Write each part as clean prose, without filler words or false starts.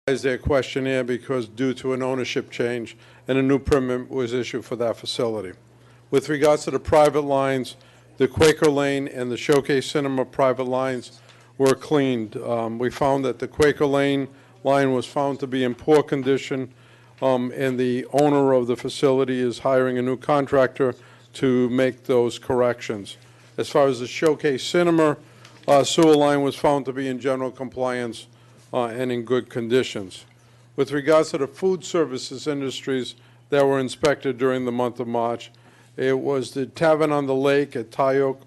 Their questionnaire because due to an ownership change and a new permit was issued for that facility. With regards to the private lines, the Quaker Lane and the Showcase Cinema private lines were cleaned. We found that the Quaker Lane line was found to be in poor condition, and the owner of the facility is hiring a new contractor to make those corrections. As far as the Showcase Cinema sewer line was found to be in general compliance and in good conditions. With regards to the food services industries that were inspected during the month of March, it was the Tavern on the Lake at Tyoke.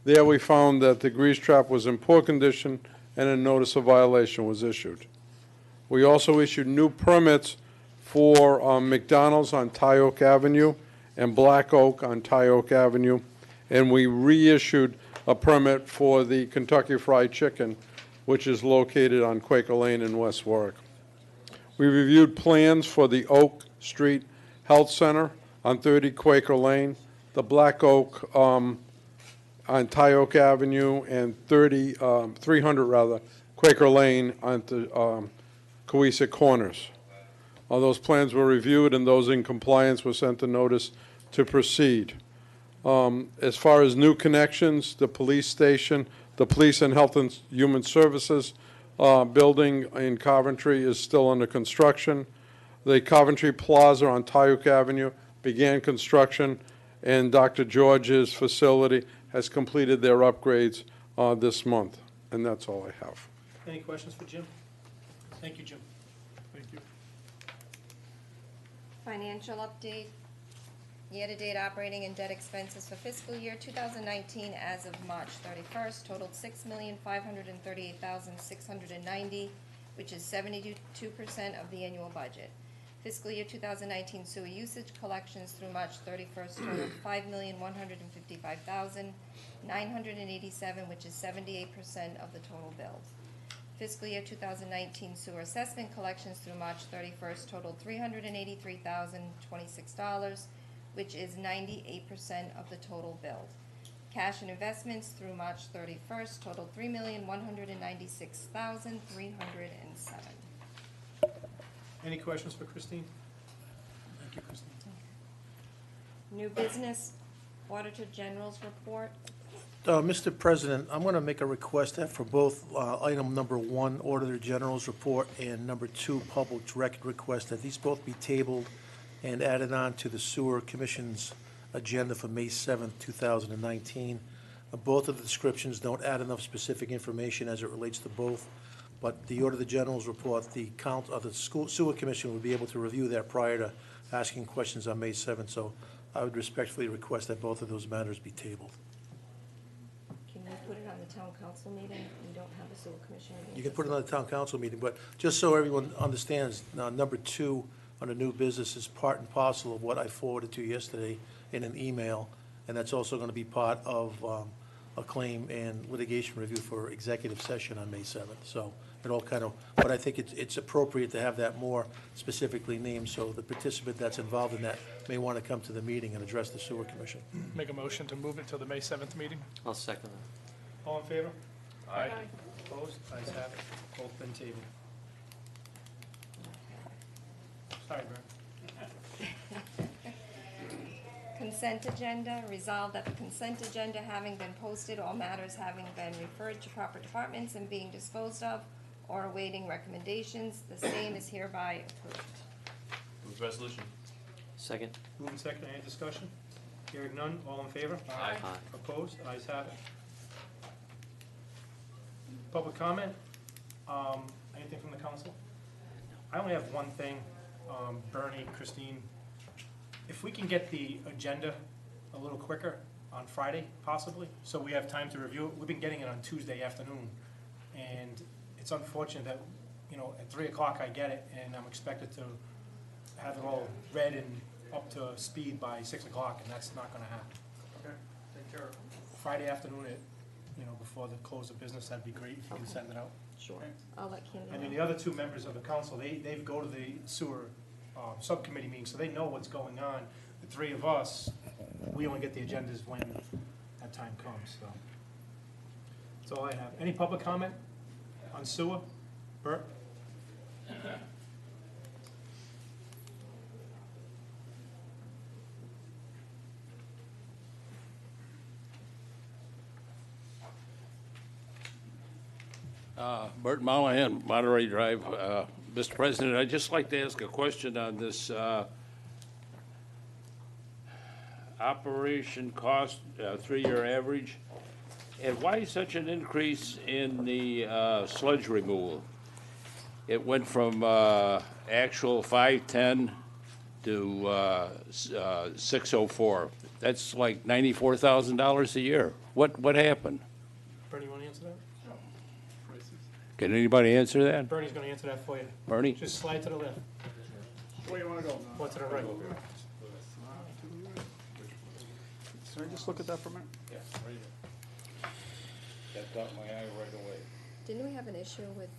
There we found that the grease trap was in poor condition and a notice of violation was issued. We also issued new permits for McDonald's on Tyoke Avenue and Black Oak on Tyoke Avenue, and we reissued a permit for the Kentucky Fried Chicken, which is located on Quaker Lane in West Warwick. We reviewed plans for the Oak Street Health Center on 30 Quaker Lane, the Black Oak on Tyoke Avenue, and 300 Quaker Lane onto Cohesive Corners. All those plans were reviewed and those in compliance were sent a notice to proceed. As far as new connections, the police station, the Police and Health and Human Services building in Coventry is still under construction. The Coventry Plaza on Tyoke Avenue began construction, and Dr. George's facility has completed their upgrades this month. And that's all I have. Any questions for Jim? Thank you, Jim. Thank you. Financial update. Year-to-date operating and debt expenses for fiscal year 2019 as of March 31st totaled $6,538,690, which is 72% of the annual budget. Fiscal year 2019 sewer usage collections through March 31st totaled $5,155,987, which is 78% of the total bills. Fiscal year 2019 sewer assessment collections through March 31st totaled $383,026, which is 98% of the total billed. Cash and investments through March 31st totaled $3,196,307. Any questions for Christine? Thank you, Christine. New business, Auditor General's report. Mr. President, I'm going to make a request that for both item number 1, Auditor General's report, and number 2, public record request, that these both be tabled and added on to the Sewer Commission's agenda for May 7th, 2019. Both of the descriptions don't add enough specific information as it relates to both, but the Auditor General's report, the Sewer Commission would be able to review that prior to asking questions on May 7th, so I would respectfully request that both of those matters be tabled. Can you put it on the town council meeting? We don't have a sewer commission meeting. You can put it on the town council meeting, but just so everyone understands, number 2 on the new business is part and parcel of what I forwarded to you yesterday in an email, and that's also going to be part of a claim and litigation review for executive session on May 7th. So it all kind of, but I think it's appropriate to have that more specifically named, so the participant that's involved in that may want to come to the meeting and address the Sewer Commission. Make a motion to move it to the May 7th meeting? I'll second that. All in favor? Aye. Opposed? Ayes have it. Both been tabled. Sorry, Bert. Consent agenda, resolved that the consent agenda having been posted, all matters having been referred to proper departments and being disposed of, or awaiting recommendations, the same is hereby approved. Move resolution. Second. Moving second, any discussion? Hearing none, all in favor? Aye. Opposed? Ayes have it. Public comment? Anything from the council? I only have one thing. Bernie, Christine, if we can get the agenda a little quicker on Friday, possibly, so we have time to review it. We've been getting it on Tuesday afternoon, and it's unfortunate that, at 3 o'clock I get it, and I'm expected to have it all read and up to speed by 6 o'clock, and that's not gonna happen. Okay, take care of it. Friday afternoon, before the close of business, that'd be great if you can send it out. Sure. I'll let Kim know. And then the other 2 members of the council, they go to the sewer subcommittee meeting, so they know what's going on. The 3 of us, we only get the agendas when that time comes, so. That's all I have. Any public comment on sewer? Bert? Bert Mollahan, Monterey Drive. Mr. President, I'd just like to ask a question on this operation cost, 3-year average. And why such an increase in the sludge removal? It went from actual 510 to 604. That's like $94,000 a year. What happened? Bernie, you want to answer that? Can anybody answer that? Bernie's gonna answer that for you. Bernie? Just slide to the left. Where you want to go? Or to the right. Can I just look at that for a minute? Yeah, right there. That caught my eye right away. Didn't we have an issue with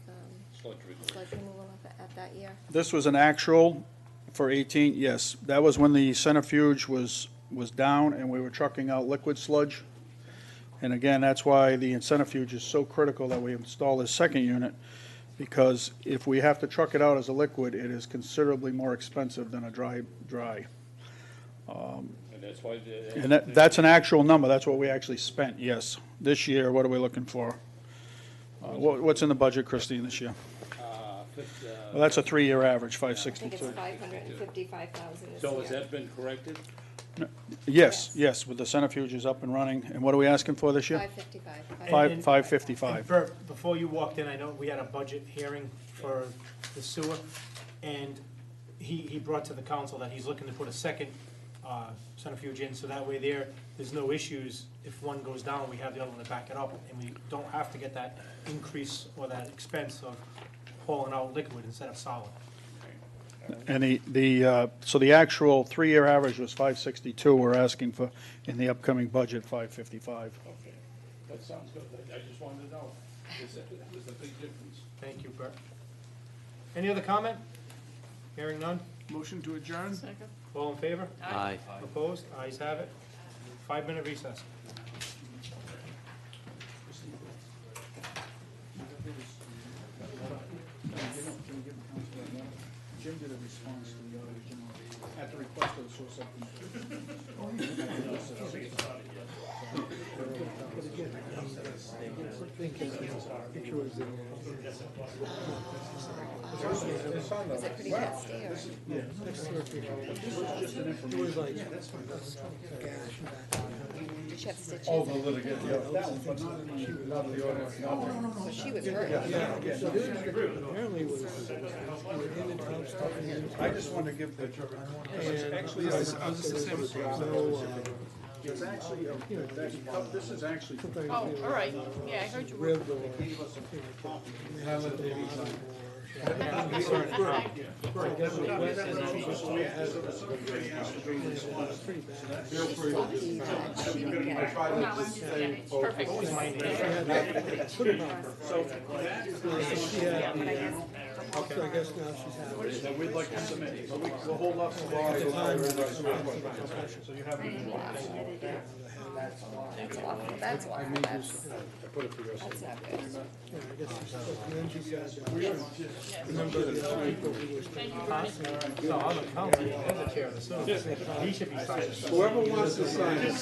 Sludge removal. sludge removal at that year? This was an actual for 18, yes. That was when the centrifuge was down and we were trucking out liquid sludge. And again, that's why the centrifuge is so critical that we install this second unit, because if we have to truck it out as a liquid, it is considerably more expensive than a dry. And that's why And that's an actual number, that's what we actually spent, yes. This year, what are we looking for? What's in the budget, Christine, this year? Well, that's a 3-year average, I think it's 562. 555,000 this So has year. that been corrected? Yes, with the centrifuge is up and running. And what are we asking for this year? 555. And- 555. And Bert, before you walked in, I know we had a budget hearing for the sewer, and he brought to the council that he's looking to put a second centrifuge in, so that way there's no issues. If one goes down, we have the other one to back it up, and we don't have to get that increase or that expense of hauling out liquid instead of solid. And so the actual 3-year average was 562. We're asking for, in the upcoming budget, 555. Okay, that sounds good. I just wanted to know. There's a big difference. Thank you, Bert. Any other comment? Hearing none? Motion to adjourn? All in favor? Aye. Opposed? Ayes have it. 5-minute recess. Jim did a response to the original, at the request of the source of. Was it pretty nasty or? Did she have stitches? Oh, the litigant, yeah. So she was hurt. I just want to give the. Actually, it's actually, this is actually. Oh, all right, yeah, I heard you were. Perfect. We'd like to submit, so we'll hold off. That's awful, that's awful, that's not good. No, I'm the council, he's the chair of the sewer. He should be signing. Whoever wants to sign it.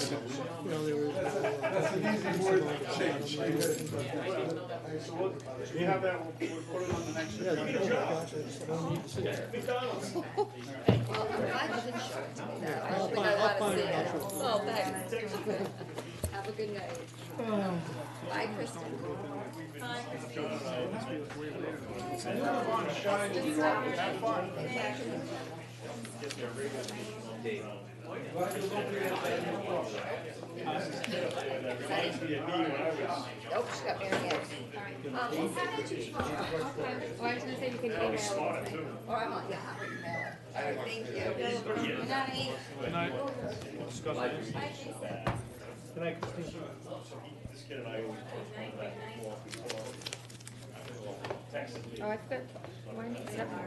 You have that, we'll put it on the next. Well, I'm glad you didn't show it to me now. I don't think I want to see it. Oh, thanks. Have a good night. Bye, Kristen. Nope, she got Mary Ann. Oh, I was gonna say you can email it. Or I'm on, yeah, I'll email it. All right, thank you. Good night. Good night, Christine. Oh, I forgot. Why not step on?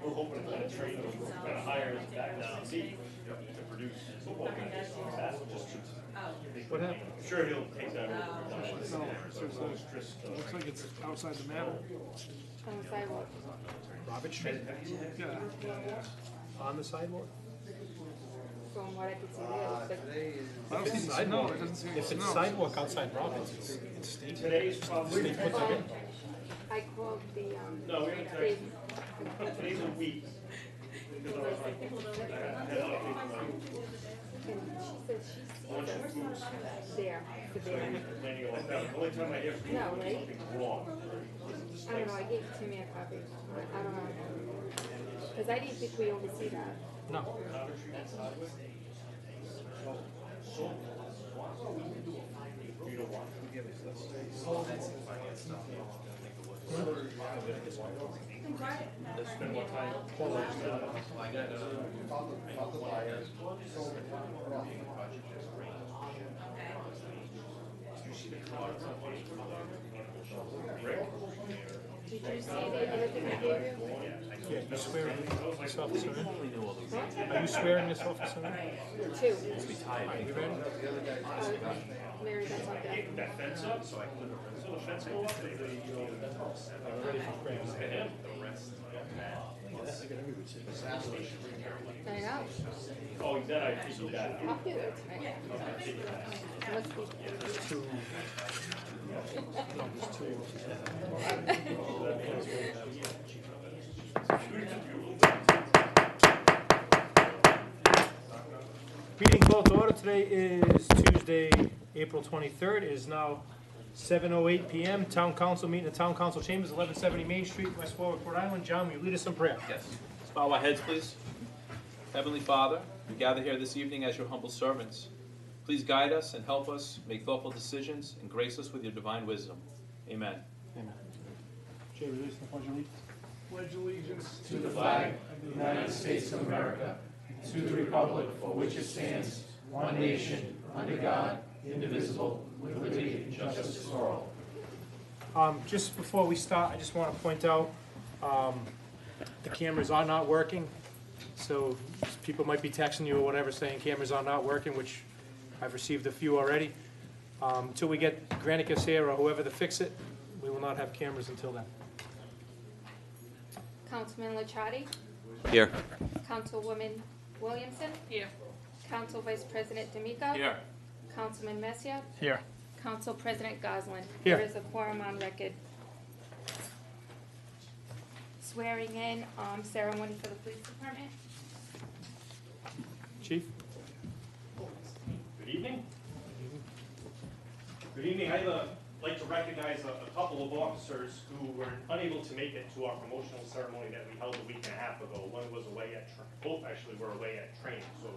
We're hoping that train was gonna hire us back down. produce football games. What happened? I'm sure he'll take that over. Looks like it's outside the matter. On the sidewalk. Robert Street? Yeah. On the sidewalk? From what I could see there, it's like, I don't see the sidewalk. If it's sidewalk outside Roberts, it's state. Today's probably, State puts it in. I called the, no, we're gonna they, text, today's a week. Because I was like, I had a lot of people and she said she sees us there, for there. complaining about that. The only time I hear from No, people right? is something wrong. I don't know, I gave Timmy a copy. I don't know. Because I didn't think we oversee that. No. Did you see the other thing I gave you? Yeah, you swearing this officer in? Are you swearing this officer in? Two. Are you ready? Mary, that's on there. That fence up, so I put the fence go up. I know. Oh, that I figured that out. I'll do it tonight. Must be. Meeting called to order. Today is Tuesday, April 23rd. It is now 7:08 PM. Town Council meeting in the Town Council Chambers, 1170 Main Street, West Warwick, Rhode Island. John, will you lead us in prayer? Yes. Let's bow our heads, please. Heavenly Father, we gather here this evening as your humble servants. Please guide us and help us make thoughtful decisions and grace us with your divine wisdom. Amen. Amen. Jay, release the pledge of allegiance. Pledge allegiance to the flag of the United States of America, to the republic for which it stands, one nation, under God, indivisible, with liberty and justice for all. Just before we start, I just want to point out, the cameras are not working. So people might be texting you or whatever saying cameras are not working, which I've received a few already. Until we get Granicus here or whoever to fix it, we will not have cameras until then. Councilman Licciardi? Here. Councilwoman Williamson? Here. Council Vice President D'Amico? Here. Councilman Messia? Here. Council President Goslin? Here. There is a quorum on record. Swearing in, ceremony for the police department. Chief? Good evening. Good evening. I'd like to recognize a couple of officers who were unable to make it to our promotional ceremony that we held a week and a half ago. One was away at, both actually were away at training. So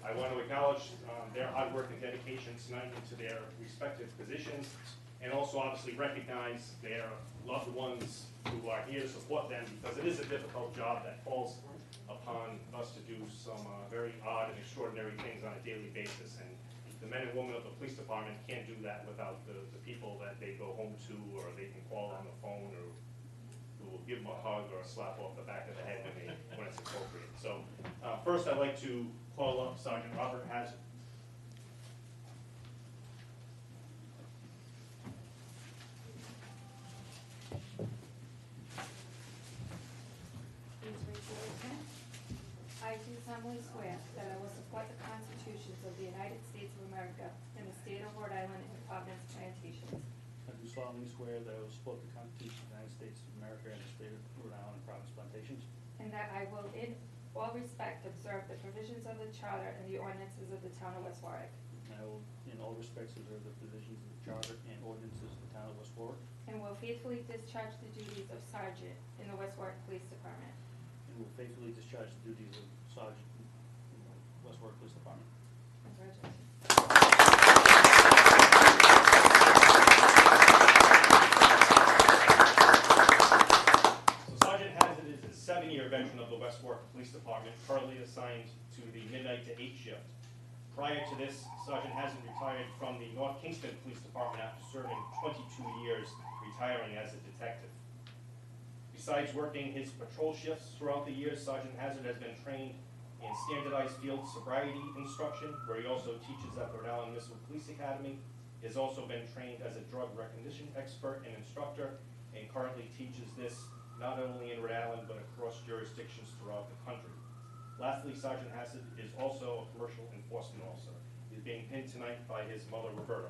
I want to acknowledge their hard work and dedication tonight into their respective positions, and also obviously recognize their loved ones who are here to support them, because it is a difficult job that falls upon us to do some very odd and extraordinary things on a daily basis. And the men and women of the police department can't do that without the people that they go home to, or they can call on the phone, or who will give them a hug or a slap off the back of the head when it's appropriate. So first I'd like to call up Sergeant Robert Hazard. Please raise your right hand. I do solemnly swear that I will support the constitutions of the United States of America and the state of Rhode Island and the Providence Plantations, I do solemnly swear that I will support the Constitution of the United States of America and the state of Rhode Island and Providence Plantations, and that I will in all respect observe the provisions of the charter and the ordinances of the town of West Warwick, and I will in all respects observe the provisions of the charter and ordinances of the town of West Warwick, and will faithfully discharge the duties of sergeant in the West Warwick Police Department. and will faithfully discharge the duties of sergeant in the West Warwick Police Department. Congratulations. So Sergeant Hazard is a 7-year veteran of the West Warwick Police Department, currently assigned to the midnight to 8 shift. Prior to this, Sergeant Hazard retired from the North Kingston Police Department after serving 22 years, retiring as a detective. Besides working his patrol shifts throughout the years, Sergeant Hazard has been trained and standardized field sobriety instruction, where he also teaches at the Rhode Island Municipal Police Academy. He has also been trained as a drug recognition expert and instructor, and currently teaches this not only in Rhode Island, but across jurisdictions throughout the country. Lastly, Sergeant Hassett is also a commercial enforcement officer. He's being pinned tonight by his mother, Roberta.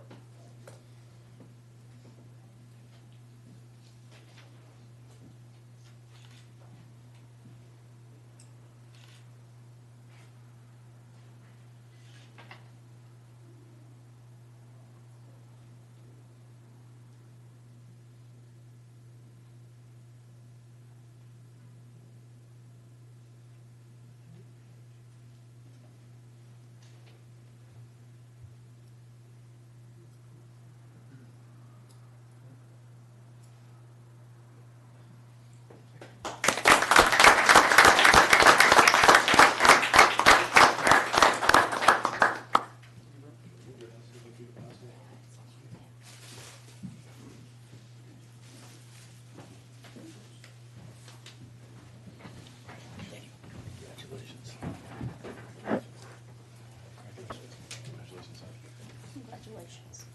Congratulations.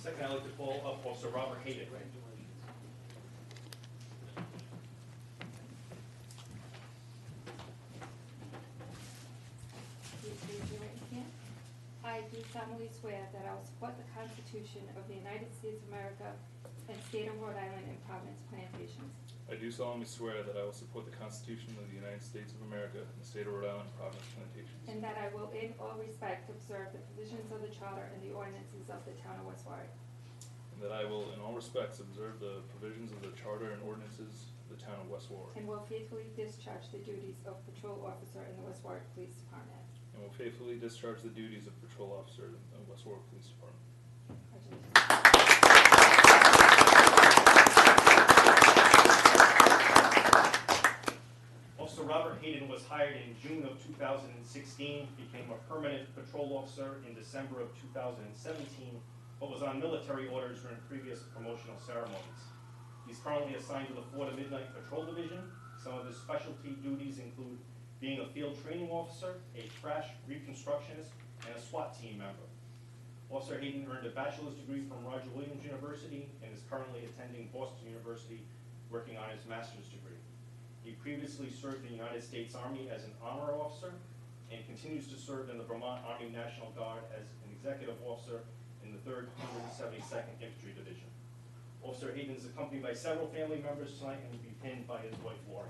Second, I'd like to call up Officer Robert Hayden. Please raise your right hand. I do solemnly swear that I will support the Constitution of the United States of America and state of Rhode Island and Providence Plantations, I do solemnly swear that I will support the Constitution of the United States of America and the state of Rhode Island and Providence Plantations, and that I will in all respects observe the provisions of the Charter and the ordinances of the town of West Warwick, and that I will in all respects observe the provisions of the Charter and ordinances of the town of West Warwick, and will faithfully discharge the duties of patrol officer in the West Warwick Police Department. and will faithfully discharge the duties of patrol officer in the West Warwick Police Department. Congratulations. Officer Robert Hayden was hired in June of 2016, became a permanent patrol officer in December of 2017, but was on military orders during previous promotional ceremonies. He's currently assigned to the Florida Midnight Patrol Division. Some of his specialty duties include being a field training officer, a crash reconstructionist, and a SWAT team member. Officer Hayden earned a bachelor's degree from Roger Williams University and is currently attending Boston University, working on his master's degree. He previously served in the United States Army as an honor officer and continues to serve in the Vermont Army National Guard as an executive officer in the 3rd 172nd Infantry Division. Officer Hayden is accompanied by several family members tonight and will be pinned by his wife, Lauren.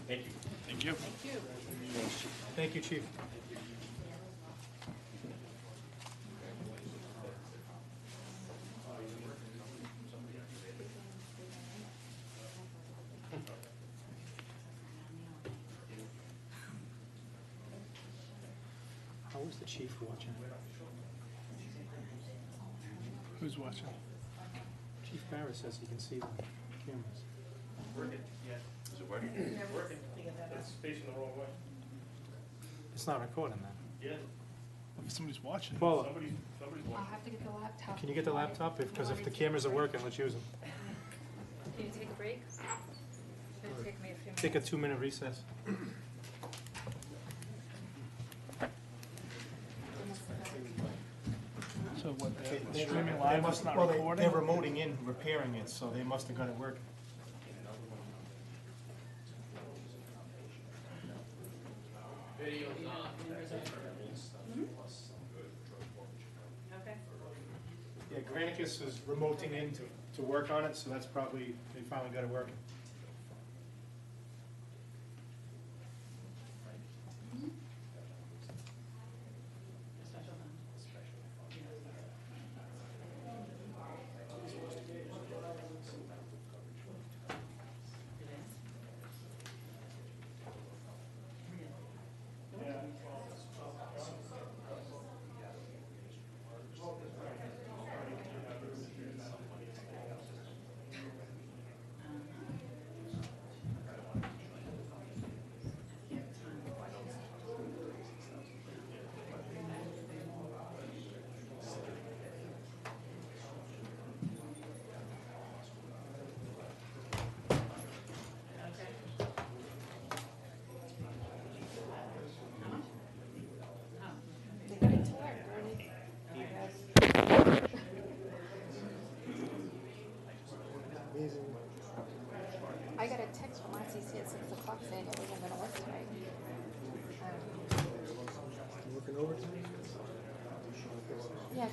Thank you. Thank you. Thank you, Chief. How was the chief watching? Who's watching? Chief Barrett says he can see the cameras. Working, yeah. Is it working? Working. It's facing the wrong way. It's not recording that. Yeah. Somebody's watching. Paula, Somebody's I'll watching. have to get the laptop. can you get the laptop? Because if the cameras are working, let's use them. Can you take a break? It'll take me a few minutes. Take a 2-minute recess. So what, They streaming live, it's not well, recording? they're remoting in, repairing it, so they must have got it working. Okay. Yeah, Granicus is remoting in to work on it, so that's probably, they finally got it working.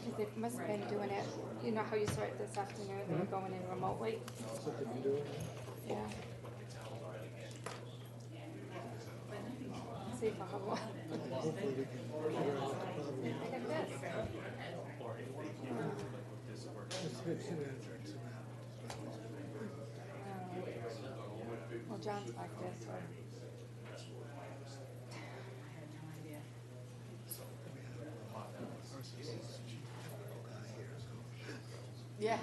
Because they must have been doing it, you know how you saw it this afternoon, they were going in remotely? Yeah. See for how long. I got this. Well, John's back there, so. Yeah.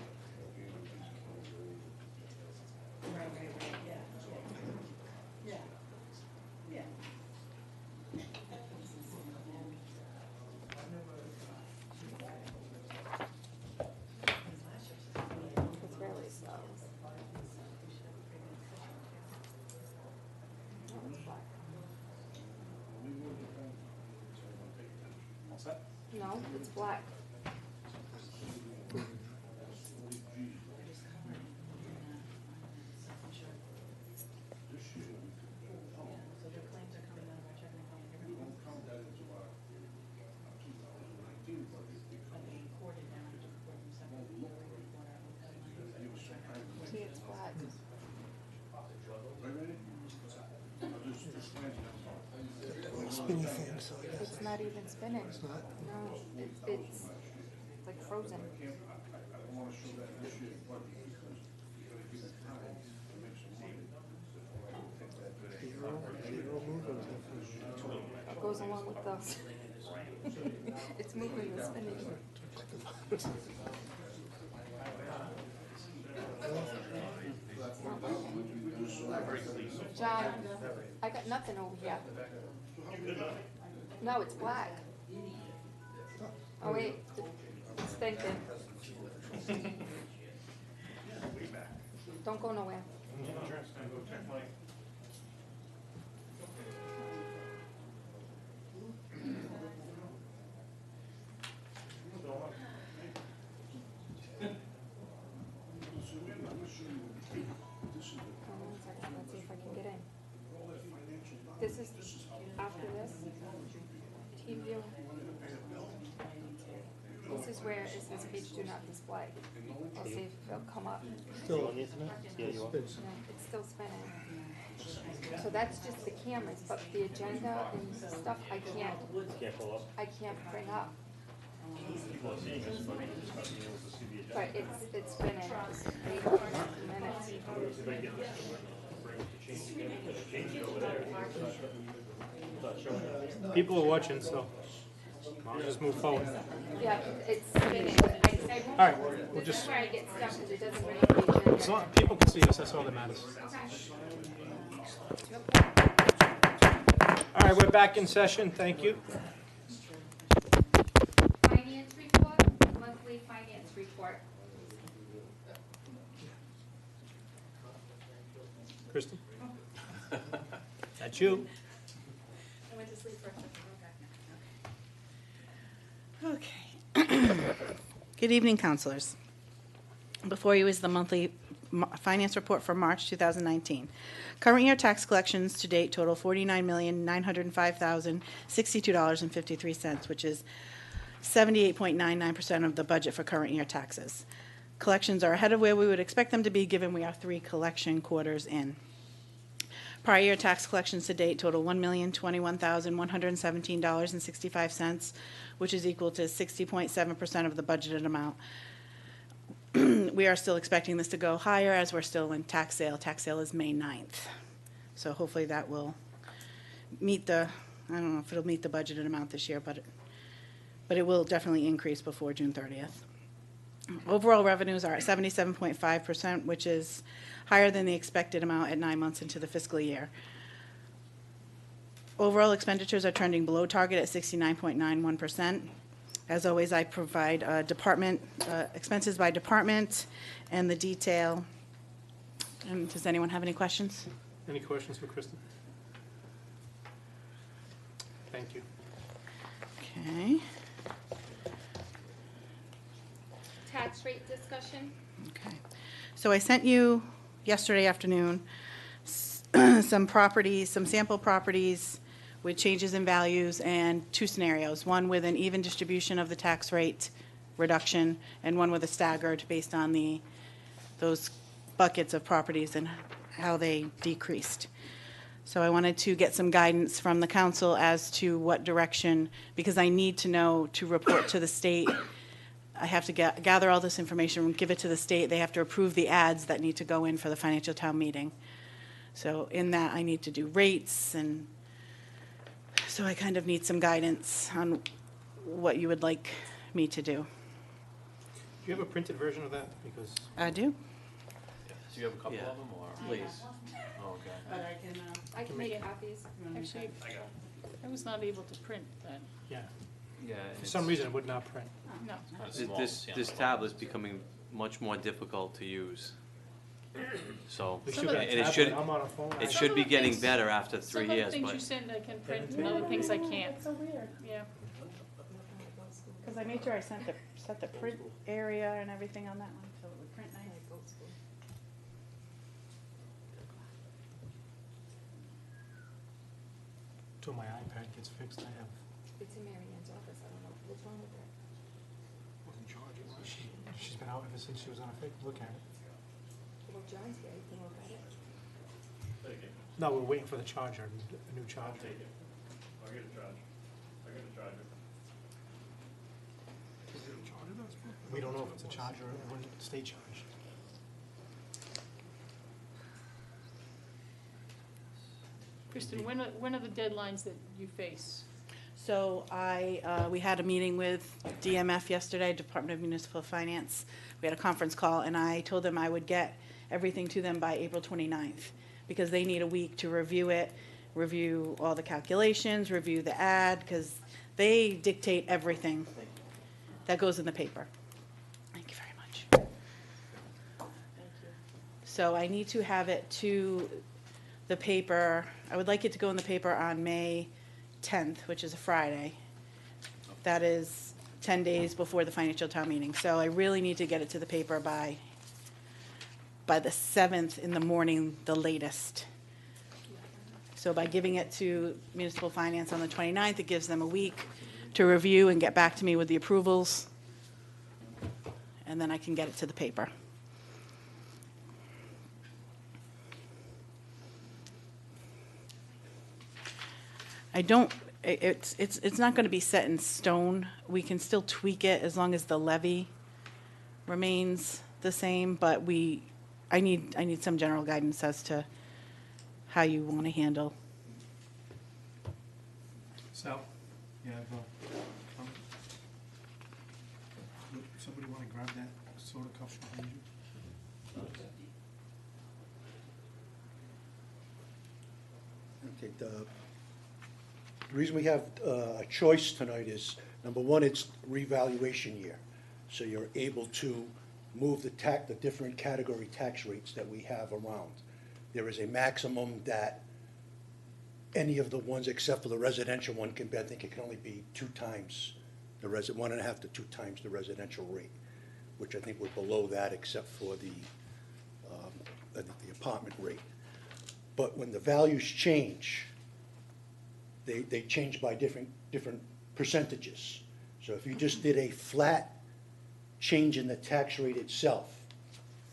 It's really slow. No, it's black. See, it's black. Spinny thing, so It's not even spinning. It's not? No, it's like frozen. What goes along with those? It's moving and spinning. John, I got nothing over here. No, it's black. Oh wait, it's thinking. Don't go nowhere. Let's see if I can get in. This is after this. Team view. This is where it says page do not display. I'll see if it'll come up. still, No, it's still spinning. So that's just the cameras, but the agenda and stuff I can't bring up. But it's spinning. Just wait for a minute. People are watching, so I'll just move forward. Yeah, it's spinning. All right, we'll This just, is where I get stuck because it doesn't bring up the agenda. as long, people can see us, that's all that matters. All right, we're back in session, thank you. Finance report, monthly finance report. Kristen? That's you. I went to sleep for a second. Okay. Good evening, counselors. Before you is the monthly finance report for March 2019. Current year tax collections to date total $49,905,062.53, which is 78.99% of the budget for current year taxes. Collections are ahead of where we would expect them to be, given we are 3 collection quarters in. Prior year tax collections to date total $1,021,117.65, which is equal to 60.7% of the budgeted amount. We are still expecting this to go higher as we're still in tax sale. Tax sale is May 9th. So hopefully that will meet the, I don't know if it'll meet the budgeted amount this year, but it will definitely increase before June 30th. Overall revenues are at 77.5%, which is higher than the expected amount at 9 months into the fiscal year. Overall expenditures are trending below target at 69.91%. As always, I provide department expenses by department and the detail. And does anyone have any questions? Any questions for Kristen? Thank you. Okay. Tax rate discussion. Okay. So I sent you yesterday afternoon some properties, some sample properties with changes in values and 2 scenarios, one with an even distribution of the tax rate reduction, and one with a staggered based on those buckets of properties and how they decreased. So I wanted to get some guidance from the council as to what direction, because I need to know to report to the state. I have to gather all this information, give it to the state. They have to approve the ads that need to go in for the financial town meeting. So in that, I need to do rates, and so I kind of need some guidance on what you would like me to do. Do you have a printed version of that? Because I do. Do you have a couple Yeah. of them, or? Please. Oh, okay. But I can, I can make copies. Actually, I was not able to print that. yeah, Yeah. for some reason it would not print. No. Kinda Th- small, This, yeah. this tablet's becoming much more difficult to use. So, We Some should of have the- a it tablet. should- I'm on a phone. it Some should of be the getting things- better after 3 Some of years, the things you but send I can print, and other things I can't. That's so weird. Yeah. Because I made sure I set the print area and everything on that one, so it would print nice. Till my iPad gets fixed, I have, It's in Mary Ann's office, I don't know, what's wrong with that? wasn't charging. She's been out ever since she was on a fake, look at it. Well, John's here, you can look at it. No, we're waiting for the charger, a new charger. I'll get a charge. I'll get a charger. We don't know if it's a charger or a state charge. Kristen, when are the deadlines that you face? So we had a meeting with DMF yesterday, Department of Municipal Finance. We had a conference call, and I told them I would get everything to them by April 29th, because they need a week to review it, review all the calculations, review the ad, because they dictate everything that goes in the paper. Thank you very much. So I need to have it to the paper. I would like it to go in the paper on May 10th, which is a Friday. That is 10 days before the financial town meeting. So I really need to get it to the paper by the 7th in the morning, the latest. So by giving it to municipal finance on the 29th, it gives them a week to review and get back to me with the approvals. And then I can get it to the paper. It's not gonna be set in stone. We can still tweak it as long as the levy remains the same, but I need some general guidance as to how you wanna handle. Sal, you have, somebody wanna grab that soda cup behind you? Okay, the reason we have a choice tonight is, number one, it's revaluation year. So you're able to move the different category tax rates that we have around. There is a maximum that any of the ones except for the residential one can be, I think it can only be 2 times the 1.5 to 2 times the residential rate, which I think we're below that except for the apartment rate. But when the values change, they change by different percentages. So if you just did a flat change in the tax rate itself,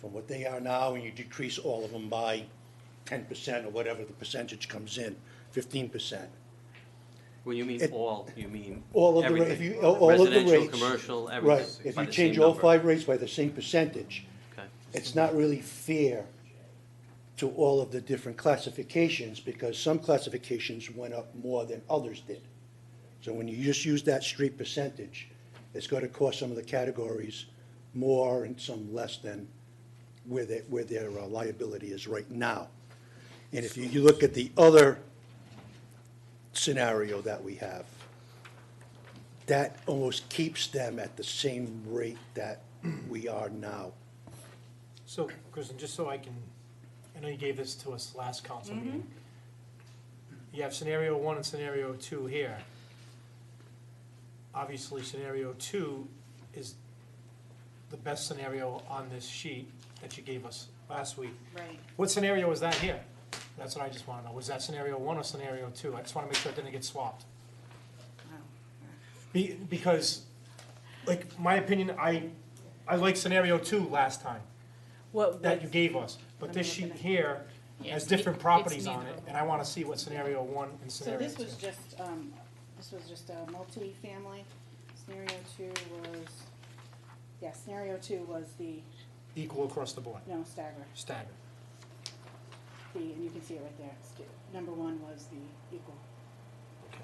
from what they are now, and you decrease all of them by 10% or whatever the percentage comes in, 15%. when you mean It- all, you mean All of the, everything? if you, all of the Residential, rates. commercial, Right, everything. if by you the change same all number. 5 rates by the same percentage, Okay. it's not really fair to all of the different classifications, because some classifications went up more than others did. So when you just use that straight percentage, it's gonna cost some of the categories more and some less than where their liability is right now. And if you look at the other scenario that we have, that almost keeps them at the same rate that we are now. So, Kristen, just so I know you gave this to us last council meeting. You have scenario 1 and scenario 2 here. Obviously, scenario 2 is the best scenario on this sheet that you gave us last week. Right. What scenario is that here? That's what I just wanna know. Was that scenario 1 or scenario 2? I just wanna make sure it didn't get swapped. Because like, my opinion, I like scenario 2 last time that you gave us. But this sheet here has different properties on it, and I wanna see what scenario 1 and So scenario 2. this was just a multi-family. Scenario 2 was, yeah, scenario 2 was the, Equal across the board, no, stagger. staggered. And you can see it right there. Number 1 was the equal. Okay.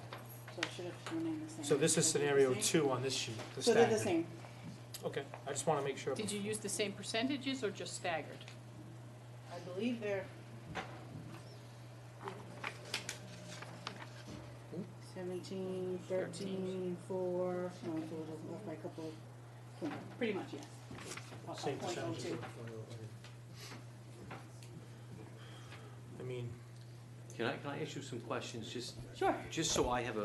So it should have remained the same. So this is So they're scenario the same? 2 on this sheet, the So staggered. they're the same. Okay, I just wanna make sure. Did you use the same percentages or just staggered? I believe they're 17, 13, 4, no, it's a little off by a couple of, pretty much, yes. Off by Same percentages. 0.02. I mean, Can I ask you some questions, just? Sure. Just so I have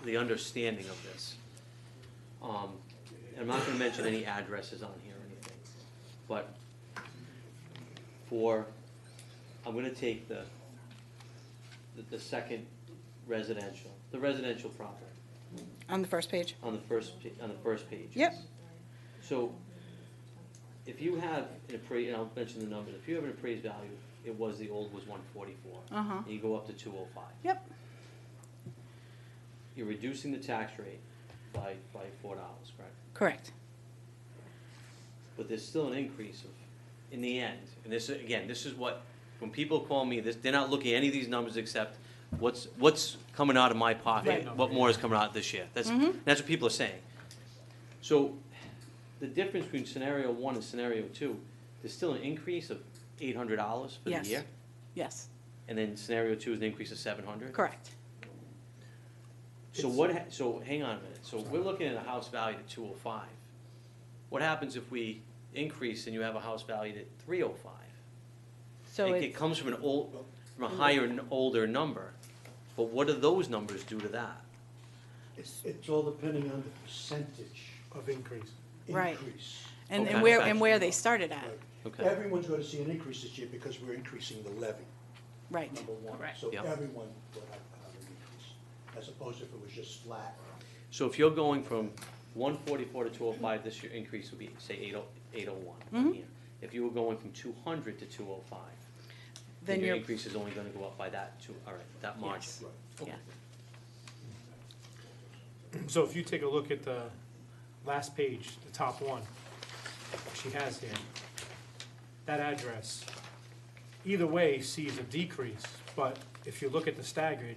the understanding of this. I'm not gonna mention any addresses on here or anything, but I'm gonna take the second residential, the residential property, On the first page? on the first page. Yep. So, if you have an appraised, and I'll mention the numbers, if you have an appraised value, the old was 144. Uh-huh. And you go up to 205. Yep. You're reducing the tax rate by $4, correct? Correct. But there's still an increase in the end, and this is what, when people call me, they're not looking at any of these numbers except what's coming out of my pocket, Right. what more is coming out this year. That's what people are saying. So, the difference between scenario 1 and scenario 2, there's still an increase of $800 for the Yes. year? Yes, And then scenario 2 is an increase of $700? correct. So hang on a minute, so we're looking at a house valued at 205. What happens if we increase and you have a house valued at 305? So It comes from a higher and older number, but what do those numbers do to that? It's all depending on the percentage of increase. Right. increase. And Okay. where they started at. Right. Okay. Everyone's going to see an increase this year because we're increasing the levy, Right. number one. Correct. So Yep. everyone will have an increase, as opposed to if it was just flat. So if you're going from 144 to 205, this year increase would be, say, 801. Mhm. here. If you were going from 200 to 205, Then then your you're- increase is only gonna go up by that margin. Yes. Okay. Yeah. So if you take a look at the last page, the top one, she has here, that address, either way sees a decrease, but if you look at the staggered,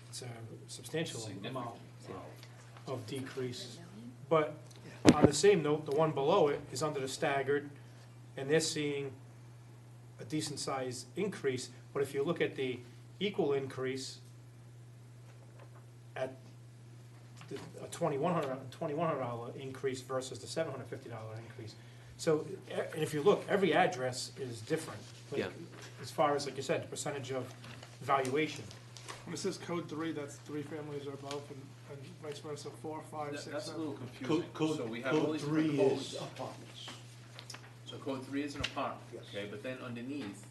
it's a substantial amount of decrease. But on the same note, the one below it is under the staggered, and they're seeing a decent sized increase, but if you look at the equal increase at a $2,100 increase versus the $750 increase. So, and if you look, every address is different. like, Yeah. As far as, like you said, the percentage of valuation. When it says code 3, that's 3 families or above, and vice versa, 4, 5, 6, 7. That's a little confusing. Code, So we have all code these 3 different is codes. apartments. So code 3 is an apartment, Yes. okay, but then underneath,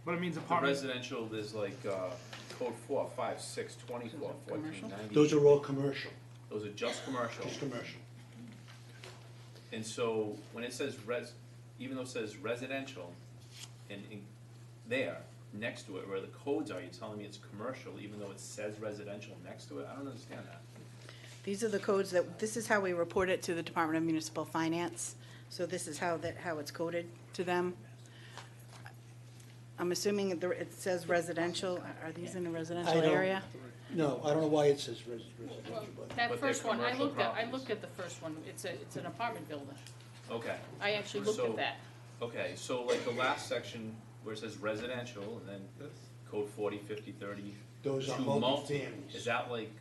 But it means the apartment. residential, there's like, code 4, 5, 6, 24, 14, 90. Those are all commercial, Those are just commercial. just commercial. And so when it says even though it says residential, and there, next to it, where the codes are, you're telling me it's commercial, even though it says residential next to it? I don't understand that. These are the codes this is how we report it to the Department of Municipal Finance. So this is how it's coded to them. I'm assuming it says residential. Are these in a residential I don't- area? No, I don't know why it says residential, but. That But they're first one, I commercial looked at properties. the first one, it's an apartment building. Okay. I actually looked So- at that. Okay, so like the last section where it says residential, and then code 40, 50, 30. Those are two multifamilies. Is that like,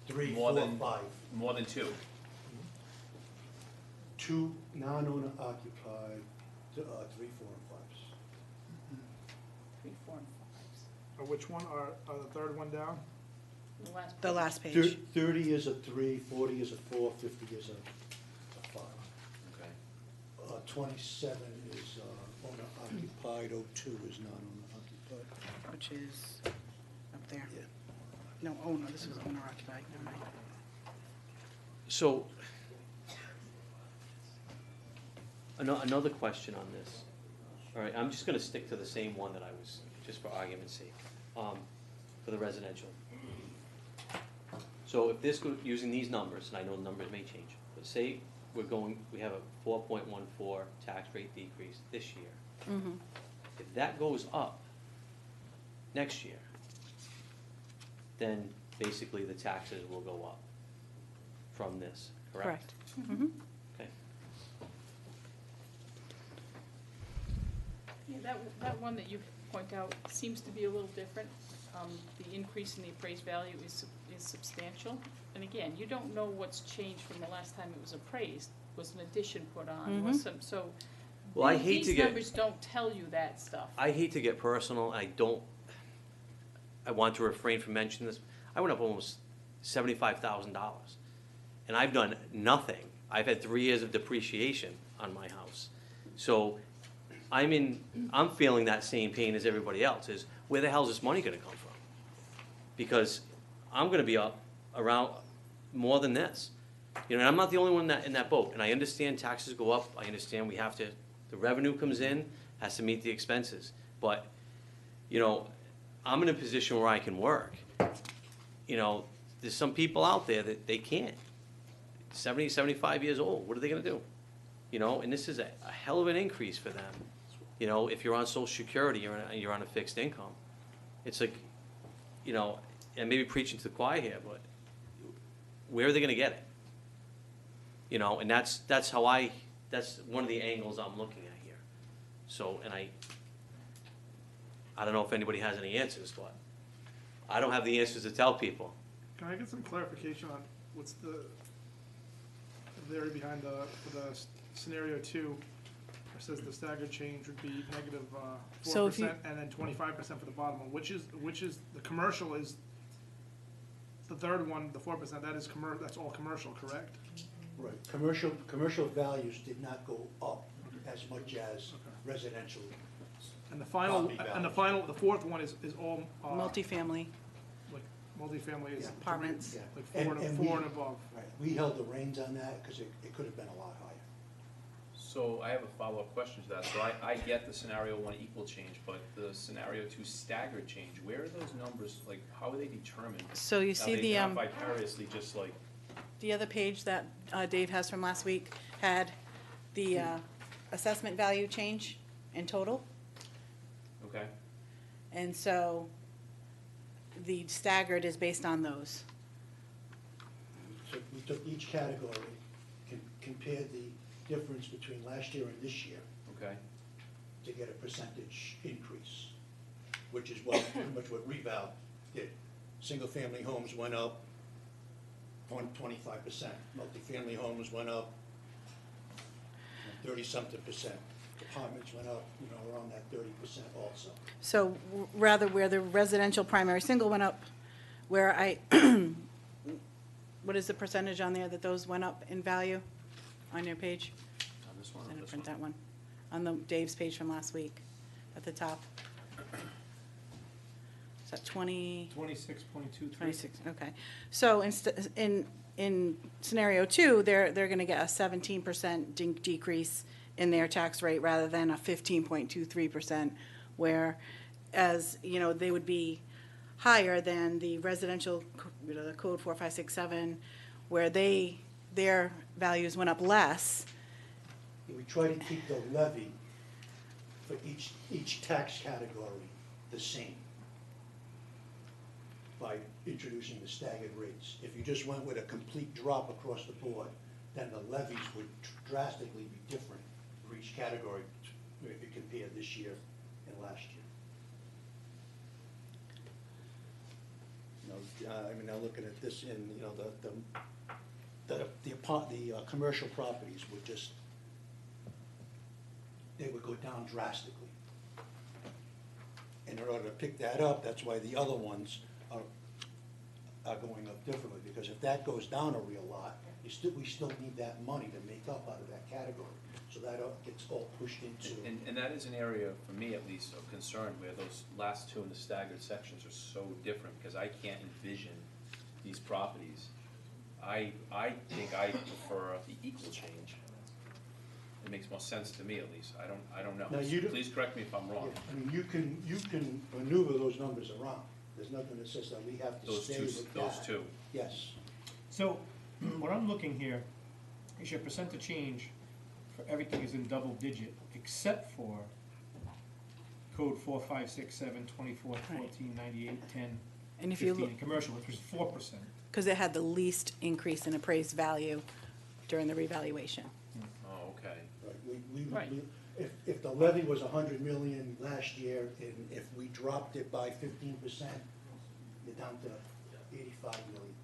3, more 4, than, 5. more than 2? 2 non-owner occupied, 3, 4, and 5s. 3, 4, and 5s. Or which one, or the third one down? The last page. 30 is a 3, 40 is a 4, 50 is a 5. Okay. 27 is owner occupied, 02 is non-owner occupied. Which is up there. Yeah. No, owner, this is owner occupied, never mind. So, another question on this. All right, I'm just gonna stick to the same one that I was, just for argument's sake, for the residential. So if this go, using these numbers, and I know the numbers may change, but say we have a 4.14 tax rate decrease this year. If that goes up next year, then basically the taxes will go up from this, correct? Correct. Okay. Yeah, that one that you point out seems to be a little different. The increase in the appraised value is substantial. And again, you don't know what's changed from the last time it was appraised. Was an addition put on, was some, so. Well, I hate to These get. numbers don't tell you that stuff. I hate to get personal, I want to refrain from mentioning this. I went up almost $75,000, and I've done nothing. I've had 3 years of depreciation on my house. So I'm feeling that same pain as everybody else, is where the hell is this money gonna come from? Because I'm gonna be up around more than this. You know, and I'm not the only one in that boat, and I understand taxes go up, I understand the revenue comes in, has to meet the expenses. But, you know, I'm in a position where I can work. You know, there's some people out there that they can't. 70, 75 years old, what are they gonna do? You know, and this is a hell of an increase for them. You know, if you're on Social Security, you're on a fixed income. It's like, you know, and maybe preaching to the choir here, but where are they gonna get it? You know, and that's one of the angles I'm looking at here. So, and I don't know if anybody has any answers, but I don't have the answers to tell people. Can I get some clarification on what's the theory behind for the scenario 2? It says the staggered change would be negative So if you- 4% and then 25% for the bottom one. Which is the commercial is the third one, the 4%. That is that's all commercial, correct? Right, commercial values did not go up as much as residential. And the final, Property the fourth one is all Multifamily, like multifamily is Yeah. apartments. Yeah. like And four and above. Right, we held the reins on that because it could have been a lot higher. So I have a follow-up question to that. So I get the scenario 1 equal change, but the scenario 2 staggered change, where are those numbers, like, how are they determined? So you see Are they the, done vicariously, just like, the other page that Dave has from last week had the assessment value change in total. okay? And so the staggered is based on those. So we took each category, compared the difference between last year and this year Okay, to get a percentage increase, which is pretty much what reval did. Single-family homes went up 25%. Multifamily homes went up 30-something%. Apartments went up, around that 30% also. So rather where the residential primary single went up, where what is the percentage on there that those went up in value on your page? on this one, I or didn't this print one? that one. On the Dave's page from last week, at the top. Is that 20? 26.23. 26, okay. So in scenario 2, they're gonna get a 17% decrease in their tax rate rather than a 15.23%, where, as, they would be higher than the residential, the code 4567, where their values went up less. We try to keep the levy for each tax category the same by introducing the staggered rates. If you just went with a complete drop across the board, then the levies would drastically be different for each category if you compare this year and last year. Now looking at this in, the commercial properties would just, they would go down drastically. And in order to pick that up, that's why the other ones are going up differently, because if that goes down a real lot, we still need that money to make up out of that category. So that gets all pushed into. And that is an area, for me at least, of concern, where those last two in the staggered sections are so different, because I can't envision these properties. I think I prefer the equal change. It makes more sense to me, at least. I don't know. Now, you don't- Please correct me if I'm wrong. I mean, you can maneuver those numbers around. There's nothing that says that we have to Those stay two, with those that. two. Yes. So, what I'm looking here is your percent of change for everything is in double digit, except for code 4, 5, 6, 7, 24, 14, 98, 10, And if you 15, look, and commercial, which was 4%. because it had the least increase in appraised value during the revaluation. Oh, okay. Right, Right. if the levy was 100 million last year, and if we dropped it by 15%, you're down to 85 million.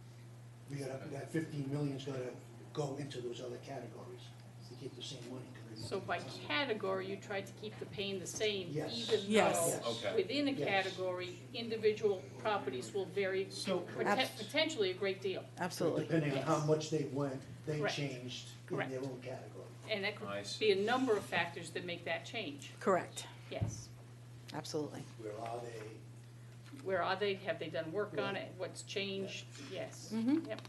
We gotta, that 15 million's gotta go into those other categories to keep the same money. So by category, you tried to keep the pain the same, Yes. even Yes. though Okay. within a Yes. category, individual properties will vary So, potentially a great deal. Absolutely. Depending on how much they went, they Correct. changed in Correct. their own category. And that I could see. be a number of factors that make that change, Correct, yes. absolutely. Where are they? Where are they? Have they done work on Right. it? What's changed? Yes. Mhm. Yep.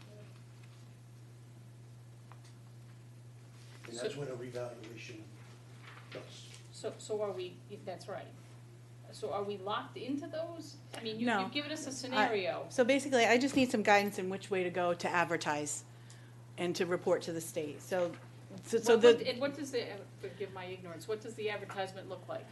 And that's what a revaluation does. So are we, that's right. So are we locked into those? I mean, No. you've given us a scenario. So basically, I just need some guidance in which way to go to advertise and to report to the state. So And what does the, forgive my ignorance, what does the advertisement look like?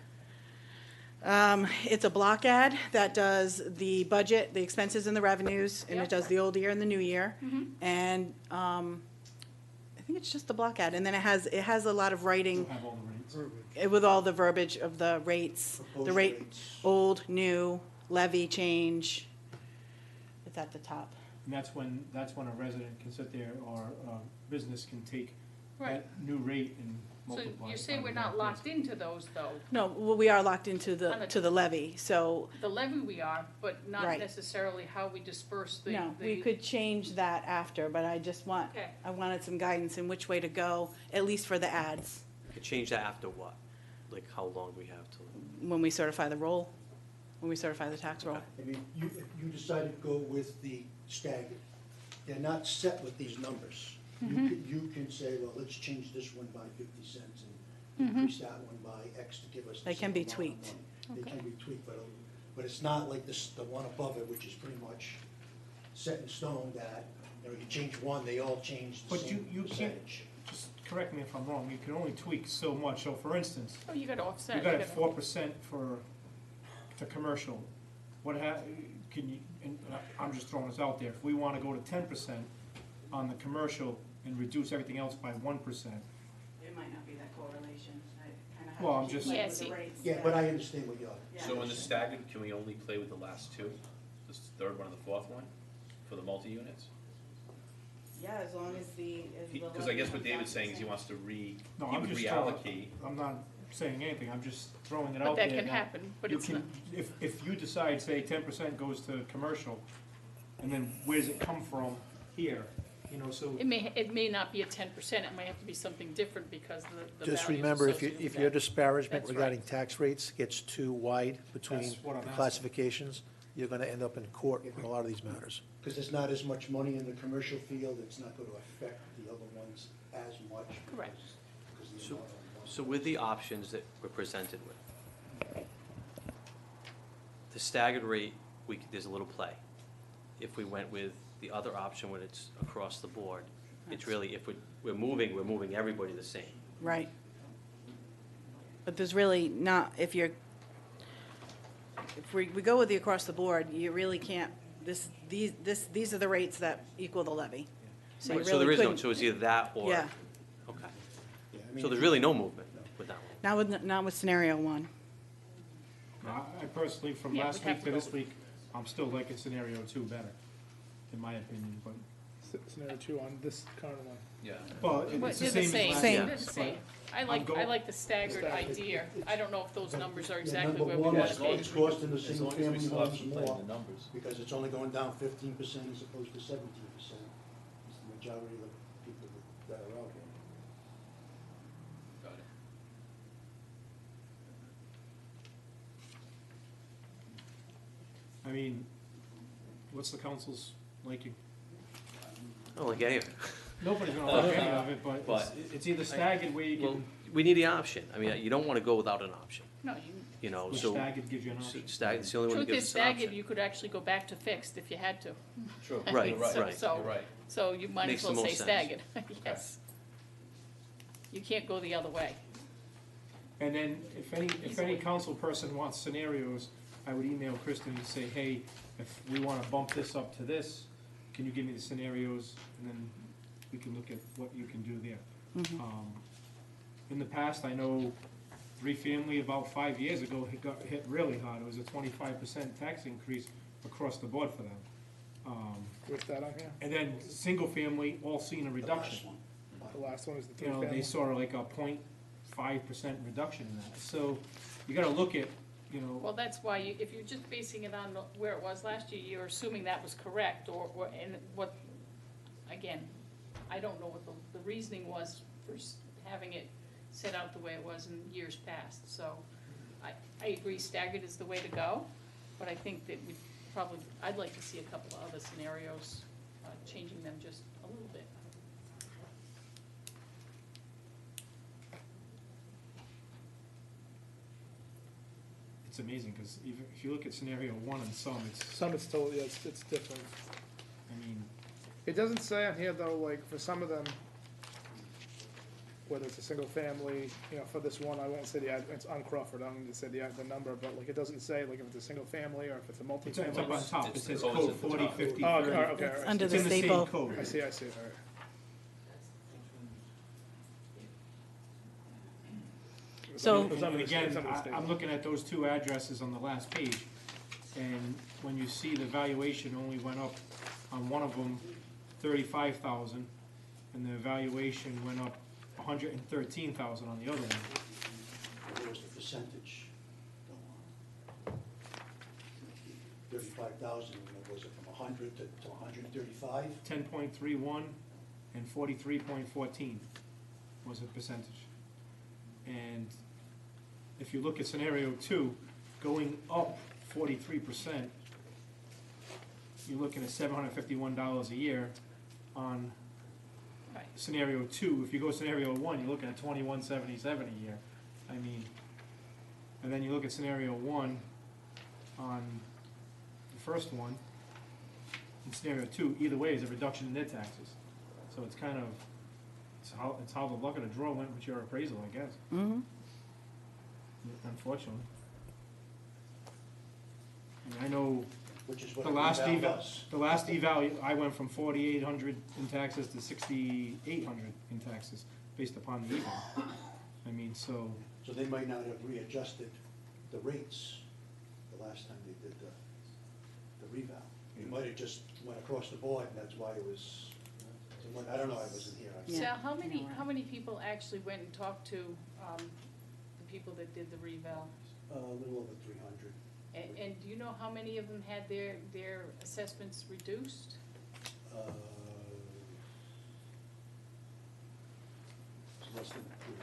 It's a block ad that does the budget, the expenses and the revenues, and Yep. it does the old year and the new year. Mhm. And, I think it's just the block ad, and then it has a lot of writing have all the rates. with all the verbiage of the rates, the Proposed rate, rates. old, new, levy change. It's at the top. And that's when a resident can sit there, or a business can take Right. that new rate and So multiply. you it say by we're the not amount. locked into those, though. No, well, we are locked into On the- to the levy, so, The levy we are, but not Right. necessarily how we disperse the. no, we could change that after, but I just Okay. I wanted some guidance in which way to go, at least for the ads, You could change that after what? Like how long we have to? when we certify the roll, when we certify the tax roll. I mean, if you decide to go with the staggered, they're not set with these numbers. You can say, well, let's change this one by 50 cents and increase that one by X to give us the They can same be amount of tweaked. money. They can be tweaked, but it's not like this, the one above it, which is pretty much set in stone that, you change one, they all change the But same you can't, percentage. just correct me if I'm wrong, you can only tweak so much. So for instance, Oh, you gotta offset. you got it 4% to commercial. Can you, and I'm just throwing this out there, if we wanna go to 10% on the commercial and reduce everything else by 1%, It might not be that correlation, I kinda have Well, to I'm keep just- playing with the rates. Yeah, but I understand what you're. So in the staggered, can we only play with the last two? The third one and the fourth one for the multi-units? Yeah, as long as Because I guess what David's saying is he wants to no, he I'm would just reallocate. I'm not saying anything, I'm just throwing it But out there. that can happen, but you it's can- not. If you decide, say, 10% goes to commercial, and then where's it come from here, so. It may not be a 10%, it might have to be something different because the Just values remember, associated if with your that. disparagement That's right. regarding tax rates gets too wide between That's what I'm asking. classifications, you're gonna end up in court in a lot of these matters. Because there's not as much money in the commercial field, it's not going to affect the other ones as much. Correct. because the So, amount of money. so with the options that we're presented with, the staggered rate, there's a little play. If we went with the other option when it's across the board, it's really, if we're moving everybody the same. Right. But there's really not, if we go with the across the board, you really can't, these are the rates that equal the levy. So you Right, so really there is no, couldn't. so it's either that or. Yeah, Okay. Yeah, I mean, So there's really no movement with that one. not with scenario one. I personally, from Yeah, last we'd have week to to this go- week, I'm still liking scenario 2 better, in my opinion, but, Scenario 2 on this current one. Yeah. well, But it's the they're same as last Same. week, They're the same. I I'm like the staggered idea. I don't know if those numbers are Yeah, exactly number where we one, want it's to be. it's costing the As long single as we family still have homes to play more, the numbers. because it's only going down 15% as opposed to 17%. It's the majority of the people that are out here. Got it. I mean, what's the council's liking? don't like any of it. Nobody's gonna like any of it, but But- it's either staggered where you Well, can, we need the option. I mean, you don't wanna go without an option, No, you know, which so. staggered gives you an option. It's the only one that truth is gives us an staggered, option. you could actually go back to fixed if you had to. True. Right, You're right, right. So- you're right. So you might Makes as well the say most sense. staggered, yes. You can't go the other way. And then if any council person wants scenarios, I would email Kristen and say, hey, if we wanna bump this up to this, can you give me the scenarios? And then we can look at what you can do there. In the past, I know three-family about 5 years ago, it got hit really hard. It was a 25% tax increase across the board for them. What's that on here? And then single-family, all seen a The reduction. last one. The last one is the You know, three-family. they saw like a 0.5% reduction in that. So you gotta look at, you know, Well, that's why, if you're just basing it on where it was last year, you're assuming that was correct, and what, again, I don't know what the reasoning was for having it set out the way it was in years past, so I agree staggered is the way to go, but I think that we probably, I'd like to see a couple of other scenarios, changing them just a little bit. it's amazing, because even if you look at scenario one and some, it's, Some it's totally, yeah, it's different. I mean, It doesn't say on here though, like, for some of them, whether it's a single family, you know, for this one, I won't say the, it's on Crawford, I don't need to say the number, but like, it doesn't say, like, if it's a single family or if it's a it's up on multifamily. top, it It's says the codes code at the 40, top. 50, Oh, okay, 30. okay, all It's right. under It's the in the same staple. code. I see, all right. So- It's under And the- again, it's under the state. I'm looking at those two addresses on the last page, and when you see the valuation only went up on one of them 35,000, and the valuation went up 113,000 on the other one. What was the percentage? 35,000, was it from 100 to 135? 10.31 and 43.14 was the percentage. And if you look at scenario two, going up 43%, you're looking at $751 a year on Right. scenario two. If you go scenario one, you're looking at $2177 a year. I mean, and then you look at scenario one on the first one, and scenario two, either way is a reduction in their taxes. So it's kind of, it's how the luck of the draw went with your appraisal, I guess, Mm-hmm. unfortunately. I mean, I know Which is what the a last reval eval, does. the last eval, I went from 4,800 in taxes to 6,800 in taxes, based upon the eval. I mean, so, So they might not have readjusted the rates the last time they did the reval. It might have just went across the board, and that's why it was, I don't know, I wasn't here. I- Yeah. Sal, how many people actually went and talked to, the people that did the reval? A little over 300. And do you know how many of them had their assessments reduced? Less than two.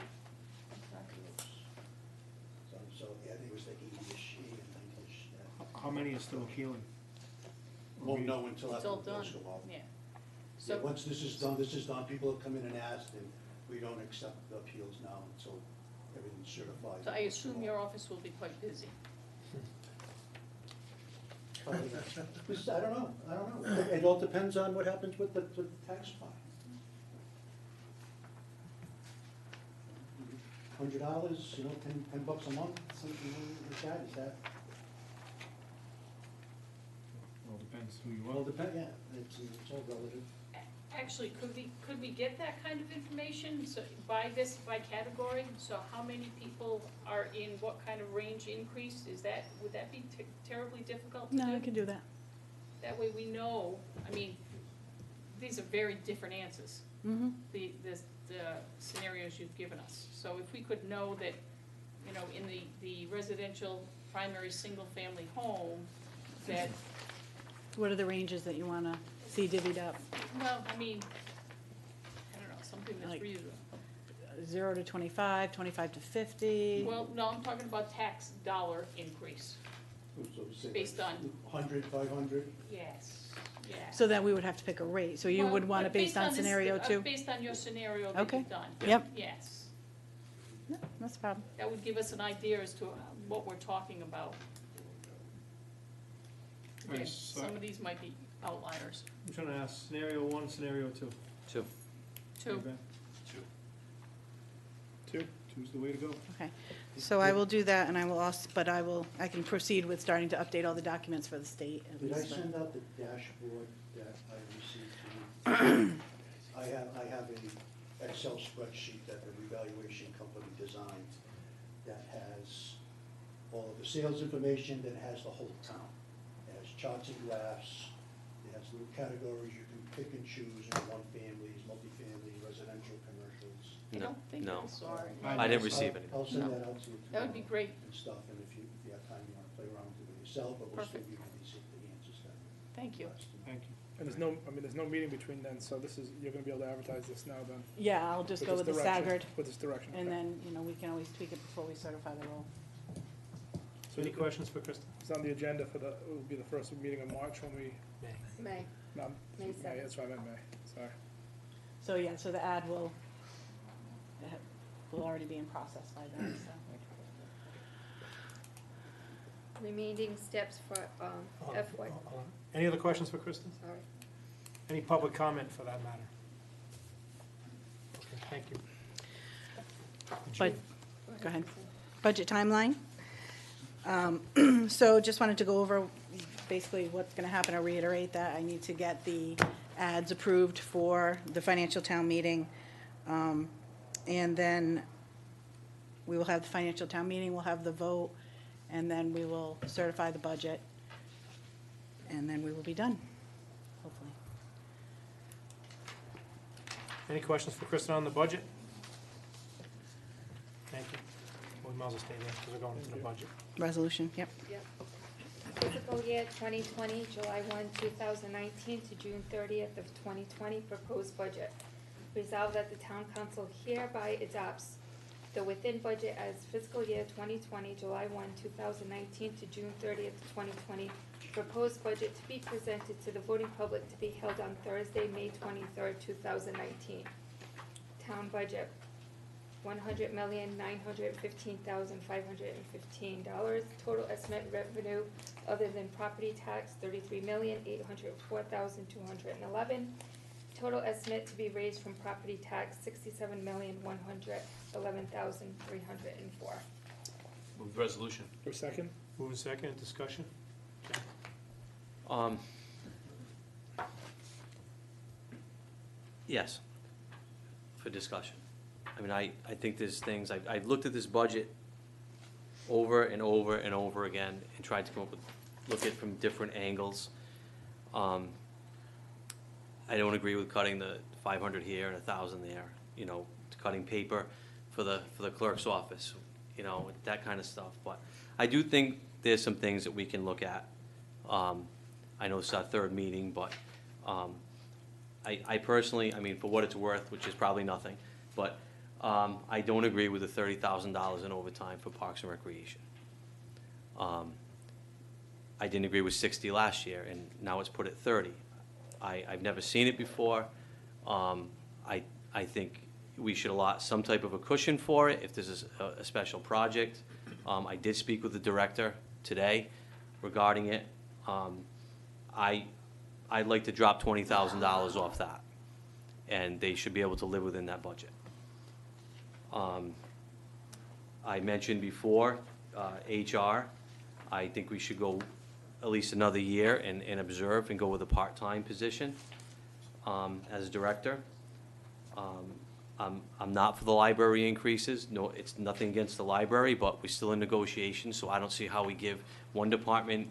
So, yeah, I think it was like 80-ish, 80 and 90-ish, yeah. how many are still appealing? Won't know until It's after all the done, bills go out. yeah. Yeah, So, once this is done, people have come in and asked, and we don't accept the appeals now until everything's certified. so I assume your office will be quite busy. I don't know. It all depends on what happens with the tax file. $100, you know, $10 a month, something like that, is that? Well, depends who you Well, are. yeah, it's all relative. Actually, could we get that kind of information, so by category? So how many people are in what kind of range increase? Would that be terribly difficult to do? No, I can do that. That way we know, I mean, these are very different answers, Mm-hmm. the scenarios you've given us. So if we could know that, you know, in the residential primary single-family home, that, What are the ranges that you want to see divvied up? well, I mean, I don't know, something that's Like- reasonable. 0 to 25, 25 to 50? Well, no, I'm talking about tax dollar increase. So say Based on- 100, 500? Yes, Yeah. So then we would have to pick a rate. So you Well, would want it but based on this- scenario two? Based on your scenario that Okay. you've done. Yep. Yes. No, that's a problem. That would give us an idea as to what we're talking about. Again, Right, so- some of these might be outliers. I'm trying to ask, scenario one, scenario two. Two. Two. Okay. Two's the way to go. Okay. So I will do that, and I will also, but I can proceed with starting to update all the documents for the state. at Did I least, but- send out the dashboard that I received to you? I have a Excel spreadsheet that the revaluation company designed that has all of the sales information, that has the whole town. It has charts and graphs, it has little categories you can pick and choose, one families, multifamily, residential, commercials. I don't think No. I saw it. I didn't receive any. I'll send No. that out to you. That would be tomorrow great. And stuff, and if you have time, you wanna play around with it yourself, but we'll still Perfect. give you the answers that. Thank you. Thank you. And there's no meeting between then, so this is, you're gonna be able to advertise this now then? Yeah, I'll just go this with the direction- staggered, With this direction. and okay. then, we can always tweak it before we certify the role. So any questions for Kristen? It's on the agenda for the, it will be the first meeting of March when we, May. no, May May, 7th. that's what I meant, May, sorry. So, yeah, so the ad will already be in process by then, so. Remaining steps for, FY, Any other questions for Kristen? sorry. Any public comment for that matter? Okay, thank you. But, go ahead. Budget timeline. So just wanted to go over basically what's gonna happen, or reiterate that I need to get the ads approved for the financial town meeting. And then we will have the financial town meeting, we'll have the vote, and then we will certify the budget. And then we will be done, hopefully. Any questions for Kristen on the budget? Thank you. We might as well stay there, because we're going into the budget. Resolution, yep. Yep. Fiscal year 2020, July 1, 2019 to June 30th of 2020, proposed budget. Resolved that the town council hereby adopts the within budget as fiscal year 2020, July 1, 2019 to June 30th, 2020, proposed budget to be presented to the voting public to be held on Thursday, May 23rd, 2019. Town budget, $100,915,515. Total estimated revenue other than property tax, $33,804,211. Total estimate to be raised from property tax, $67,111,304. Move the resolution. For a second? Move in second, discussion? Yes, for discussion. I mean, I think there's things, I've looked at this budget over and over and over again and tried to come up with, look at it from different angles. I don't agree with cutting the 500 here and 1,000 there, cutting paper for the clerk's office, that kind of stuff. But I do think there's some things that we can look at. I know it's our third meeting, but I personally, for what it's worth, which is probably nothing, but I don't agree with the $30,000 in overtime for Parks and Recreation. I didn't agree with 60 last year, and now it's put at 30. I've never seen it before. I think we should allot some type of a cushion for it if this is a special project. I did speak with the director today regarding it. I'd like to drop $20,000 off that, and they should be able to live within that budget. I mentioned before, HR, I think we should go at least another year and observe and go with a part-time position as director. I'm not for the library increases. No, it's nothing against the library, but we're still in negotiations, so I don't see how we give one department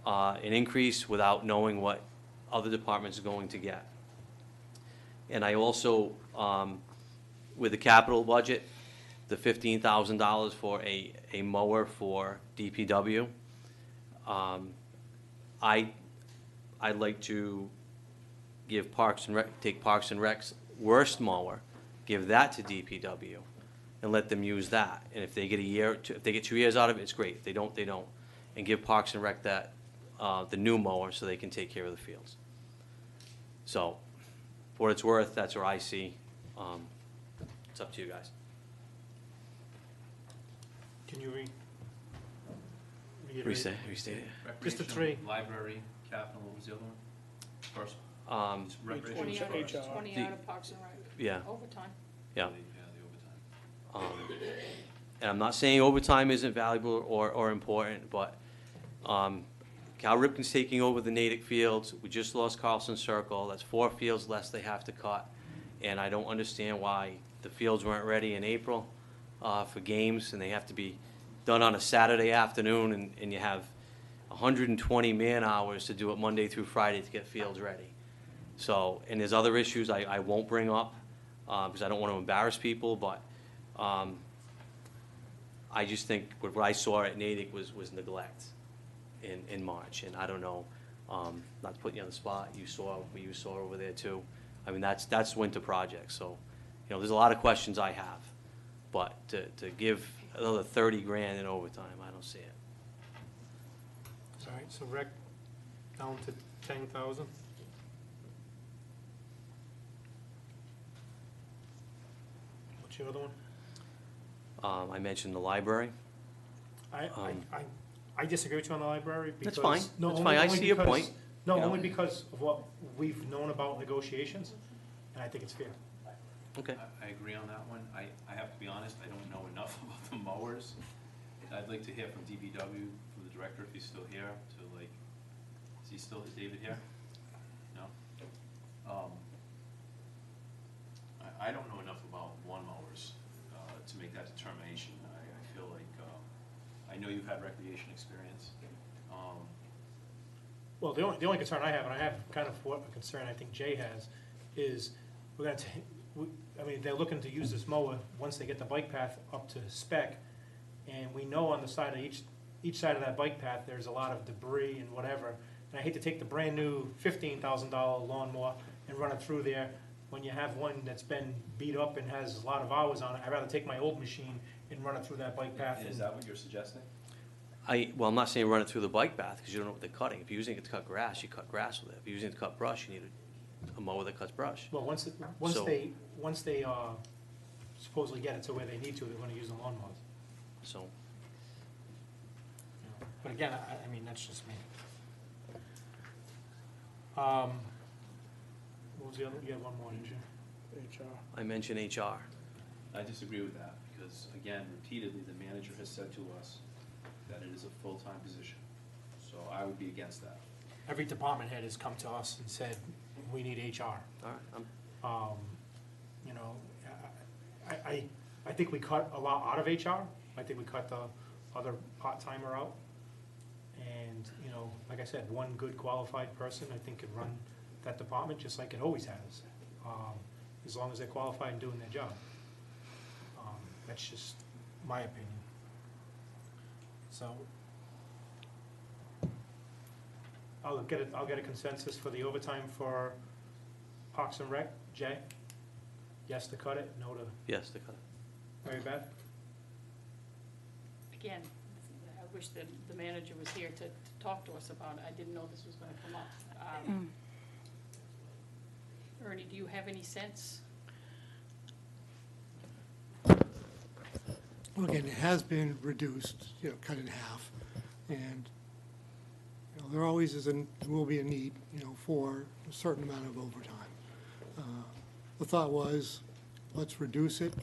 an increase without knowing what other departments are going to get. And I also, with the capital budget, the $15,000 for a mower for DPW, I'd like to give take Parks and Rec's worst mower, give that to DPW, and let them use that. And if they get if they get 2 years out of it, it's great. If they don't, they don't. And give Parks and Rec that, the new mower, so they can take care of the fields. So, for what it's worth, that's where I see. It's up to you guys. Can you reiterate? Restate it. Just the Recreation, three. Library, capital, what was the other one? First, it's recreation. 20 out HR. of, 20 out of Parks and Rec. Yeah. Overtime. Yeah. The overtime. And I'm not saying overtime isn't valuable or important, but Cal Ripken's taking over the Natick fields. We just lost Carlson Circle. That's 4 fields less they have to cut. And I don't understand why the fields weren't ready in April for games, and they have to be done on a Saturday afternoon, and you have 120 man-hours to do it Monday through Friday to get fields ready. So, and there's other issues I won't bring up because I don't want to embarrass people, but I just think what I saw at Natick was neglect in March, and I don't know, not to put you on the spot, you saw what you saw over there too. I mean, that's winter projects, so, there's a lot of questions I have, but to give another 30 grand in overtime, I don't see it. All right, so rec down to 10,000. What's your other one? I mentioned the library. I disagree with you on the library because. That's fine. No, That's only- fine. I only see your because- point. No, You know. only because of what we've known about negotiations, and I think it's fair. Okay. I agree on that one. I have to be honest, I don't know enough about the mowers. I'd like to hear from DPW, from the director, if he's still here, is David here? No? I don't know enough about lawnmowers to make that determination. I feel like, I know you've had recreation experience. Well, the only concern I have, and I have kind of what a concern I think Jay has, is we're gonna they're looking to use this mower once they get the bike path up to spec, and we know on the side of each side of that bike path, there's a lot of debris and whatever, and I hate to take the brand-new $15,000 lawnmower and run it through there when you have one that's been beat up and has a lot of hours on it. I'd rather take my old machine and run it through that bike path. Is that what you're suggesting? Well, I'm not saying run it through the bike path, because you don't know what they're cutting. If you're using it to cut grass, you cut grass with it. If you're using it to cut brush, you need a mower that cuts brush. Well, once So- they supposedly get it to where they need to, they're gonna use the lawnmowers. So, But again, I mean, that's just me. What was the other, you had one more, didn't you? HR. I mentioned HR. I disagree with that, because again, repeatedly, the manager has said to us that it is a full-time position. So I would be against that. Every department head has come to us and said, we need HR. All right, You know, I think we cut a lot out of HR. I think we cut the other part-timer out. And, like I said, one good qualified person, I think, could run that department just like it always has, as long as they're qualified and doing their job. That's just my opinion. So, I'll get a consensus for the overtime for Parks and Rec. Jay? Yes to cut it, no to, yes, to cut it. Mary Beth? Again, I wish that the manager was here to talk to us about it. I didn't know this was gonna come up. Ernie, do you have any sense? Well, again, it has been reduced, cut in half. And, there always will be a need, for a certain amount of overtime. The thought was, let's reduce it,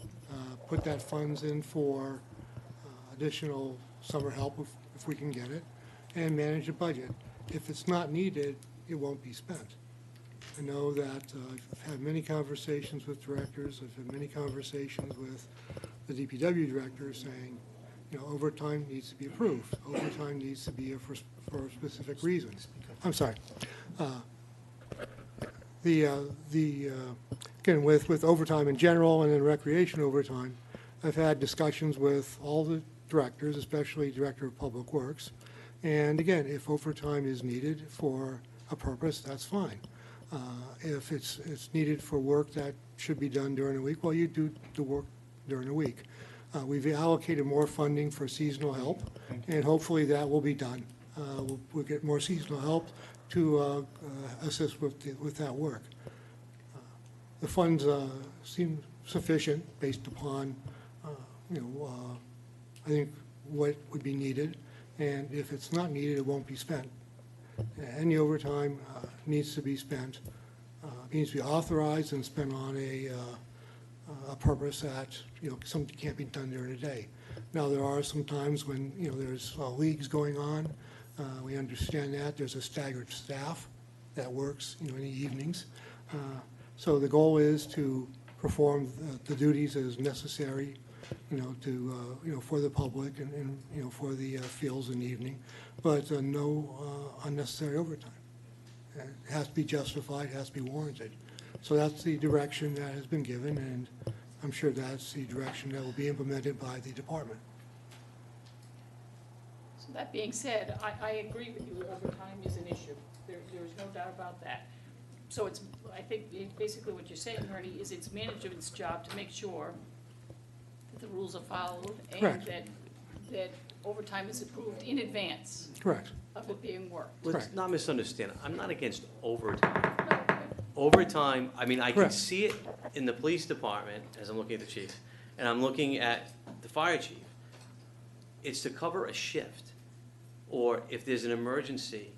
put that funds in for additional summer help if we can get it, and manage the budget. If it's not needed, it won't be spent. I know that I've had many conversations with directors, I've had many conversations with the DPW director saying, overtime needs to be approved. Overtime needs to be for a specific reason. I'm sorry. Again, with overtime in general and then recreation overtime, I've had discussions with all the directors, especially Director of Public Works. And again, if overtime is needed for a purpose, that's fine. If it's needed for work that should be done during the week, well, you do the work during the week. We've allocated more funding for seasonal help, and hopefully that will be done. We'll get more seasonal help to assist with that work. The funds seem sufficient based upon, I think what would be needed, and if it's not needed, it won't be spent. Any overtime needs to be spent, needs to be authorized and spent on a purpose that, something can't be done during the day. Now, there are some times when, there's leagues going on. We understand that. There's a staggered staff that works, in the evenings. So the goal is to perform the duties as necessary, for the public and for the fields in the evening, but no unnecessary overtime. It has to be justified, it has to be warranted. So that's the direction that has been given, and I'm sure that's the direction that will be implemented by the department. So that being said, I agree with you, overtime is an issue. There's no doubt about that. So it's, I think basically what you're saying, Ernie, is it's management's job to make sure that the rules are followed and Correct. that overtime is approved in advance Correct. of it being worked. Let's not misunderstand. I'm not against overtime. Overtime, I mean, I can Correct. see it in the police department, as I'm looking at the chief, and I'm looking at the fire chief. It's to cover a shift, or if there's an emergency,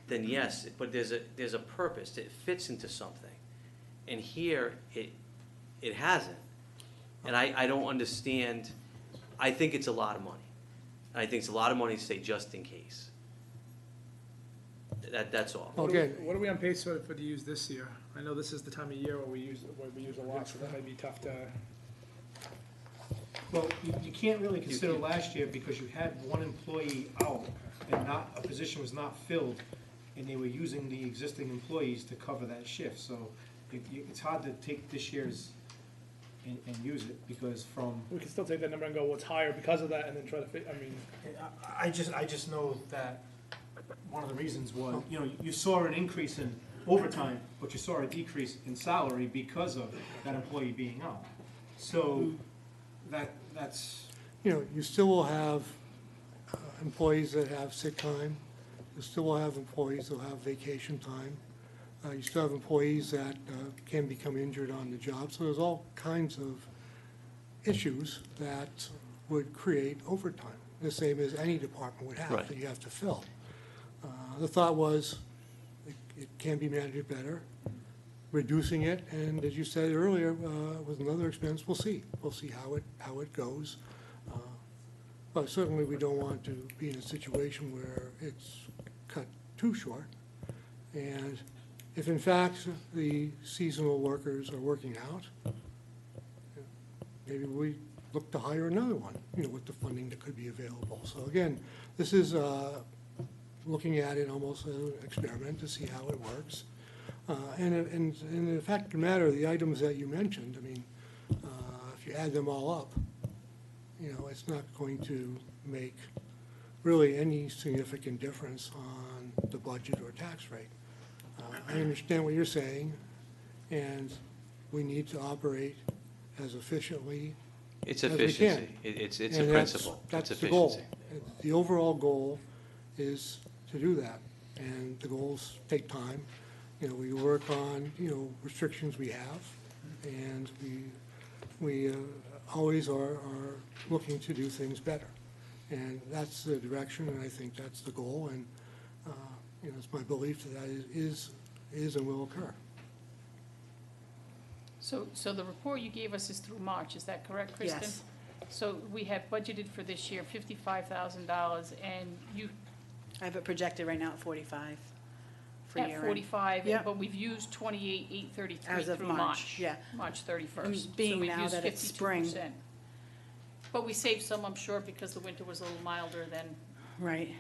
then yes, but there's a purpose, it fits into something. And here, it hasn't. And I don't understand, I think it's a lot of money. And I think it's a lot of money to say just in case. That's all. Okay. What are we on pace for to use this year? I know this is the time of year where we use a lot, so that might be tough to. Well, you can't really consider last year because you had one employee out and a position was not filled, and they were using the existing employees to cover that shift. So it's hard to take this year's and use it because from. We can still take that number and go, what's higher because of that, and then try to I just know that one of the reasons was, you saw an increase in overtime, but you saw a decrease in salary because of that employee being out. So that's. You still will have employees that have sick time. You still will have employees that will have vacation time. You still have employees that can become injured on the job. So there's all kinds of issues that would create overtime, the same as any department would have Right. that you have to fill. The thought was it can be managed better, reducing it, and as you said earlier, with another expense, we'll see. We'll see how it goes. But certainly, we don't want to be in a situation where it's cut too short. And if in fact the seasonal workers are working out, maybe we look to hire another one, with the funding that could be available. So again, this is looking at it almost as an experiment to see how it works. And the fact of the matter, the items that you mentioned, I mean, if you add them all up, it's not going to make really any significant difference on the budget or tax rate. I understand what you're saying, and we need to operate as efficiently It's as we can. efficiency. It's a And that's- principle. That's It's the goal. efficiency. The overall goal is to do that, and the goals take time. We work on, restrictions we have, and we always are looking to do things better. And that's the direction, and I think that's the goal, and, it's my belief that that is and will occur. So the report you gave us is through March, is that correct, Kristen? Yes. So we had budgeted for this year $55,000, and you, I have it projected right now at 45 for at year end. 45, Yep. but we've used 28,833 As of through March, March. yeah. March 31st. And So being we've now used that it's spring. 52%. But we saved some, I'm sure, because the winter was a little milder than, Right.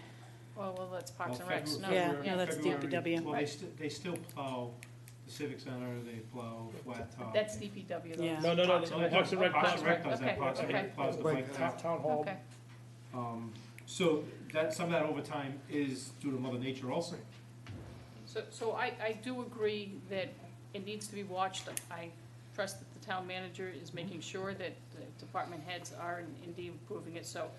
well, that's Parks and Well, Recs. No, Yeah, no, that's February- DPW. Well, they still plow the Civic Center, they plow Flat Top. That's DPW though. Yeah. No, Parks the Parks and Rec Parks plows. and Rec does that, Okay, Parks and okay. Rec plows the bike path. Town hall. Okay. So some of that overtime is due to Mother Nature also. So I do agree that it needs to be watched. I trust that the town manager is making sure that the department heads are indeed approving it. So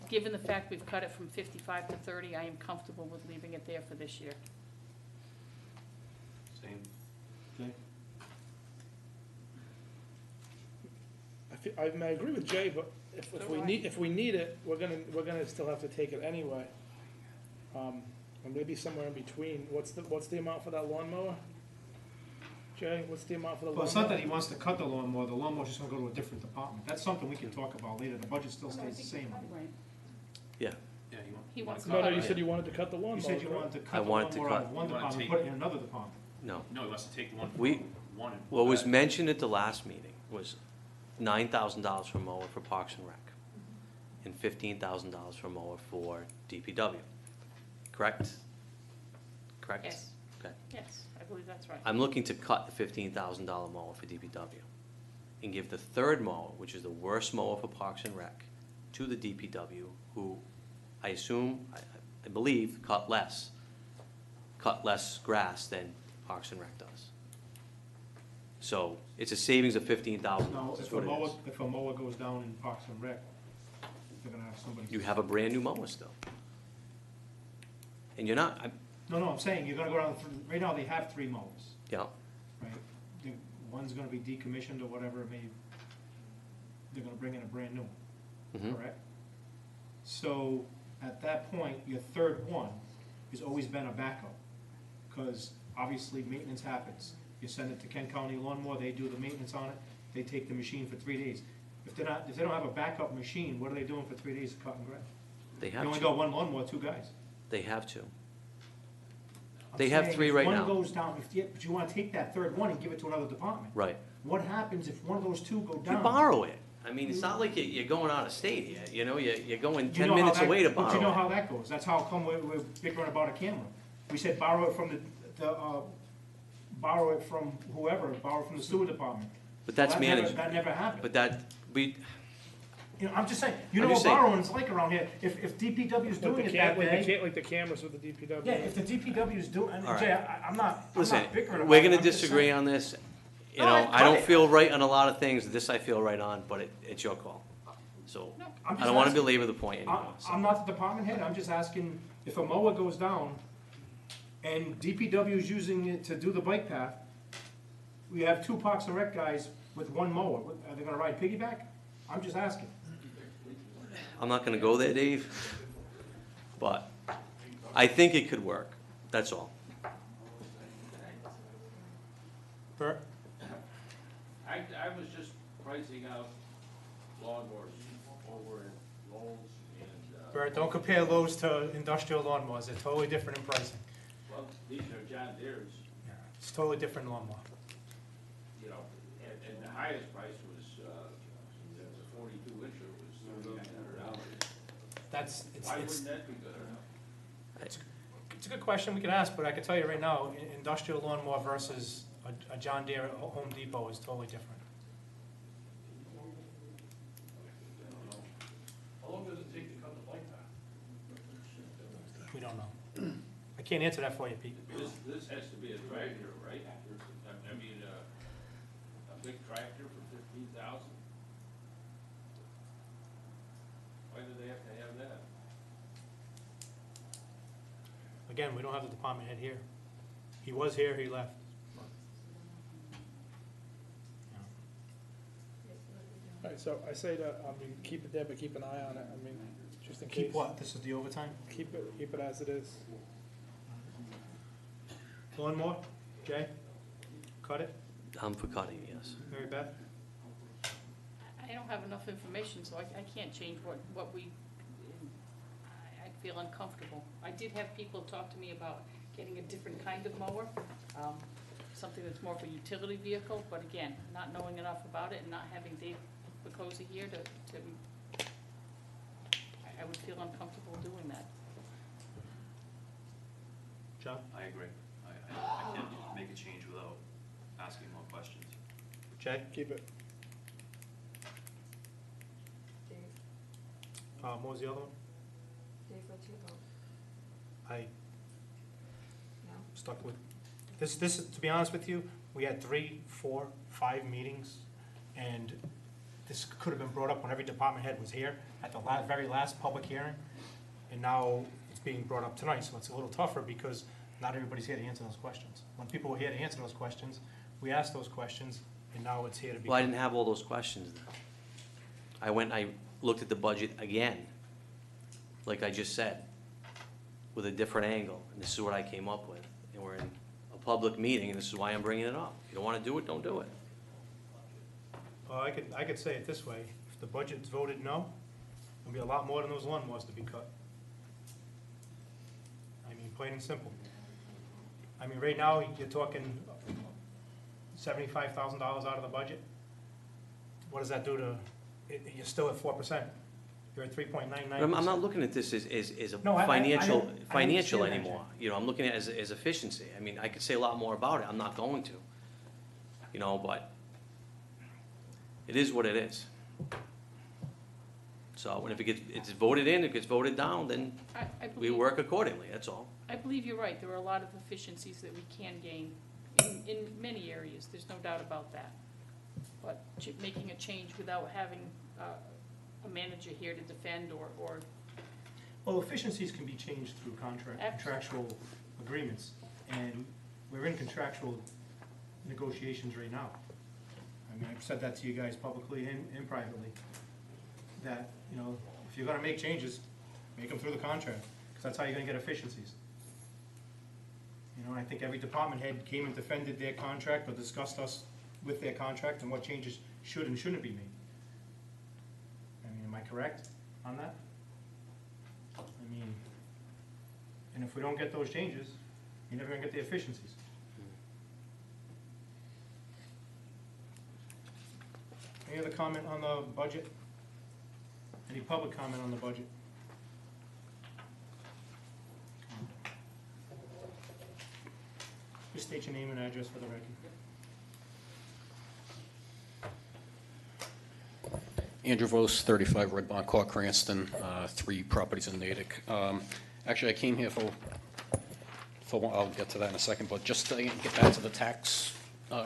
given the fact we've cut it from 55 to 30, I am comfortable with leaving it there for this year. Okay. I mean, I agree with Jay, but if we need it, we're gonna still have to take it anyway. Or maybe somewhere in between. What's the amount for that lawnmower? Jay, what's the amount for the lawnmower? Well, it's not that he wants to cut the lawnmower, the lawnmower's just gonna go to a different department. That's something we can talk about later, the budget still stays the same. Right. Yeah. Yeah, you want. He wants to No, cut you it. said you wanted to cut the lawnmower. You said you correct? wanted to I cut the wanted to lawnmower out of cut- one You wanna department, take- put it in another department. No. No, he wants to take the one We- from one and. What was put that- mentioned at the last meeting was $9,000 for mower for Parks and Rec, and $15,000 for mower for DPW. Correct? Correct? Yes. Okay. Yes, I believe that's right. I'm looking to cut the $15,000 mower for DPW and give the third mower, which is the worst mower for Parks and Rec, to the DPW, who I assume, I believe, cut less grass than Parks and Rec does. So it's a savings of $15,000. No, That's if a what it mower, is. if a mower goes down in Parks and Rec, they're gonna have somebody. You have a brand-new mower still. And you're not, No, I'm saying, you're gonna go down, right now, they have 3 mowers, yeah, right? One's gonna be decommissioned or whatever it may, they're gonna bring in a brand new, mhm. correct? So, at that point, your third one has always been a backup, because obviously maintenance happens. You send it to Kent County Lawnmower, they do the maintenance on it, they take the machine for 3 days. If they don't have a backup machine, what are they doing for 3 days of cutting grass? They You have only to. got one lawnmower, 2 guys. They have to. I'm They have saying 3 if right now. One goes down, but you wanna take that third one and give it to another department. Right. What happens if one of those 2 go You down? borrow it. I mean, it's not like you're going out of state here, you know, you're going You 10 know how minutes that- away to But you know borrow how it. that goes, that's how come we're bickering about a camera. We said borrow it from borrow it from whoever, borrow from the sewer department. But that's Well, that never- managed. That never happened. But that, You know, I'm just saying, you I'm know just what saying- borrowing's like around here, if DPW is doing it that day. Like the cameras with the DPW. Yeah, if the DPW is doing, All right. Jay, I'm not listen, bickering about it. we're gonna I'm just disagree saying. on this. You No, know, I don't cut it. feel right on a lot of things. This I feel right on, but it's your call. So, I'm I just don't wanna asking. belabor the point anymore. so. I'm not the department head, I'm just asking, if a mower goes down and DPW is using it to do the bike path, we have 2 Parks and Rec guys with 1 mower, are they gonna ride piggyback? I'm just asking. I'm not gonna go there, Dave, but I think it could work. That's all. Bert? I was just pricing out lawnmowers over at Lowe's and, Bert, don't compare those to industrial lawnmowers, they're totally different in pricing. well, these are John Deere's, It's totally different lawnmower. you know, and the highest price was, the 42 incher was $3,900. It's Why wouldn't that be good enough? it's a good question we can ask, but I can tell you right now, industrial lawnmower versus a John Deere Home Depot is totally different. How long does it take to cut the bike path? We don't know. I can't answer that for you, Pete. This has to be a tractor, right? I mean, a big tractor for 15,000? Why do they have to have that? Again, we don't have the department head here. He was here, he left. All right, so I say that, keep it there, but keep an eye on it, just in case. Keep what? This is the overtime? Keep it as it is. Lawnmower? Jay? Cut it? I'm for cutting, yes. Mary Beth? I don't have enough information, so I can't change what we, I feel uncomfortable. I did have people talk to me about getting a different kind of mower, something that's more of a utility vehicle, but again, not knowing enough about it and not having Dave Picosa here I would feel uncomfortable doing that. John? I agree. I can't make a change without asking more questions. Jay? Keep it. What was the other one? Dave, what's your vote? I No? stuck with, this, to be honest with you, we had 3, 4, 5 meetings, and this could have been brought up when every department head was here at the very last public hearing, and now it's being brought up tonight, so it's a little tougher because not everybody's here to answer those questions. When people were here to answer those questions, We asked those questions, and now it's here to be. Well, I didn't have all those questions then. I went, I looked at the budget again, like I just said, with a different angle, and this is what I came up with. And we're in a public meeting, and this is why I'm bringing it up. If you don't wanna do it, don't do it. Well, I could say it this way, if the budget's voted no, there'll be a lot more than those lawnmowers to be cut. I mean, plain and simple. I mean, right now, you're talking $75,000 out of the budget. What does that do to, you're still at 4%. You're at 3.99%. But I'm not looking at this as a No, I financial understand that, anymore. You know, I'm looking at it as efficiency. I mean, I could say a lot more about it, I'm not going to. You know, but it is what it is. So, and if it's voted in, if it gets voted down, then I we believe- work accordingly, that's all. I believe you're right, there are a lot of efficiencies that we can gain in many areas, there's no doubt about that. But making a change without having a manager here to defend or Well, efficiencies can be changed through contractual agreements, and we're in contractual negotiations right now. I mean, I've said that to you guys publicly and privately, that, you know, if you're gonna make changes, make them through the contract, because that's how you're gonna get efficiencies. You know, and I think every department head came and defended their contract or discussed us with their contract and what changes should and shouldn't be made. I mean, am I correct on that? I mean, and if we don't get those changes, you're never gonna get the efficiencies. Any other comment on the budget? Any public comment on the budget? Just state your name and address for the record. Andrew Vos, 35 Red Barn Court, Cranston, 3 properties in Natick. Actually, I came here for, I'll get to that in a second, but just to get back to the tax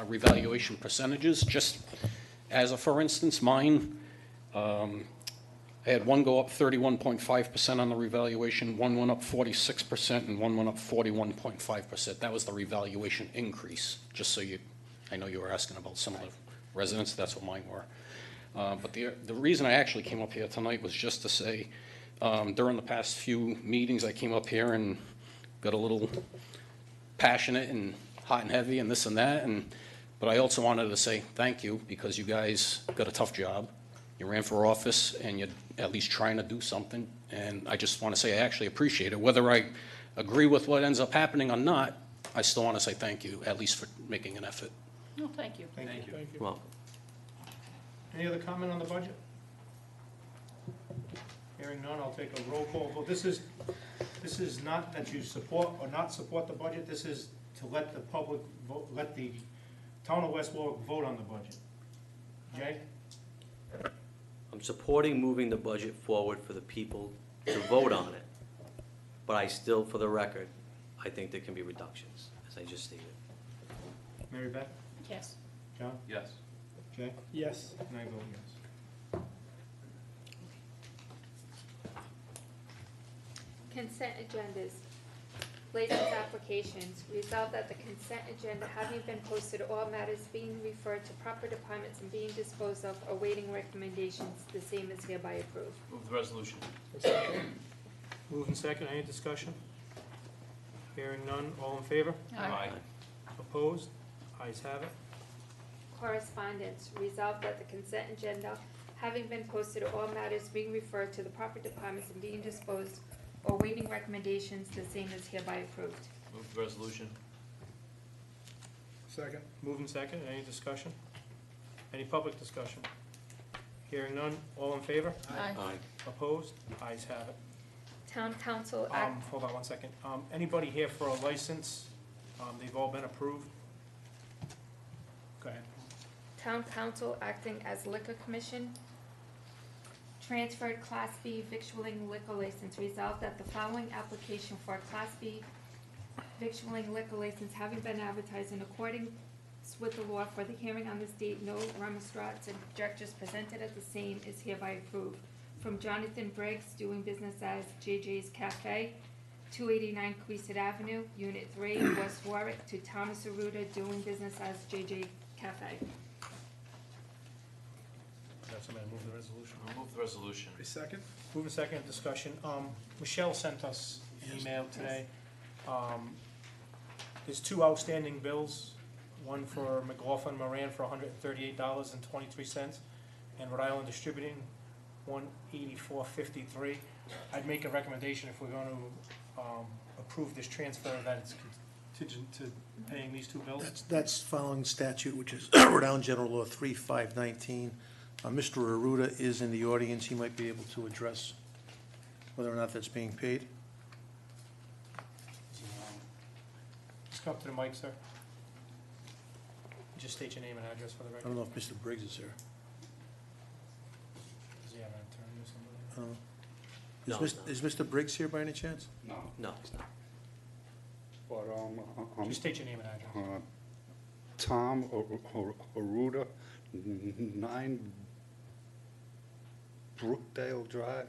revaluation percentages, just as a for instance, mine, I had one go up 31.5% on the revaluation, one went up 46%, and one went up 41.5%. That was the revaluation increase, just so I know you were asking about some of the residents, that's what mine were. But the reason I actually came up here tonight was just to say, during the past few meetings, I came up here and got a little passionate and hot and heavy and this and that, but I also wanted to say thank you, because you guys got a tough job. You ran for office, and you're at least trying to do something, and I just want to say I actually appreciate it. Whether I agree with what ends up happening or not, I still want to say thank you, at least for making an effort. No, thank you. Thank you. Well, Any other comment on the budget? Hearing none, I'll take a roll call vote. This is not that you support or not support the budget, this is to let the public vote, let the town of West Warwick vote on the budget. Jay? I'm supporting moving the budget forward for the people to vote on it. But I still, for the record, I think there can be reductions, as I just stated. Mary Beth? Yes. John? Yes. Jay? Yes. And I vote yes. Consent agendas, license applications. Resolved that the consent agenda having been posted, all matters being referred to proper departments and being disposed of, awaiting recommendations, the same is hereby approved. Move the resolution. Move in second, any discussion? Hearing none, all in favor? Aye. Opposed? Ayes have it. Correspondence, resolved that the consent agenda having been posted, all matters being referred to the proper departments and being disposed, or waiting recommendations, the same is hereby approved. Move the resolution. Second. Move in second, any discussion? Any public discussion? Hearing none, all in favor? Aye. Opposed? Ayes have it. Town council act, Hold on one second. Anybody here for a license? They've all been approved? Go ahead. town council acting as liquor commission. Transferred Class B victualling liquor license. Resolved that the following application for a Class B victualling liquor license having been advertised in accordance with the law for the hearing on this date, no remonstrance and objections presented at the same is hereby approved. From Jonathan Briggs, doing business as JJ's Cafe, 289 Queeset Avenue, Unit 3, West Warwick, to Thomas Aruda, doing business as JJ Cafe. Got somebody move the resolution? I'll move the resolution. Second. Move and second, discussion. Michelle sent us an email today. There's two outstanding bills, one for McLaughlin Moran for $138.23, and Rhode Island Distributing, $184.53. I'd make a recommendation if we're going to approve this transfer that it's contingent to paying these two bills. That's following statute, which is Rhode Island General Law 3519. Mr. Aruda is in the audience. He might be able to address whether or not that's being paid. Just come up to the mic, sir. Just state your name and address for the I record. don't know if Mr. Briggs is here. Does he have an attorney or somebody? I don't know. No, Is Mr. Briggs here by any chance? No, it's not. But, Just state your name and address. Tom Aruda, 9 Brookdale Drive.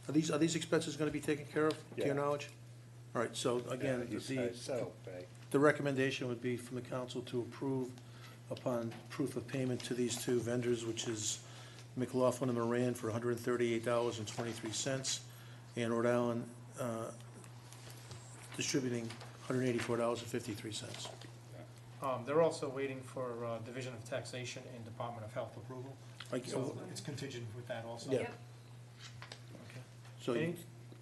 Are these expenses going to be taken care of, to your Yeah. knowledge? All right, so again, Yeah, you self-pay. the recommendation would be from the council to approve upon proof of payment to these two vendors, which is McLaughlin and Moran for $138.23, and Rhode Island Distributing $184.53. They're also waiting for Division of Taxation and Department of Health approval. Like, So it's contingent with that also. Yeah. Okay. So, Any-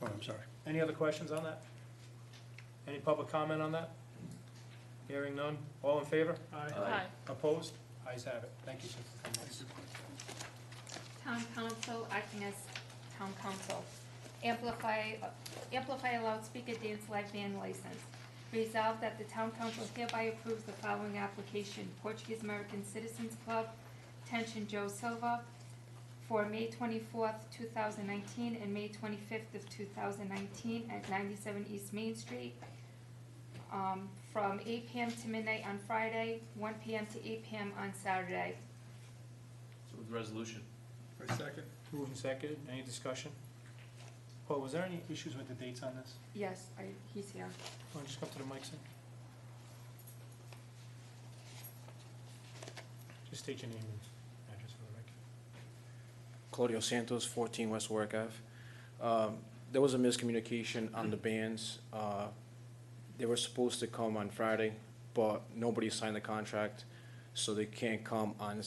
oh, I'm sorry. Any other questions on that? Any public comment on that? Hearing none. All in favor? Aye. Opposed? Ayes have it. Thank you, sir, for coming. Town council, acting as town council. Amplify a loudspeaker dance live band license. Resolved that the town council hereby approves the following application: Portuguese American Citizens Club, Tension Joe Silva, for May 24th, 2019, and May 25th of 2019 at 97 East Main Street, from 8 PM to midnight on Friday, 1 PM to 8 PM on Saturday. So move the resolution. Second. Moved and seconded. Any discussion? Paul, was there any issues with the dates on this? Yes, he's here. Oh, just come to the mic, sir. Just state your name and address for the record. Claudio Santos, 14 West Warwick Ave. There was a miscommunication on the bands. They were supposed to come on Friday, but nobody signed the contract, so they can't come on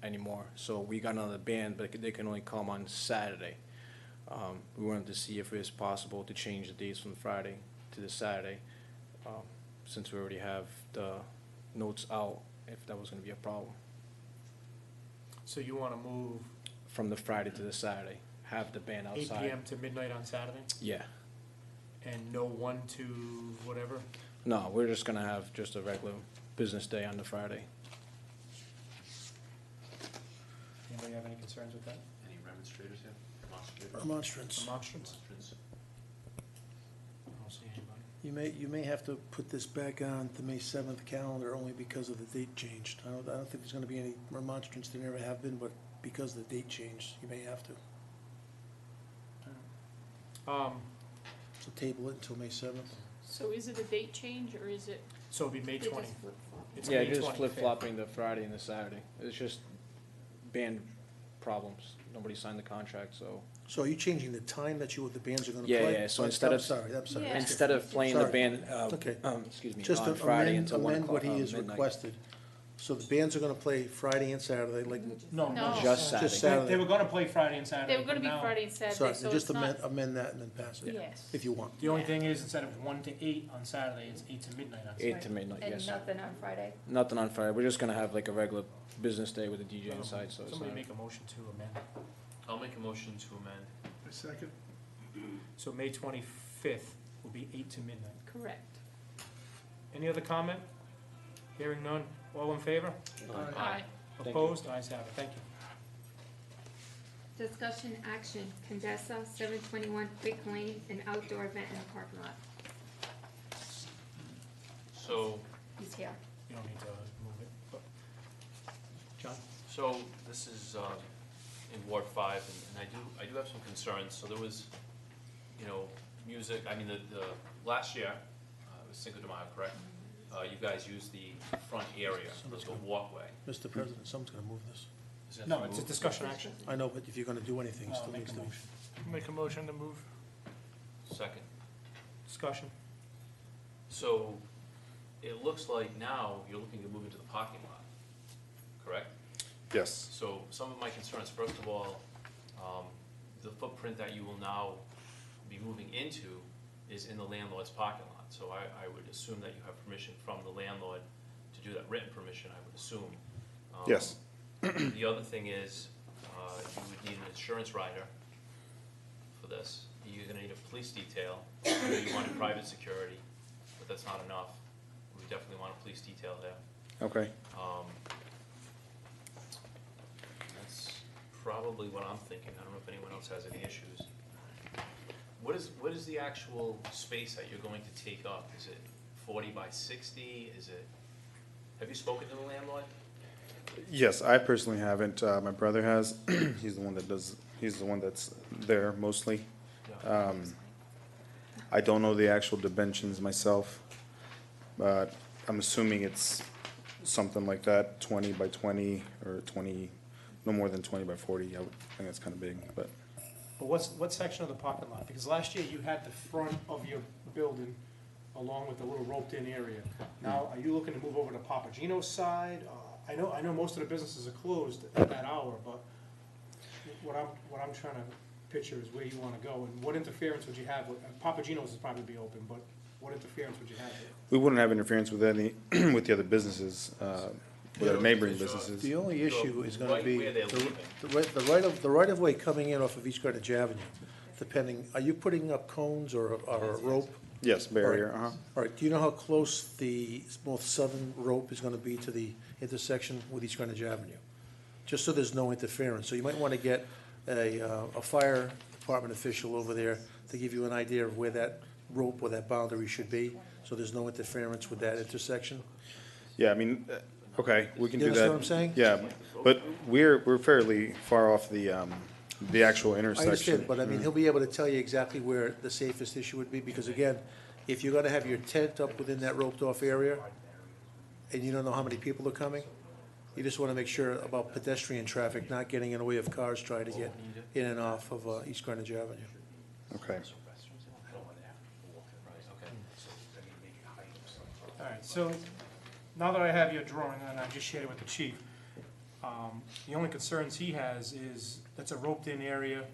anymore. So we got another band, but they can only come on Saturday. We wanted to see if it was possible to change the dates from Friday to the Saturday, since we already have the notes out, if that was gonna be a problem. So you want to move From the Friday to the Saturday, have the band 8 outside. PM to midnight on Saturday? Yeah. And no 1 to whatever? No, we're just gonna have just a regular business day on the Friday. Anybody have any concerns with that? Any remonstrators here? Remonstrators? Remonstrance. Remonstrance? Remonstrance. I don't see anybody. You may have to put this back on the May 7th calendar only because of the date changed. I don't think there's gonna be any remonstrance, there never have been, but because the date changed, you may have to. So table it until May 7th. So is it a date change, or is it? So it'd be May They 20. just flip-flop. It's Yeah, May just 25th. flip-flopping the Friday and the Saturday. It's just band problems. Nobody signed the contract, so. So are you changing the time that the bands are gonna Yeah, play? yeah, so I'm instead of. sorry. Yeah. Instead of playing the Sorry. band, Okay. excuse me, Just on to Friday until 1 amend o'clock, what he has midnight. requested. So the bands are gonna play Friday and Saturday, like, No, No. Just Saturday. just Saturday. They were going to play Friday and Saturday. They were gonna but be now Friday and Saturday, sorry, so just it's not. amend that and then pass it, Yes. if you want. The only thing is, instead of 1 to 8 on Saturday, it's 8 to midnight on Saturday. 8 to midnight, yes, And sir. nothing on Friday. Nothing on Friday. We're just gonna have like a regular business day with a DJ inside, so it's Somebody not. make a motion to amend. I'll make a motion to amend. Second. So May 25th will be 8 to midnight. Correct. Any other comment? Hearing none. All in favor? Aye. Thank you. Opposed? Ayes have it. Thank you. Discussion action, Condesa, 721 Quick Lane, an outdoor event in the parking lot. So, He's here. You don't need to move it, but. John? so this is, in Ward 5, and I do have some concerns. So there was, music, I mean, the last year, it was Cinco de Mayo, correct? You guys used the front area, the walkway. Mr. President, someone's gonna move this. Is that No, to it's a move? discussion action. I know, but if you're gonna do anything, it I'll still make needs a to be. motion. Make a motion to move. Second. Discussion. So, it looks like now you're looking to move into the parking lot, correct? Yes. So, some of my concerns, first of all, the footprint that you will now be moving into is in the landlord's parking lot. So I would assume that you have permission from the landlord to do that, written permission, I would assume. Yes. The other thing is, you would need an insurance rider for this. You're gonna need a police detail. I know you wanted private security, but that's not enough. We definitely want a police detail there. Okay. That's probably what I'm thinking. I don't know if anyone else has any issues. What is the actual space that you're going to take up? Is it 40 by 60? Is it, have you spoken to the landlord? Yes, I personally haven't. My brother has. He's the one that does. He's the one that's there mostly. I don't know the actual dimensions myself, but I'm assuming it's something like that, 20 by 20 or 20, no more than 20 by 40. I would think that's kind of big, but. But what section of the parking lot? Because last year you had the front of your building along with the little roped-in area. Now, are you looking to move over to Papagino's side? I know most of the businesses are closed at that hour, but what I'm trying to picture is where you wanna go, and what interference would you have with, Papagino's would probably be open, but what interference would you have there? We wouldn't have interference with any, with the other businesses, with our neighboring businesses. The only issue is gonna Right be where they're the right of way coming in off of East Greenwich Avenue, depending, are you putting up cones or a rope? Yes, barrier, All right, do you know how close the most southern rope is gonna be to the intersection with East Greenwich Avenue? Just so there's no interference, so you might wanna get a fire department official over there to give you an idea of where that rope or that boundary should be, so there's no interference with that intersection. Yeah, I mean, okay, we can You do that. understand what I'm saying? Yeah, but we're fairly far off the actual I intersection. understand, but I mean, he'll be able to tell you exactly where the safest issue would be, because again, if you're gonna have your tent up within that roped-off area, and you don't know how many people are coming, you just wanna make sure about pedestrian traffic not getting in the way of cars trying to get in and off of East Greenwich Avenue. Okay. All right, so now that I have your drawing and I just shared it with the chief, the only concerns he has is that's a roped-in area.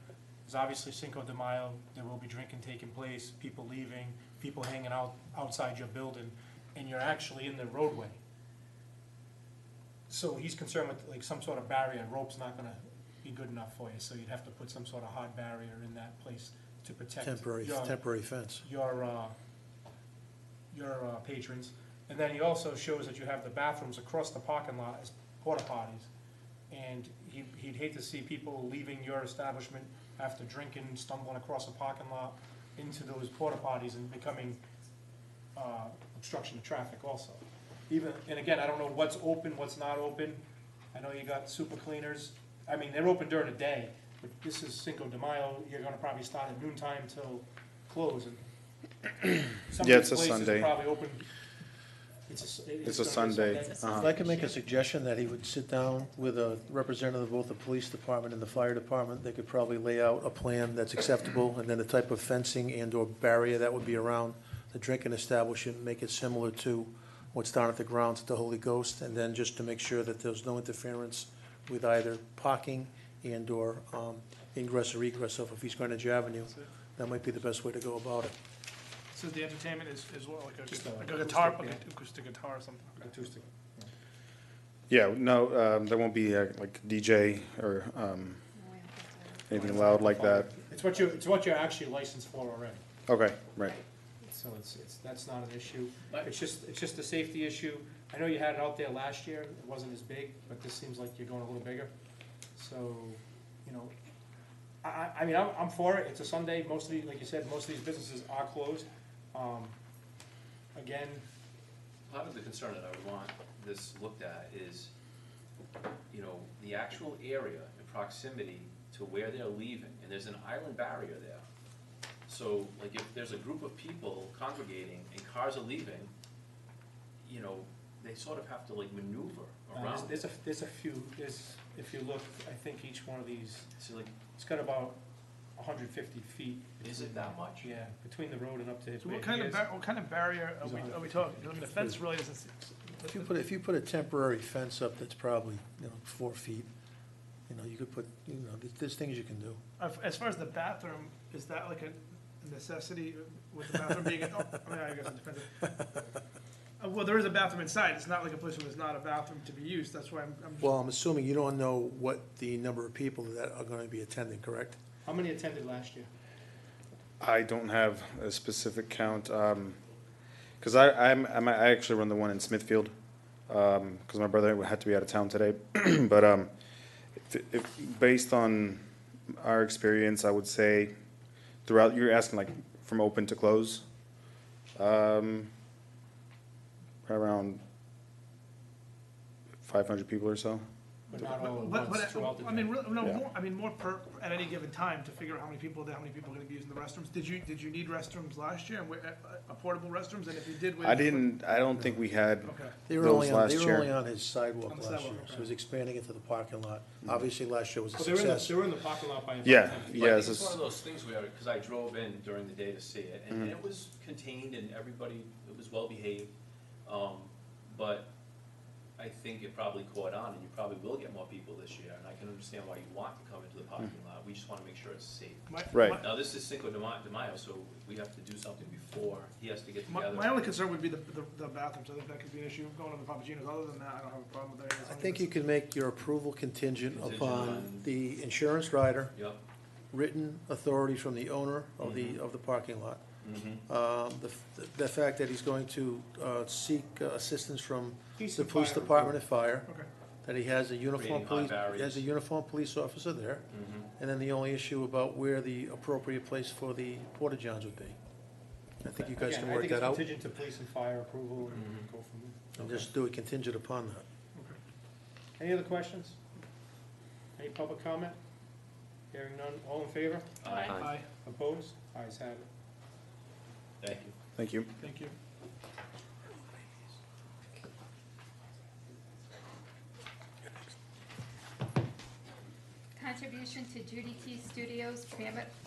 There's obviously Cinco de Mayo, there will be drinking taking place, people leaving, people hanging out outside your building, and you're actually in the roadway. So he's concerned with like some sort of barrier, rope's not gonna be good enough for you, so you'd have to put some sort of hard barrier in that place to protect Temporary fence. your patrons. And then he also shows that you have the bathrooms across the parking lot as porta potties. And he'd hate to see people leaving your establishment after drinking, stumbling across a parking lot into those porta potties and becoming obstruction of traffic also. And again, I don't know what's open, what's not open. I know you got super cleaners. I mean, they're open during the day, but this is Cinco de Mayo. You're gonna probably start at noontime till close. And some of Yeah, these it's a places are Sunday. probably open. It's a gonna be Sunday. If I could make a suggestion that he would sit down with a representative of both the police department and the fire department, they could probably lay out a plan that's acceptable, and then the type of fencing and/or barrier that would be around the drinking establishment, make it similar to what's down at the grounds at the Holy Ghost, and then just to make sure that there's no interference with either parking and/or ingress or egress off of East Greenwich Avenue. That might be the best way to go about it. So the entertainment is what, like Just a acoustic, guitar, yeah. acoustic guitar or something? Acoustic. Yeah, no, there won't be like DJ or anything loud like that. It's what you're actually licensed for already. Okay, right. So that's not an issue. It's just a safety issue. I know you had it out there last year. It wasn't as big, but this seems like you're going a little bigger. So, you know, I mean, I'm for it. It's a Sunday. Most of these, like you said, most of these businesses are closed. Again, Part of the concern that I would want this looked at is, you know, the actual area in proximity to where they're leaving, and there's an island barrier there. So, like, if there's a group of people congregating and cars are leaving, you know, they sort of have to like maneuver around. There's a few, if you look, I think each one of these, So like, it's got about 150 feet. is it that much? Yeah, between the road and up to his. So what kind of barrier are we talking? I mean, the fence really isn't. If you put a temporary fence up that's probably, 4 feet, you could put, there's things you can do. As far as the bathroom, is that like a necessity with the bathroom being, I guess it depends. Well, there is a bathroom inside. It's not like a place where there's not a bathroom to be used. That's why I'm. Well, I'm assuming you don't know what the number of people that are gonna be attending, correct? How many attended last year? I don't have a specific count, because I actually run the one in Smithfield, because my brother had to be out of town today. But if based on our experience, I would say throughout, you're asking like from open to close, around 500 people or so. But not all at once throughout the day. I mean, Yeah. more per, at any given time to figure out how many people are there, how many people are gonna be using the restrooms. Did you need restrooms last year, and portable restrooms, and if you did? I don't think we had Okay. They were those only on, last they were year. only on his sidewalk On the last sidewalk, year, so okay. he was expanding into the parking lot. Obviously, last year was a Well, they were success. they were in the parking lot by about Yeah, 10 feet. yeah. But I Yes, think it's it's- one of those things where, because I drove in during the day to see it, and it was contained and everybody, it was well behaved. But I think it probably caught on, and you probably will get more people this year, and I can understand why you want to come into the parking lot. We just want to make sure it's safe. Right. Now, this is Cinco de Mayo, so we have to do something before he has to get My together. only concern would be the bathrooms. I think that could be an issue going to the Papagenos. Other than that, I don't have a problem with that. I think you can make your approval contingent Contingent upon on- the insurance rider, Yep. written authority from the owner of the parking lot. The fact that he's going to seek assistance from Police the and police fire. department and fire, Okay. that he has a uniform Creating hot police, barriers. has a uniform police officer there, and then the only issue about where the appropriate place for the porta johns would be. I think you guys Again, can I work think it's that out, contingent to police and fire approval and go from there. and just do it contingent upon that. Any other questions? Any public comment? Hearing none, all in favor? Aye. Aye. Opposed? Ayes have it. Thank you. Thank you. Thank you. Contribution to Judy T. Studios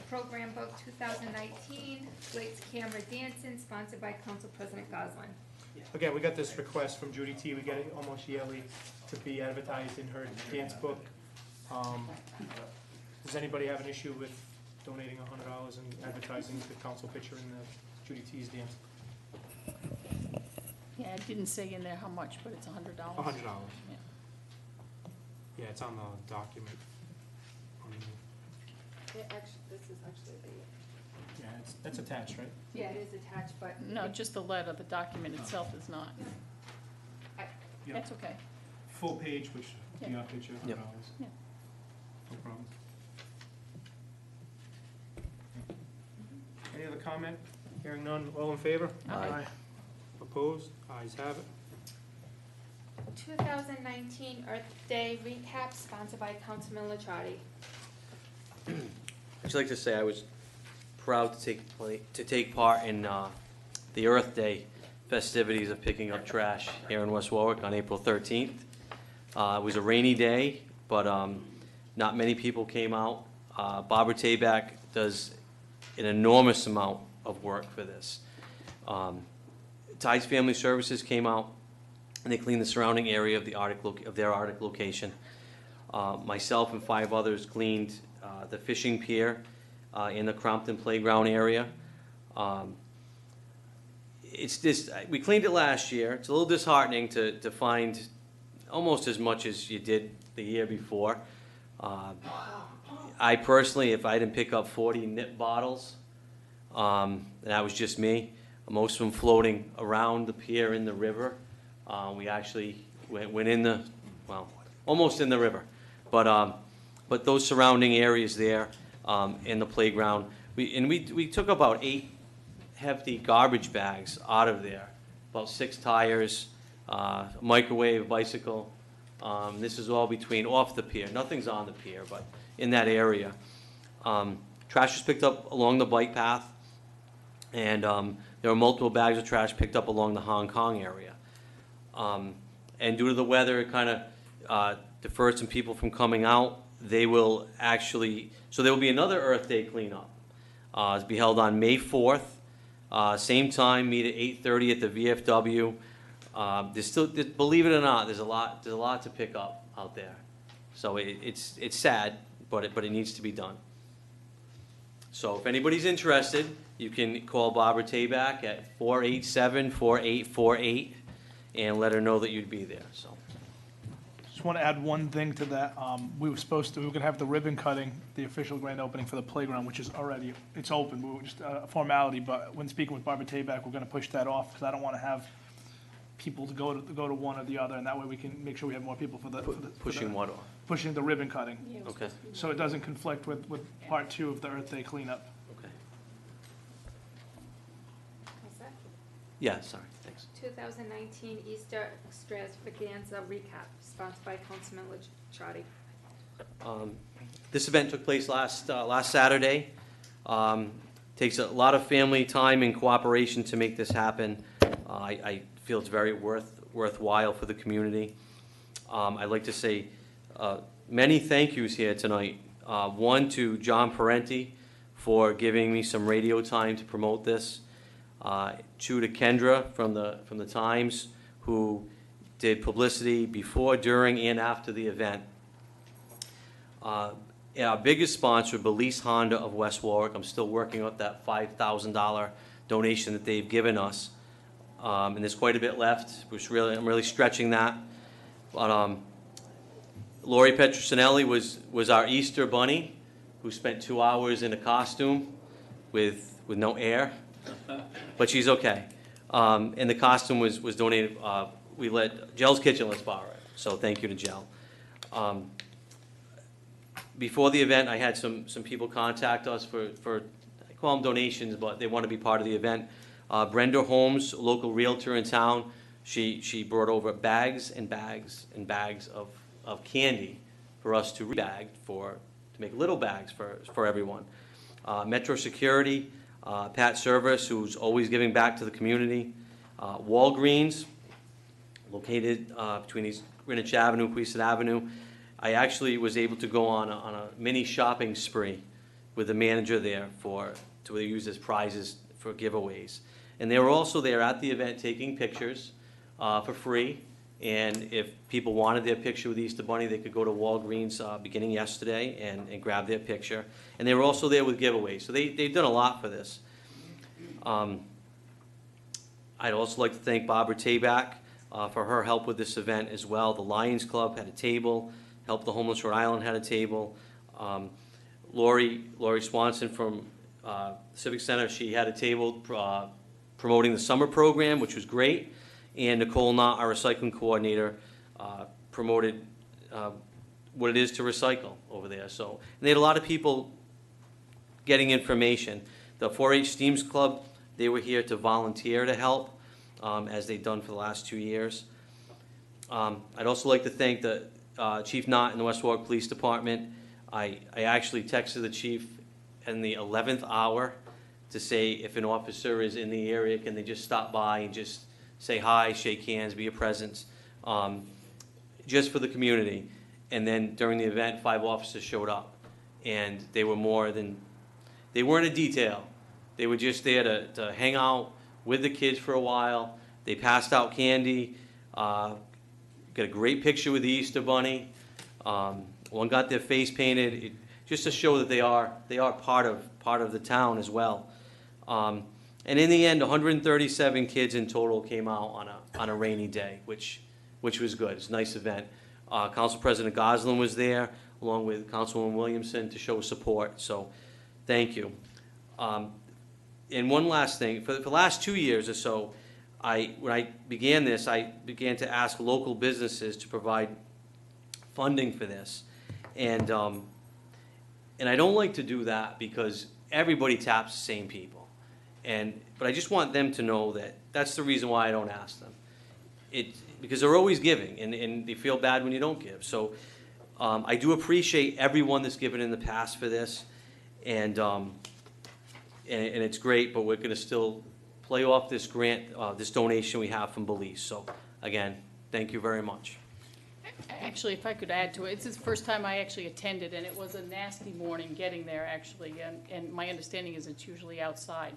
Program Book 2019, Blake's Camera Dancing, sponsored by Council President Goslin. Again, we got this request from Judy T. We get it almost yearly to be advertised in her dance book. Does anybody have an issue with donating $100 and advertising the council picture in the Judy T's dance? Yeah, it didn't say in there how much, but it's $100. $100. Yeah. Yeah, it's on the document. This is actually the. Yeah, that's attached, right? Yeah, it is attached, but. No, just the letter, the document itself is not. Yep. That's okay. Full page, which, Yeah. yeah, picture, $100. Yep. Yeah. No problem. Any other comment? Hearing none, all in favor? Aye. Opposed? Ayes have it. 2019 Earth Day recap, sponsored by Councilman Licciardi. I'd just like to say I was proud to take part in the Earth Day festivities of picking up trash here in West Warwick on April 13th. It was a rainy day, but not many people came out. Barbara Tabak does an enormous amount of work for this. Tides Family Services came out and they cleaned the surrounding area of their Arctic location. Myself and 5 others cleaned the fishing pier in the Crompton Playground area. It's just, we cleaned it last year. It's a little disheartening to find almost as much as you did the year before. I personally, if I didn't pick up 40 nip bottles, and that was just me, most of them floating around the pier in the river. We actually went in the, well, almost in the river. But those surrounding areas there in the playground, we took about 8 hefty garbage bags out of there, about 6 tires, microwave, bicycle. This is all between off the pier. Nothing's on the pier, but in that area. Trash was picked up along the bike path. And there were multiple bags of trash picked up along the Hong Kong area. And due to the weather, it kind of deferred some people from coming out. They will actually, so there will be another Earth Day cleanup. It'll be held on May 4th, same time, meet at 8:30 at the VFW. There's still, believe it or not, there's a lot to pick up out there. So it's sad, but it needs to be done. So if anybody's interested, you can call Barbara Tabak at 487-4848 and let her know that you'd be there, so. Just want to add one thing to that. We were going to have the ribbon cutting, the official grand opening for the playground, which is already, it's open. We were just a formality, but when speaking with Barbara Tabak, we're going to push that off because I don't want to have people to go to one or the other, and that way we can make sure we have more people for the. Pushing what off? Pushing the ribbon cutting. Okay. So it doesn't conflict with part 2 of the Earth Day cleanup. Okay. What's that? Yeah, sorry, thanks. 2019 Easter Extravaganza recap, sponsored by Councilman Licciardi. This event took place last Saturday. Takes a lot of family time and cooperation to make this happen. I feel it's very worthwhile for the community. I'd like to say many thank yous here tonight. One to John Parenti for giving me some radio time to promote this. Two to Kendra from the Times, who did publicity before, during, and after the event. And our biggest sponsor, Belize Honda of West Warwick. I'm still working on that $5,000 donation that they've given us. And there's quite a bit left, which I'm really stretching that. But Lori Petrucinelli was our Easter bunny, who spent 2 hours in a costume with no air, but she's okay. And the costume was donated. We let Gel's Kitchen let's borrow it, so thank you to Gel. Before the event, I had some people contact us for I call them donations, but they want to be part of the event. Brenda Holmes, local realtor in town, she brought over bags and bags and bags of candy for us to rebag to make little bags for everyone. Metro Security, Pat Service, who's always giving back to the community. Walgreens, located between Greenwich Avenue, Queeset Avenue. I actually was able to go on a mini shopping spree with the manager there to use as prizes for giveaways. And they were also there at the event taking pictures for free. And if people wanted their picture with the Easter Bunny, they could go to Walgreens beginning yesterday and grab their picture. And they were also there with giveaways. So they've done a lot for this. I'd also like to thank Barbara Tabak for her help with this event as well. The Lions Club had a table. Help the Homeless Rhode Island had a table. Lori Swanson from Civic Center, she had a table promoting the summer program, which was great. And Nicole Knott, our recycling coordinator, promoted what it is to recycle over there. So, and they had a lot of people getting information. The 4-H Steams Club, they were here to volunteer to help, as they've done for the last 2 years. I'd also like to thank the Chief Knott in the West Warwick Police Department. I actually texted the chief in the 11th hour to say if an officer is in the area, can they just stop by and just say hi, shake hands, be a presence, just for the community. And then during the event, 5 officers showed up, and they were they weren't a detail. They were just there to hang out with the kids for a while. They passed out candy, got a great picture with the Easter Bunny. One got their face painted, just to show that they are part of the town as well. And in the end, 137 kids in total came out on a rainy day, which was good. It's a nice event. Council President Goslin was there, along with Councilwoman Williamson, to show support. So, thank you. And one last thing, for the last 2 years or so, when I began this, I began to ask local businesses to provide funding for this, and I don't like to do that because everybody taps the same people. But I just want them to know that that's the reason why I don't ask them. Because they're always giving, and they feel bad when you don't give. So I do appreciate everyone that's given in the past for this, and and it's great, but we're gonna still play off this grant, this donation we have from Belize. So, again, thank you very much. Actually, if I could add to it, it's the first time I actually attended, and it was a nasty morning getting there, actually, and my understanding is it's usually outside.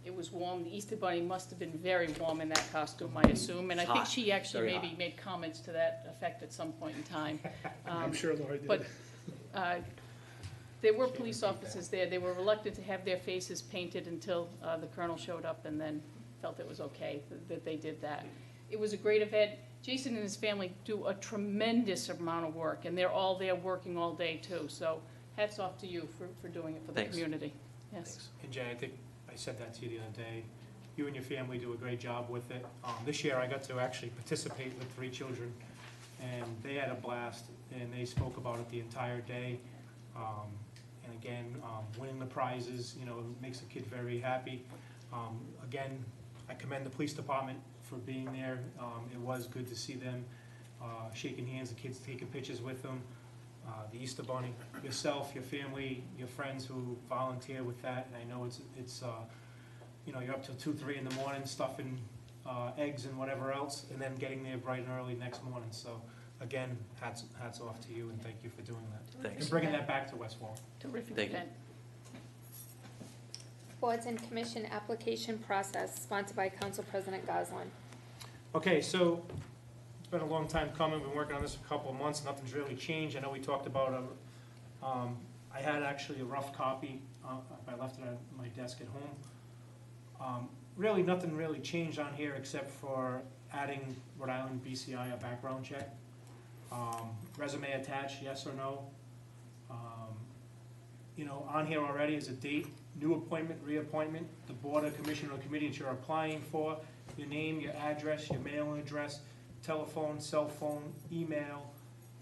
It was warm, the Easter Bunny must have been very warm in that costume, I assume, and I think Hot. she actually Very maybe hot. made comments to that effect at some point in time. I'm sure Lori did. But there were police officers there, they were reluctant to have their faces painted until the colonel showed up, and then felt it was okay that they did that. It was a great event. Jason and his family do a tremendous amount of work, and they're all there working all day too, so hats off to you for doing it for the Thanks. community. Yes. And Jen, I think I said that to you the other day. You and your family do a great job with it. This year I got to actually participate with 3 children, and they had a blast, and they spoke about it the entire day. And again, winning the prizes, you know, makes a kid very happy. Again, I commend the police department for being there. It was good to see them shaking hands, the kids taking pictures with them. The Easter Bunny, yourself, your family, your friends who volunteer with that, and I know it's you know, you're up till 2, 3 in the morning stuffing eggs and whatever else, and then getting there bright and early next morning. So again, hats off to you, and thank you for doing that. Thanks. And bringing that back to West Walton. Terrific Thank you. event. Boards and commission application process, sponsored by Council President Goslin. Okay, so it's been a long time coming, been working on this for a couple of months, nothing's really changed. I know we talked about, I had actually a rough copy, I left it at my desk at home. Really, nothing really changed on here except for adding Rhode Island BCI a background check. Resume attached, yes or no. You know, on here already is a date, new appointment, reappointment, the board or commission or committee that you're applying for, your name, your address, your mailing address, telephone, cell phone, email,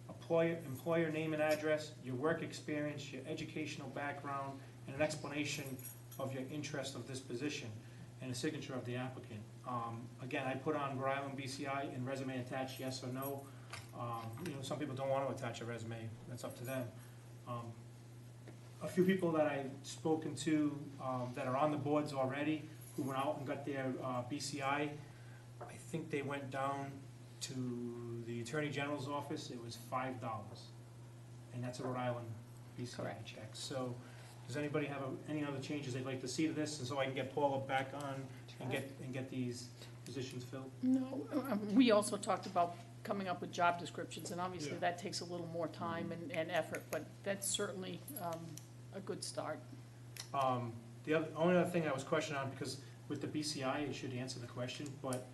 employer name and address, your work experience, your educational background, and an explanation of your interest of this position, and a signature of the applicant. Again, I put on Rhode Island BCI and resume attached, yes or no. You know, some people don't want to attach a resume, that's up to them. A few people that I've spoken to that are on the boards already, who went out and got their BCI, I think they went down to the Attorney General's office, it was $5. And that's a Rhode Island BCI Correct. check. So, does anybody have any other changes they'd like to see to this, and so I can get Paula back on and get these positions filled? No, we also talked about coming up with job descriptions, and obviously that takes a little more time and effort, but that's certainly a good start. The only other thing I was questioning on, because with the BCI, it should answer the question, but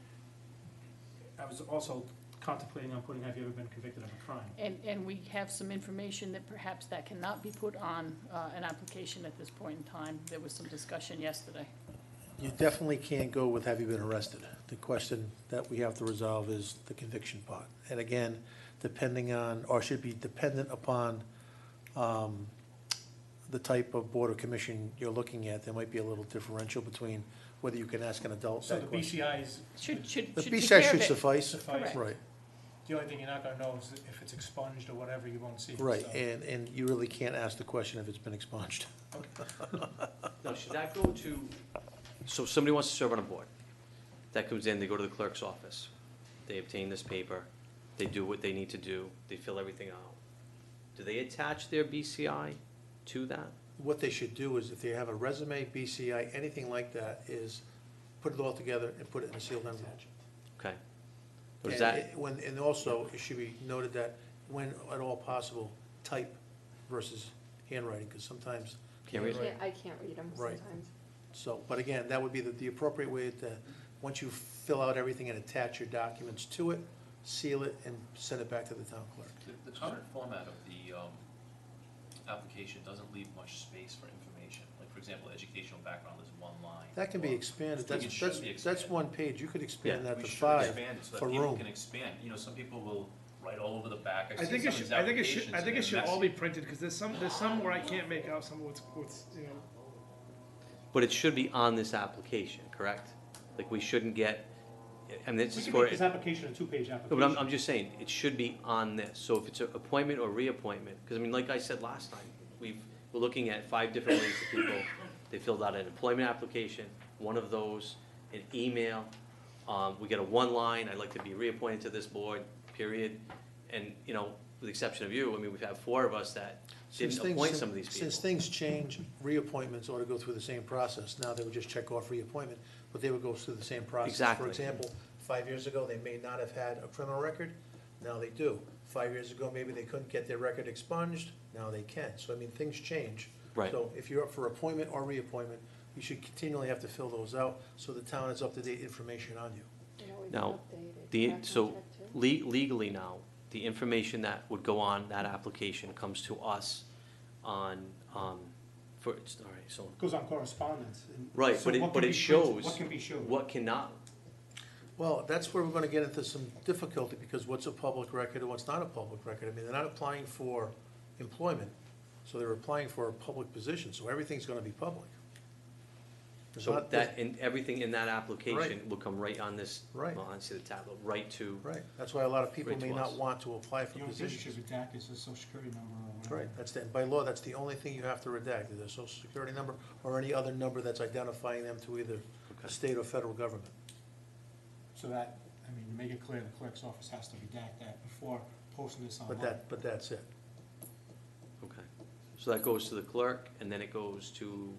I was also contemplating on putting, have you ever been convicted of a crime? And we have some information that perhaps that cannot be put on an application at this point in time. There was some discussion yesterday. You definitely can't go with have you been arrested. The question that we have to resolve is the conviction part. And again, depending on, or should be dependent upon the type of board or commission you're looking at, there might be a little differential between whether you can ask an adult So that the question. BCI's, Should The take BCI care should of it. suffice, Suffice. right, the only thing you're not gonna know is if it's expunged or whatever, you won't see it. right, so. and you really can't ask the question if it's been expunged. Now, should that go to, so somebody wants to serve on a board, that comes in, they go to the clerk's office, they obtain this paper, they do what they need to do, they fill everything out. Do they attach their BCI to that? What they should do is if they have a resume, BCI, anything like that, is put it all together and put it in a sealed envelope. Okay. Or is And that, and also, it should be noted that when at all possible, type versus handwriting, because sometimes. Can't read? I can't read them Right. sometimes. So, but again, that would be the appropriate way to, once you fill out everything and attach your documents to it, seal it and send it back to the town clerk. The current format of the application doesn't leave much space for information. Like, for example, educational background is one line. That can be expanded, I think it should be that's expanded. one page, you could expand that We to should 5 expand it so that for people room. can expand. You know, some people will write all over the back. I think it should, I think it should all be printed, because there's some where I can't make out some of what's, you know. but it should be on this application, correct? Like, we shouldn't get, and this We is can for. make this application a 2-page No, application. but I'm just saying, it should be on this, so if it's an appointment or reappointment, because I mean, like I said last time, we're looking at 5 different ways that people They filled out an employment application, one of those, an email. We get a one line, I'd like to be reappointed to this board, period. And, you know, with the exception of you, I mean, we've had 4 of us that Since didn't things- appoint some of these people. Since things change, reappointments ought to go through the same process. Now, they would just check off reappointment, but they would go through the same process. Exactly. For example, 5 years ago, they may not have had a criminal record, now they do. 5 years ago, maybe they couldn't get their record expunged, now they can. So, I mean, things change. Right. So if you're up for appointment or reappointment, you should continually have to fill those out, so the town has up-to-date information on you. Now, legally now, the information that would go on that application comes to us on, all right, so. Goes on correspondence. and Right, so but it, what but can it be printed, shows What can be shown? what cannot. Well, that's where we're gonna get into some difficulty, because what's a public record and what's not a public record? I mean, they're not applying for employment, so they're applying for a public position, so everything's gonna be public. There's So not- that, and everything in that application Right. will come right on this, Right. well, onto the tablet, right to. Right, that's why a lot of people Right to may not us. want to apply for The only thing you positions. should redact is the social security number or whatever. Right, that's the, by law, that's the only thing you have to redact, is their social security number or any other number that's identifying them to either the state or federal government. So that, I mean, to make it clear, the clerk's office has to redact that before posting this online. But that's it. Okay, so that goes to the clerk, and then it goes to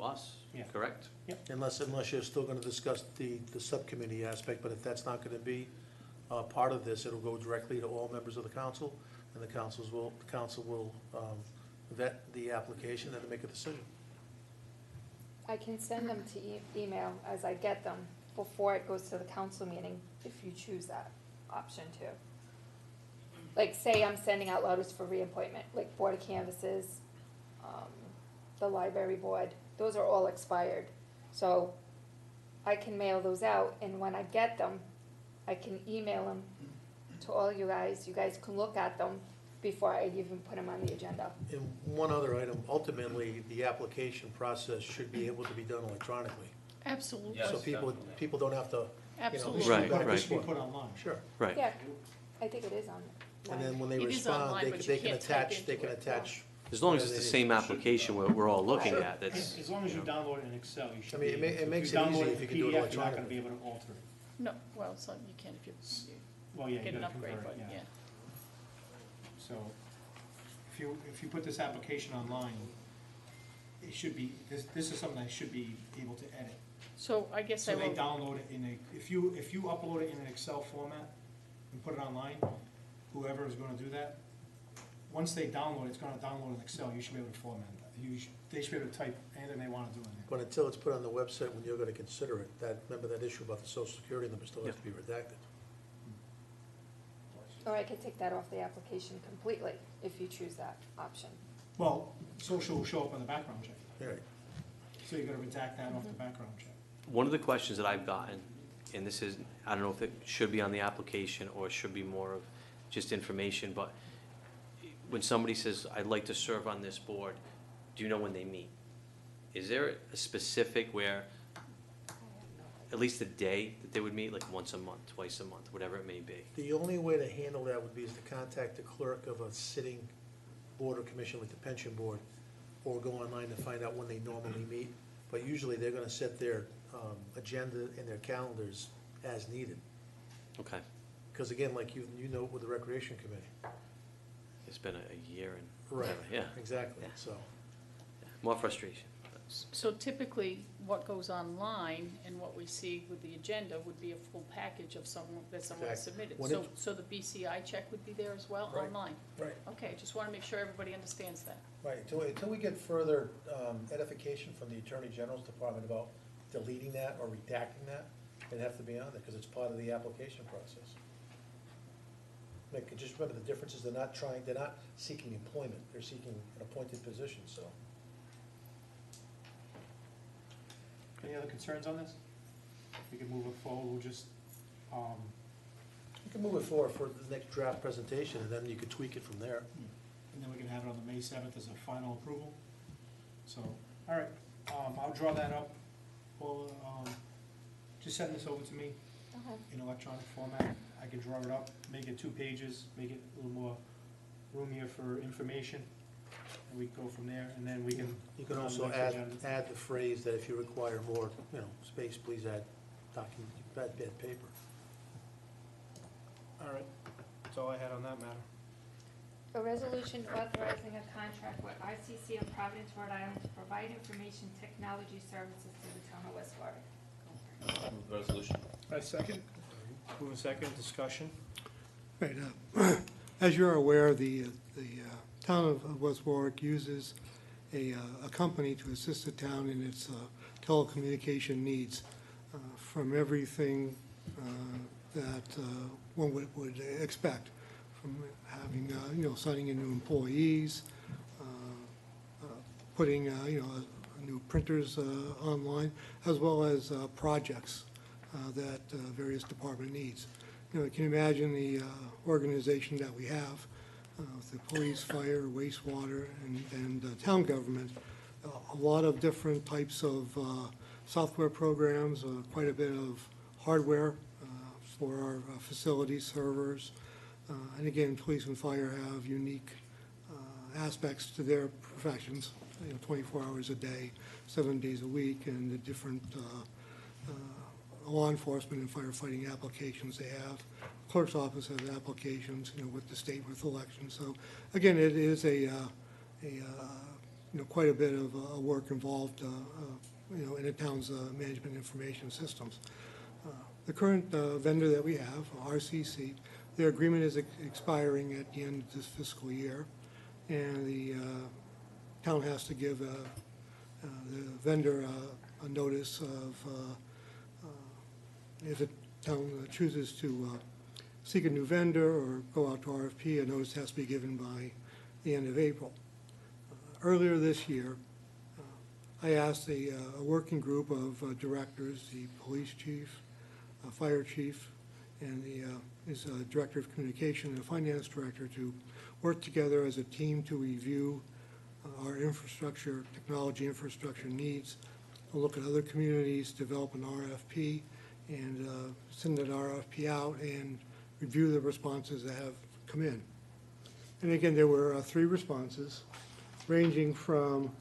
us, Yeah. correct? Unless you're still gonna discuss the subcommittee aspect, but if that's not gonna be, part of this, it'll go directly to all members of the council, and the council will, vet the application and make a decision. I can send them to email as I get them before it goes to the council meeting, if you choose that option too. Like, say I'm sending out letters for reappointment, like Board of Canvases, the library board, those are all expired. So I can mail those out, and when I get them, I can email them to all you guys can look at them before I even put them on the agenda. And one other item, ultimately, the application process should be able to be done electronically. Absolutely. So people don't have to, you know. Absolutely. Right, back and right. It should be forth. put online. Sure. Right. Yeah, I think it is on. And then when they It is respond, online, but they you can can't type attach, they into can it, attach. As long as it's the same application we're all looking Sure. at, that's. As long as you download it in Excel, you should I mean, be it ma- able to. it makes If you it easy download if you can do it in PDF, you're not gonna electronically. be able to alter it. No, well, so you can if you Well, yeah, you get an gotta upgrade, convert but it, yeah. So, if you put this application online, it should be, this is something that should be able to edit. So I guess I So they will, download it in a, if you upload it in an Excel format and put it online, whoever is gonna do that, once they download it, it's gonna download in Excel, you should be able to format that. They should be able to type anything they wanna do in there. But until it's put on the website, when you're gonna consider it, remember that issue about the social security number still has to be redacted. or I could take that off the application completely, if you choose that option. Well, social will show up on the background check, Right. so you gotta redact that off the background check. One of the questions that I've gotten, and this is, I don't know if it should be on the application or it should be more of just information, but when somebody says, I'd like to serve on this board, do you know when they meet? Is there a specific where, at least a day that they would meet, like once a month, twice a month, whatever it may be? The only way to handle that would be is to contact the clerk of a sitting board or commission, like the pension board, or go online to find out when they normally meet. But usually, they're gonna set their agenda and their calendars as needed. Okay, Because again, like you know with the recreation committee. it's been a year and Right, whatever, yeah. exactly, Yeah. so. More frustration. so typically, what goes online and what we see with the agenda would be a full package of someone has Exactly. submitted. When So, it- so the BCI check would be there as well, Right. online? Right. Okay, just wanna make sure everybody understands that. Right, until we get further edification from the Attorney General's Department about deleting that or redacting that, it'd have to be on there, because it's part of the application process. Just remember, the difference is they're not seeking employment, they're seeking an appointed position, so. Any other concerns on this? We can move it forward, we'll just, You can move it forward for the next draft presentation, and then you could tweak it from there. and then we can have it on the May 7th as a final approval. So, all right, I'll draw that up. Well, just send this over to me in electronic format. I can draw it up, make it 2 pages, make it a little more roomier for information. and we go from there, and then we can. You can put it on the also next add, agenda. add the phrase that if you require more, space, please add document, add paper. All right, that's all I had on that matter. A resolution authorizing a contract with ICC of Providence, Rhode Island to provide information technology services to the town of West Warwick. Move the resolution. I second. Moving second, discussion. Right, as you're aware, the town of West Warwick uses a company to assist the town in its telecommunication needs, from everything that one would expect, from having, signing in new employees, putting, new printers online, as well as projects that various department needs. You can imagine the organization that we have, with the police, fire, wastewater, and town government, a lot of different types of software programs, quite a bit of hardware for our facilities, servers. And again, police and fire have unique aspects to their professions, 24 hours a day, 7 days a week, and the different law enforcement and firefighting applications they have. Clerk's office has applications, with the state with elections. So again, it is quite a bit of work involved, in the town's management information systems. The current vendor that we have, RCC, their agreement is expiring at the end of this fiscal year, and the town has to give the vendor a notice of if the town chooses to seek a new vendor or go out to RFP, a notice has to be given by the end of April. Earlier this year, I asked a working group of directors, the police chief, fire chief, and his director of communication and finance director, to work together as a team to review our infrastructure, technology infrastructure needs. We'll look at other communities, develop an RFP, and send that RFP out and review the responses that have come in. And again, there were 3 responses, ranging from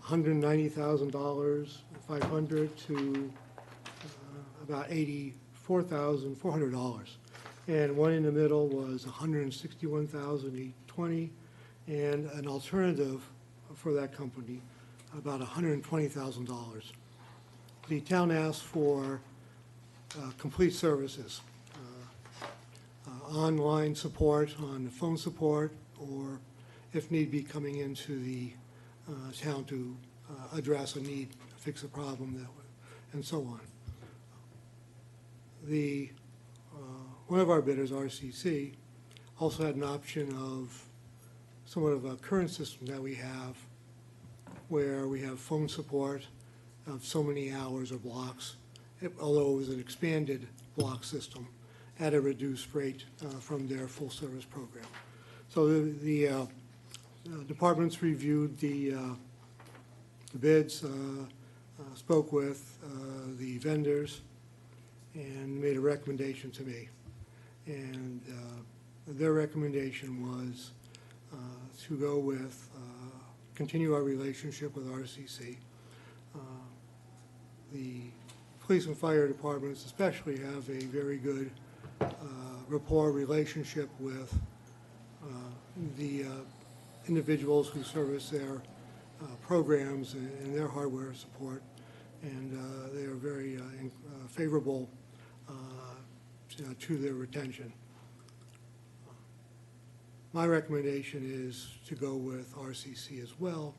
$190,000, $500 to about $84,400. And one in the middle was $161,820, and an alternative for that company, about $120,000. The town asked for complete services, online support, on the phone support, or if need be, coming into the town to address a need, fix a problem, and so on. The one of our bidders, RCC, also had an option of somewhat of a current system that we have, where we have phone support of so many hours or blocks, although it was an expanded block system at a reduced rate from their full-service program. So the departments reviewed the bids, spoke with the vendors, and made a recommendation to me. And their recommendation was to go with, continue our relationship with RCC. The police and fire departments especially have a very good rapport relationship with the individuals who service their programs and their hardware support, and they are very favorable to their retention. My recommendation is to go with RCC as well,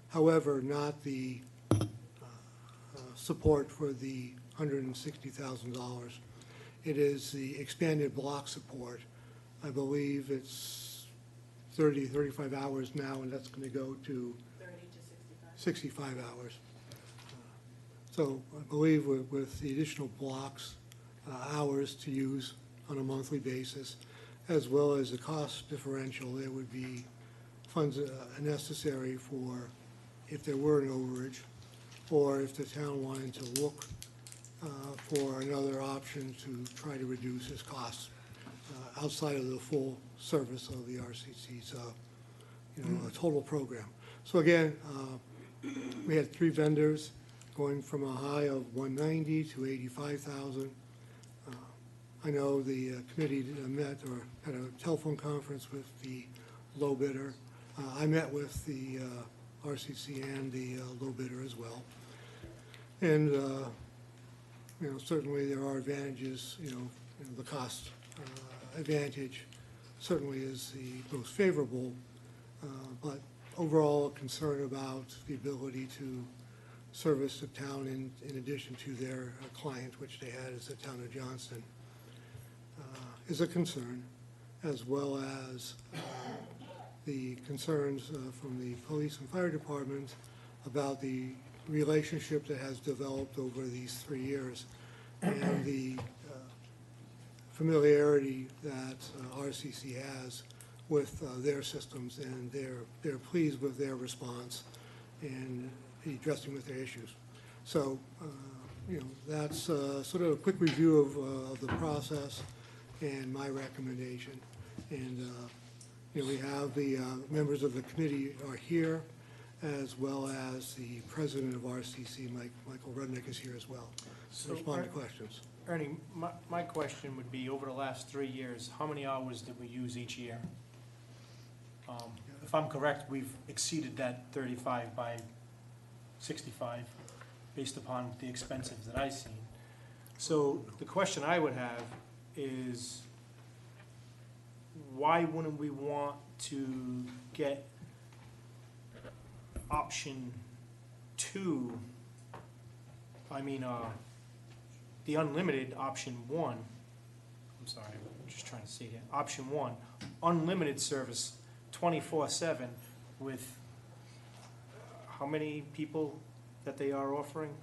however, not the support for the $160,000. It is the expanded block support. I believe it's 30, 35 hours now, and that's going to go to 30 to 65. 65 hours. So I believe with the additional blocks, hours to use on a monthly basis, as well as the cost differential, there would be funds necessary for if there were an overage, or if the town wanted to look for another option to try to reduce its costs outside of the full service of the RCC's total program. So again, we had 3 vendors going from a high of 190 to 85,000. I know the committee met or had a telephone conference with the low bidder. I met with the RCC and the low bidder as well. And, certainly there are advantages, the cost advantage certainly is the most favorable, but overall concern about the ability to service the town in addition to their client, which they had as the town of Johnston, is a concern, as well as the concerns from the police and fire department about the relationship that has developed over these 3 years and the familiarity that RCC has with their systems, and they're pleased with their response and addressing with their issues. So, that's sort of a quick review of the process and my recommendation. And, we have the members of the committee are here, as well as the president of RCC, Michael Rudnick, is here as well to respond to questions. Ernie, my question would be, over the last 3 years, how many hours did we use each year? If I'm correct, we've exceeded that 35 by 65, based upon the expenses that I've seen. So the question I would have is, why wouldn't we want to get option 2, the unlimited option 1, I'm sorry, I'm just trying to see here, option 1, unlimited service 24/7 with how many people that they are offering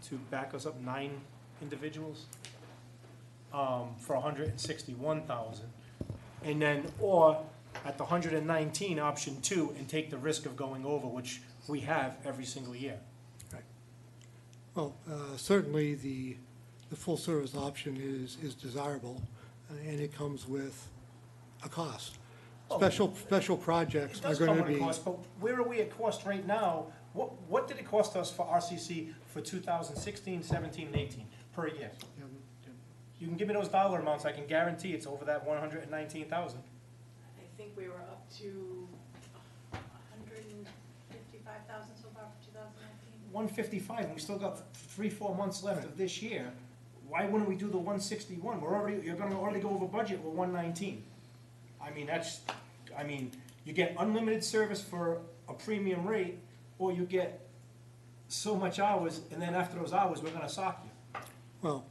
to back us up, 9 individuals, for 161,000. And then, or at the 119, option 2, and take the risk of going over, which we have every single year. Well, certainly the full-service option is desirable, and it comes with a cost. Special projects It are does going come to with a be. cost, but where are we at cost right now? What did it cost us for RCC for 2016, 17, and 18 per year? You can give me those dollar amounts, I can guarantee it's over that 119,000. I think we were up to 155,000 so far for 2019. 155, and we still got 3-4 months left of this year. Why wouldn't we do the 161? You're gonna already go over budget with 119. You get unlimited service for a premium rate, or you get so much hours, and then after those hours, we're gonna sock you. Well,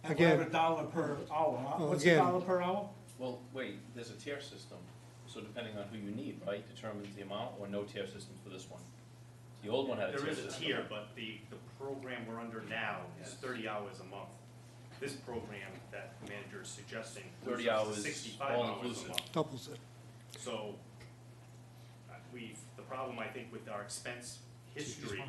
At again. whatever dollar per hour. Well, What's again. a dollar per hour? Well, wait, there's a tier system, so depending on who you need, right, determines the amount, or no tier system for this one? The old one had a tier There system. is a tier, but the program we're under now is 30 hours a month. This program that the manager is suggesting. 30 moves us to hours, 65 all hours a inclusive. month. Doubles it. So, the problem, I think, with our expense history,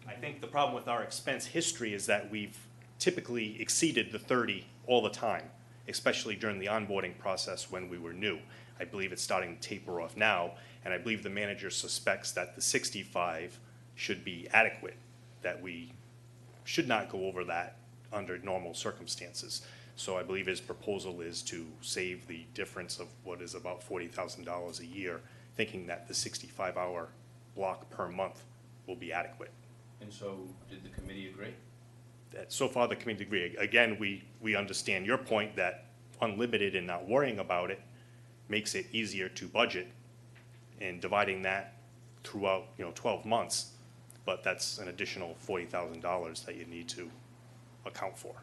I think the problem with our expense history is that we've typically exceeded the 30 all the time, especially during the onboarding process when we were new. I believe it's starting to taper off now, and I believe the manager suspects that the 65 should be adequate, that we should not go over that under normal circumstances. So I believe his proposal is to save the difference of what is about $40,000 a year, thinking that the 65-hour block per month will be adequate. And so, did the committee agree? That so far the committee agree. Again, we understand your point that unlimited and not worrying about it makes it easier to budget, and dividing that throughout 12 months, but that's an additional $40,000 that you need to account for.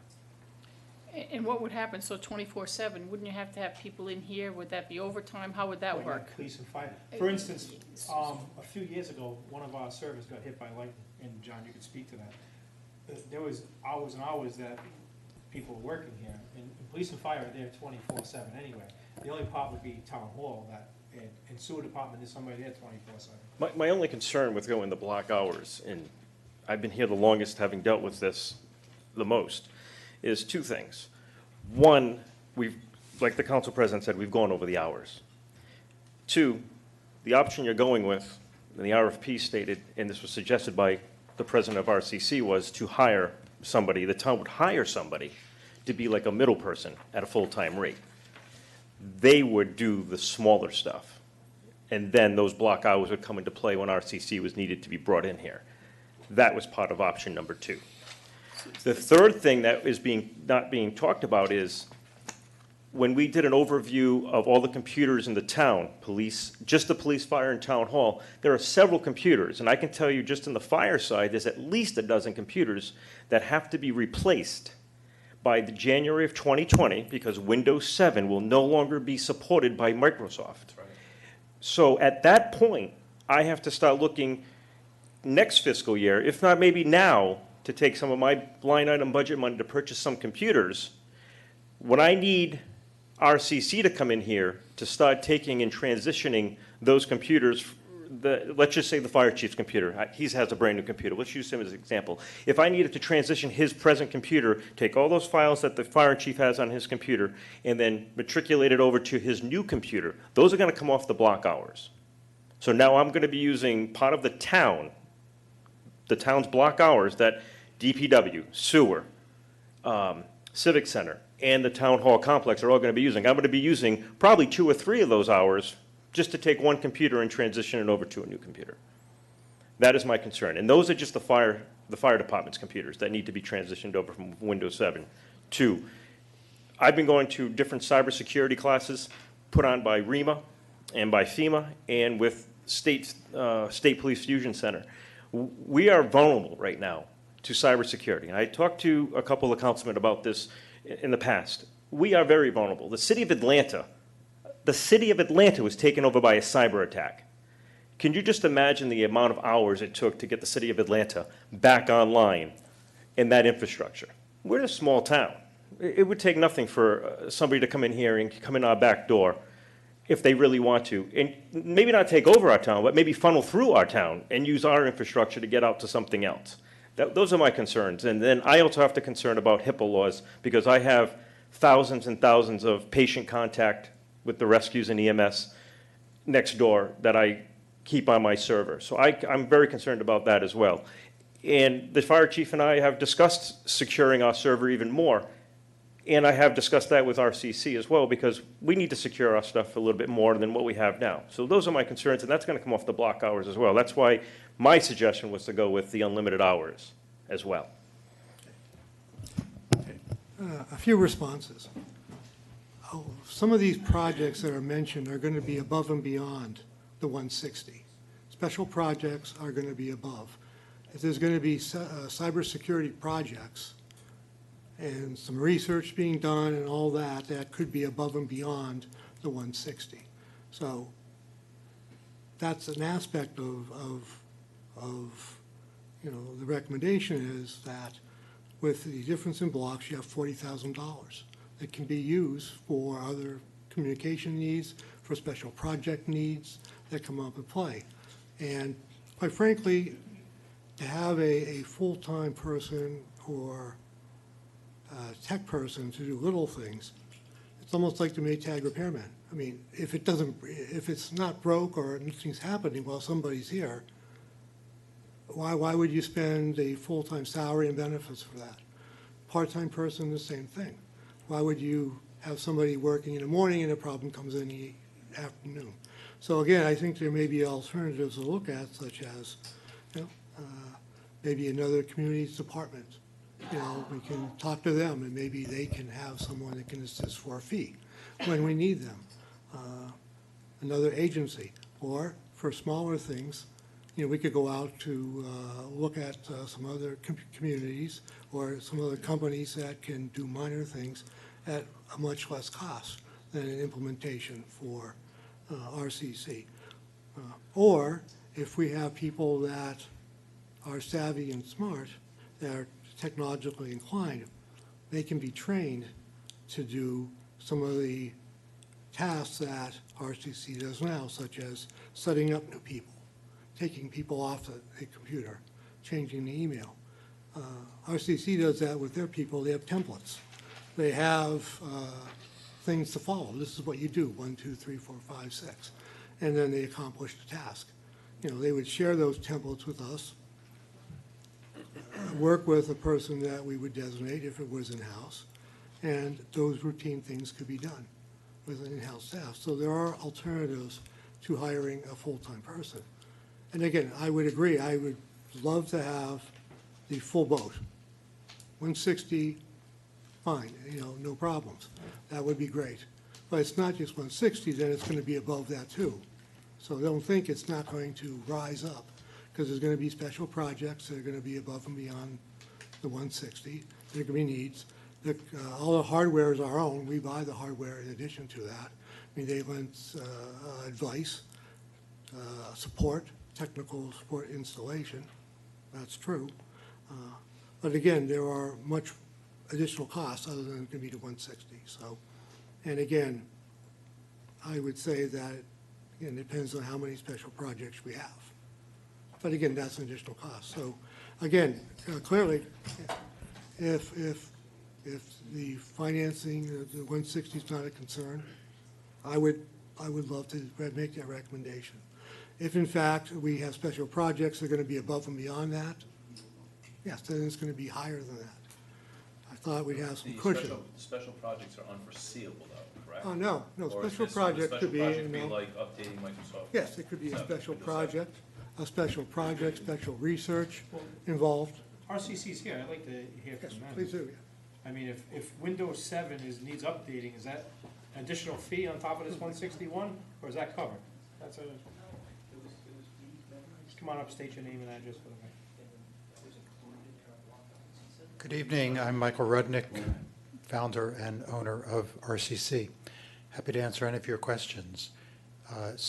And what would happen, so 24/7, wouldn't you have to have people in here? Would that be overtime? How would that Like work? Police and fire. For instance, a few years ago, one of our servers got hit by lightning, and John, you could speak to that. There was hours and hours that people were working here, and police and fire are there 24/7 anyway. The only part would be town hall, and sewer department is somebody there 24/7. My only concern with going the block hours, and I've been here the longest, having dealt with this the most, is 2 things. One, like the council president said, we've gone over the hours. 2, the option you're going with and the RFP stated, and this was suggested by the president of RCC, was to hire somebody, the town would hire somebody to be like a middle person at a full-time rate. They would do the smaller stuff. And then those block hours would come into play when RCC was needed to be brought in here. That was part of option number 2. The third thing that is not being talked about is when we did an overview of all the computers in the town, police, just the police, fire, and town hall, there are several computers. And I can tell you just on the fire side, there's at least a dozen computers that have to be replaced by the January of 2020 because Windows 7 will no longer be supported by Microsoft. So at that point, I have to start looking next fiscal year, if not maybe now, to take some of my line item budget money to purchase some computers. When I need RCC to come in here to start taking and transitioning those computers, let's just say the fire chief's computer, he has a brand new computer, let's use him as an example. If I needed to transition his present computer, take all those files that the fire chief has on his computer, and then matriculate it over to his new computer, those are gonna come off the block hours. So now I'm gonna be using part of the town's block hours that DPW, sewer, civic center, and the town hall complex are all gonna be using. I'm gonna be using probably 2 or 3 of those hours just to take one computer and transition it over to a new computer. That is my concern. And those are just the fire department's computers that need to be transitioned over from Windows 7 to. I've been going to different cybersecurity classes put on by REMA and by FEMA and with State Police Fusion Center. We are vulnerable right now to cybersecurity. And I talked to a couple of councilmen about this in the past. We are very vulnerable. The city of Atlanta was taken over by a cyber attack. Can you just imagine the amount of hours it took to get the city of Atlanta back online in that infrastructure? We're a small town. It would take nothing for somebody to come in here and come in our back door if they really want to, and maybe not take over our town, but maybe funnel through our town and use our infrastructure to get out to something else. Those are my concerns. And then I also have to concern about HIPAA laws because I have thousands and thousands of patient contact with the rescues and EMS next door that I keep on my server. So I'm very concerned about that as well. And the fire chief and I have discussed securing our server even more. And I have discussed that with RCC as well because we need to secure our stuff a little bit more than what we have now. So those are my concerns, and that's going to come off the block hours as well. That's why my suggestion was to go with the unlimited hours as well. A few responses. Some of these projects that are mentioned are going to be above and beyond the 160. Special projects are going to be above. If there's going to be cybersecurity projects and some research being done and all that, that could be above and beyond the 160. So that's an aspect of the recommendation is that with the difference in blocks, you have $40,000 that can be used for other communication needs, for special project needs that come up in play. And quite frankly, to have a full-time person or a tech person to do little things, it's almost like the Maytag repairman. I mean, if it's not broke or nothing's happening while somebody's here, why would you spend a full-time salary and benefits for that? Part-time person, the same thing. Why would you have somebody working in the morning and a problem comes in the afternoon? So again, I think there may be alternatives to look at, such as maybe another communities department. We can talk to them and maybe they can have someone that can assist for a fee when we need them. Another agency, or for smaller things, we could go out to look at some other communities or some other companies that can do minor things at a much less cost than an implementation for RCC. Or if we have people that are savvy and smart, that are technologically inclined, they can be trained to do some of the tasks that RCC does now, such as setting up new people, taking people off the computer, changing the email. RCC does that with their people. They have templates. They have things to follow. This is what you do, 1, 2, 3, 4, 5, 6. And then they accomplish the task. they would share those templates with us, work with a person that we would designate if it was in-house, and those routine things could be done with an in-house staff. So there are alternatives to hiring a full-time person. And again, I would agree, I would love to have the full boat. 160, fine, no problems. That would be great. But it's not just 160, then it's going to be above that too. So don't think it's not going to rise up, because there's going to be special projects that are going to be above and beyond the 160. There are going to be needs. All the hardware is our own. We buy the hardware in addition to that. I mean, they lend advice, support, technical support, installation. That's true. But again, there are much additional costs other than going to be the 160. So, and again, I would say that it depends on how many special projects we have. But again, that's an additional cost. So again, clearly, if the financing, the 160 is not a concern, I would love to make that recommendation. If in fact we have special projects that are going to be above and beyond that, yes, then it's going to be higher than that. I thought we'd have some cushion. Special projects are unforeseeable though, correct? Oh, no, Or special is project could be, Special project be like updating Microsoft? yes, it could be a 7, special Windows 7. project, special research involved. RCC's here, I'd like to hear from Yes, them. please do, I mean, if Windows 7 needs updating, is that an additional fee on top of this 161, or is that covered? That's a, just come on up, state your name and address for the record. Good evening, I'm Michael Rudnick, founder and owner of RCC. Happy to answer any of your questions. I'll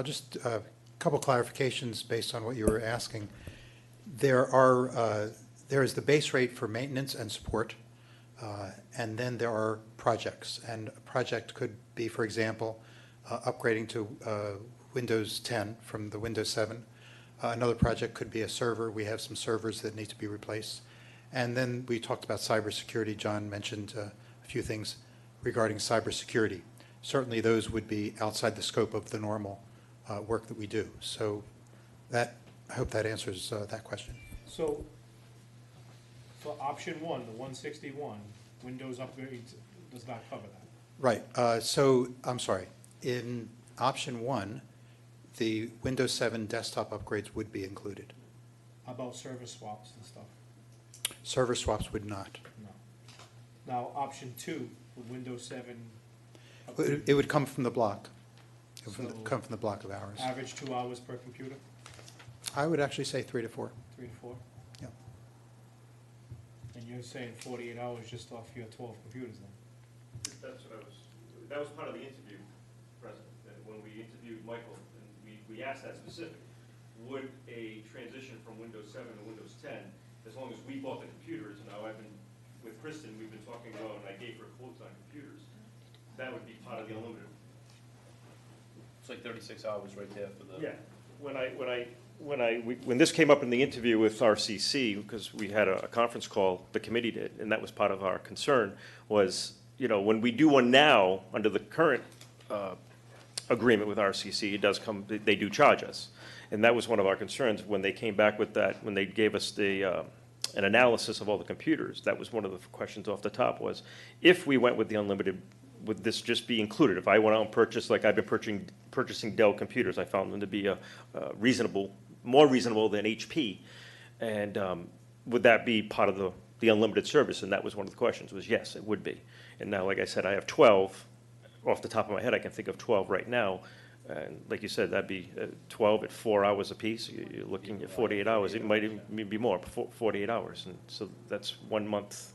just, a couple clarifications based on what you were asking. There is the base rate for maintenance and support, and then there are projects. And a project could be, for example, upgrading to Windows 10 from the Windows 7. Another project could be a server. We have some servers that need to be replaced. And then we talked about cybersecurity. John mentioned a few things regarding cybersecurity. Certainly those would be outside the scope of the normal work that we do. So that, I hope that answers that question. So option one, the 161, Windows upgrades does not cover that. Right. I'm sorry. In option 1, the Windows 7 desktop upgrades would be included. How about server swaps and stuff? Server swaps would not. No. Now, option 2, with Windows 7. It would come from the block. It would So come from the block of hours. Average 2 hours per computer, I would actually say 3 to 4. 3 to 4? Yeah. And you're saying 48 hours just off your 12 computers then? That's what that was part of the interview, President, and when we interviewed Michael, and we asked that specific, would a transition from Windows 7 to Windows 10, as long as we bought the computers, and now with Kristen, we've been talking about, and I gave her quotes on computers, that would be part of the unlimited. It's like 36 hours right there for the. Yeah, when this came up in the interview with RCC, because we had a conference call, the committee did, and that was part of our concern, was, when we do one now, under the current agreement with RCC, it does come, they do charge us. And that was one of our concerns when they came back with that, when they gave us an analysis of all the computers. That was one of the questions off the top was, if we went with the unlimited, would this just be included? If I went out and purchased, like I've been purchasing Dell computers, I found them to be more reasonable than HP. And would that be part of the unlimited service? And that was one of the questions, was yes, it would be. And now, like I said, I have 12. Off the top of my head, I can think of 12 right now. And like you said, that'd be 12 at 4 hours apiece. You're looking at 48 hours. It might even be more, 48 hours. And so that's 1 month,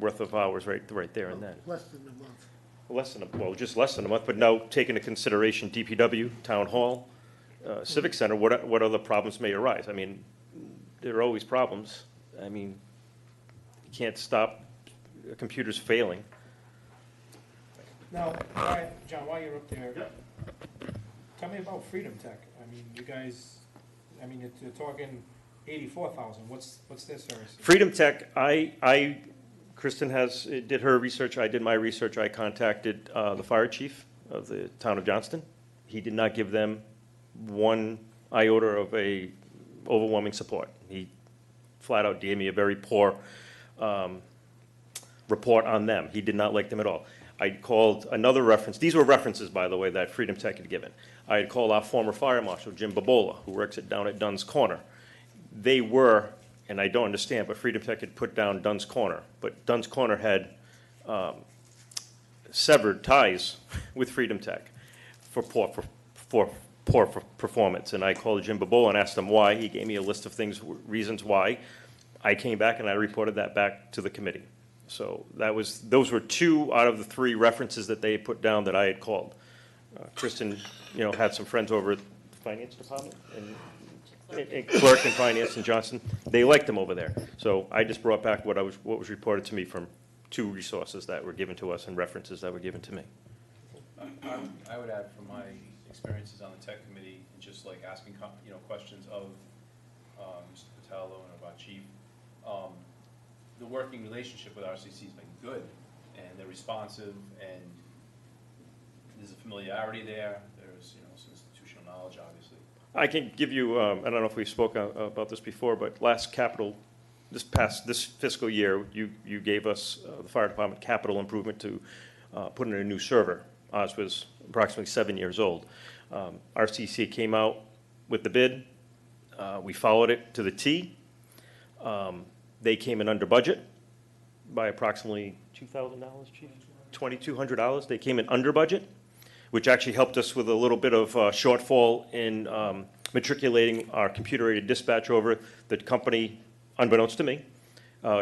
worth of hours right there and then. Less than a month. Just less than a month, but now take into consideration DPW, Town Hall, Civic Center, what other problems may arise? I mean, there are always problems. I mean, you can't stop computers failing. Now, John, while you're up there, tell me about Freedom Tech. I mean, you guys, you're talking 84,000. What's their service? Freedom Tech, Kristen did her research, I did my research. I contacted the fire chief of the town of Johnston, He did not give them one iota of a overwhelming support. He flat out gave me a very poor report on them. He did not like them at all. I called another reference. These were references, by the way, that Freedom Tech had given. I had called our former fire marshal, Jim Babola, who works down at Dunn's Corner. They were, and I don't understand, but Freedom Tech had put down Dunn's Corner. But Dunn's Corner had severed ties with Freedom Tech for poor performance. And I called Jim Babola and asked him why. He gave me a list of things, reasons why. I came back and I reported that back to the committee. So those were 2 out of the 3 references that they had put down that I had called. Kristen, had some friends over at the finance department and clerk and finance in Johnston. They liked them over there. So I just brought back what was reported to me from 2 resources that were given to us and references that were given to me. I would add from my experiences on the tech committee and just like asking, questions of Mr. Patello and of our chief, the working relationship with RCC has been good, and they're responsive, and there's a familiarity there. There's, some institutional knowledge, obviously. I can give you, I don't know if we spoke about this before, but this fiscal year, you gave us, the fire department, capital improvement to put in a new server. Ours was approximately 7 years old. RCC came out with the bid. We followed it to the T. They came in under budget by approximately $2,000, Chief? $2,200. They came in under budget, which actually helped us with a little bit of shortfall in matriculating our computer-aided dispatch over. The company, unbeknownst to me,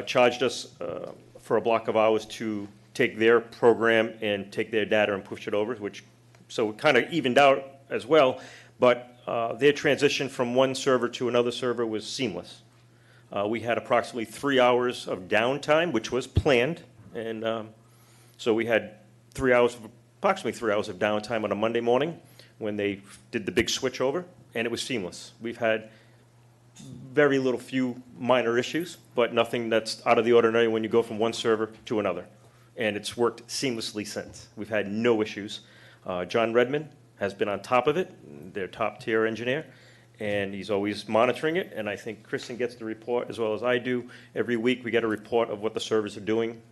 charged us for a block of hours to take their program and take their data and push it over, so it kind of evened out as well. But their transition from one server to another server was seamless. We had approximately 3 hours of downtime, which was planned, and so we had approximately 3 hours of downtime on a Monday morning when they did the big switch over, and it was seamless. We've had very few minor issues, but nothing that's out of the ordinary when you go from one server to another, and it's worked seamlessly since. We've had no issues. John Redmond has been on top of it, their top-tier engineer, and he's always monitoring it, and I think Kristen gets the report as well as I do. Every week we get a report of what the servers are doing,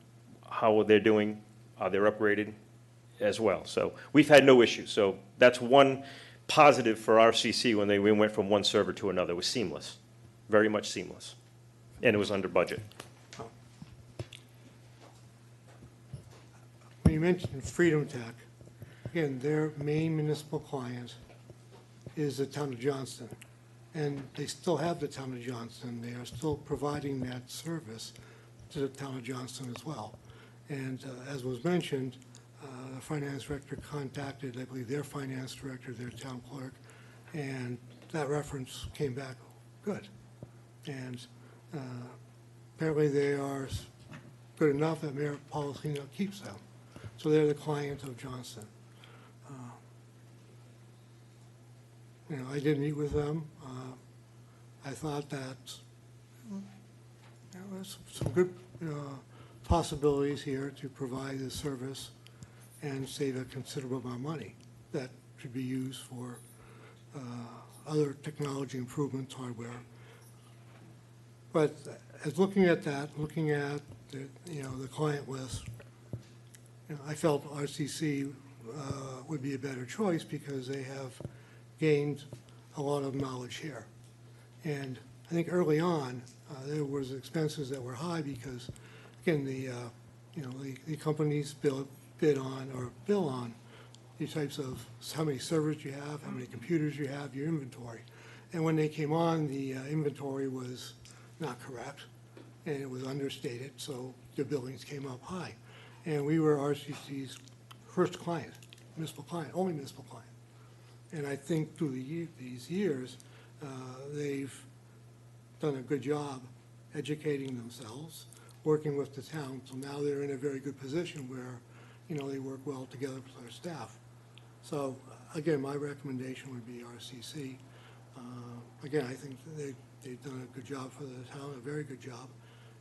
how they're doing, they're upgraded as well. So we've had no issues. So that's one positive for RCC when we went from one server to another. It was seamless, very much seamless, and it was under budget. When you mentioned Freedom Tech, again, their main municipal client is the town of Johnston. And they still have the town of Johnston. They are still providing that service to the town of Johnston as well. And as was mentioned, the finance director contacted, I believe, their finance director, their town clerk, and that reference came back good. And apparently they are good enough that Mayor Policino keeps them. So they're the client of Johnston. I did meet with them. I thought that there was some good possibilities here to provide the service and save a considerable amount of money that should be used for other technology improvements, hardware. But as looking at that, looking at the client list, I felt RCC would be a better choice because they have gained a lot of knowledge here. And I think early on, there was expenses that were high because, again, the companies bid on or bill on these types of how many servers you have, how many computers you have, your inventory. And when they came on, the inventory was not correct, and it was understated, so the billings came up high. And we were RCC's first client, municipal client, only municipal client. And I think through these years, they've done a good job educating themselves, working with the town. So now they're in a very good position where, they work well together with their staff. So again, my recommendation would be RCC. Again, I think they've done a good job for the town, a very good job.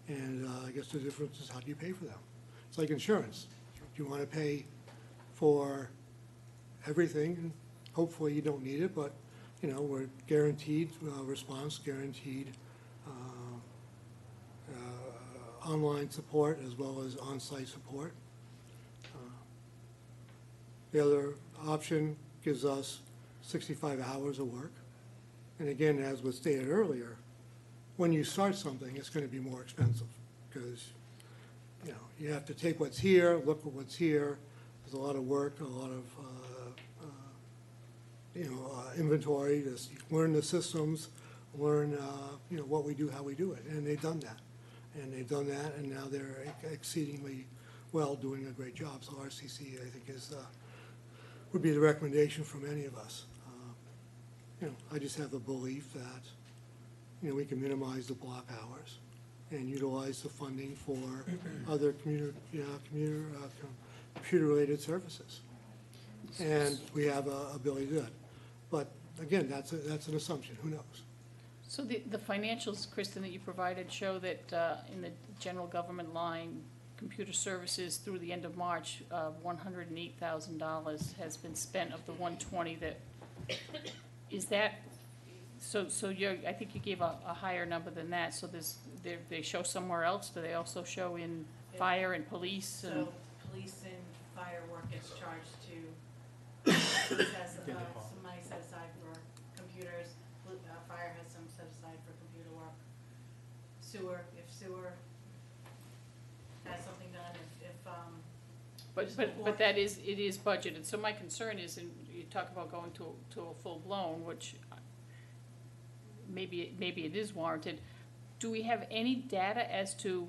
And I guess the difference is how do you pay for them? It's like insurance. Do you want to pay for everything hopefully you don't need it, but, you know, we're guaranteed response, guaranteed online support as well as on-site support. The other option gives us 65 hours of work. And again, as was stated earlier, when you start something, it's going to be more expensive because, you know, you have to take what's here, look at what's here. There's a lot of work, a lot of, inventory, just learn the systems, learn, what we do, how we do it. And they've done that. And now they're exceedingly well, doing a great job. So RCC, I think, would be the recommendation from any of us. I just have the belief that, we can minimize the block hours and utilize the funding for other computer-related services. And we have a ability to do that. But again, that's an assumption, who knows? So the financials, Kristen, that you provided show that in the general government line, computer services through the end of March, $108,000 has been spent of the 120 that, is that, so you're, I think you gave a higher number than that, so they show somewhere else? Do they also show in fire and police? And So police and fire work gets charged to, has some money set aside for computers, fire has some set aside for computer work. Sewer, if sewer has something done, But that is, it is budgeted, so my concern is, and you talk about going to a full-blown, which maybe it is warranted. Do we have any data as to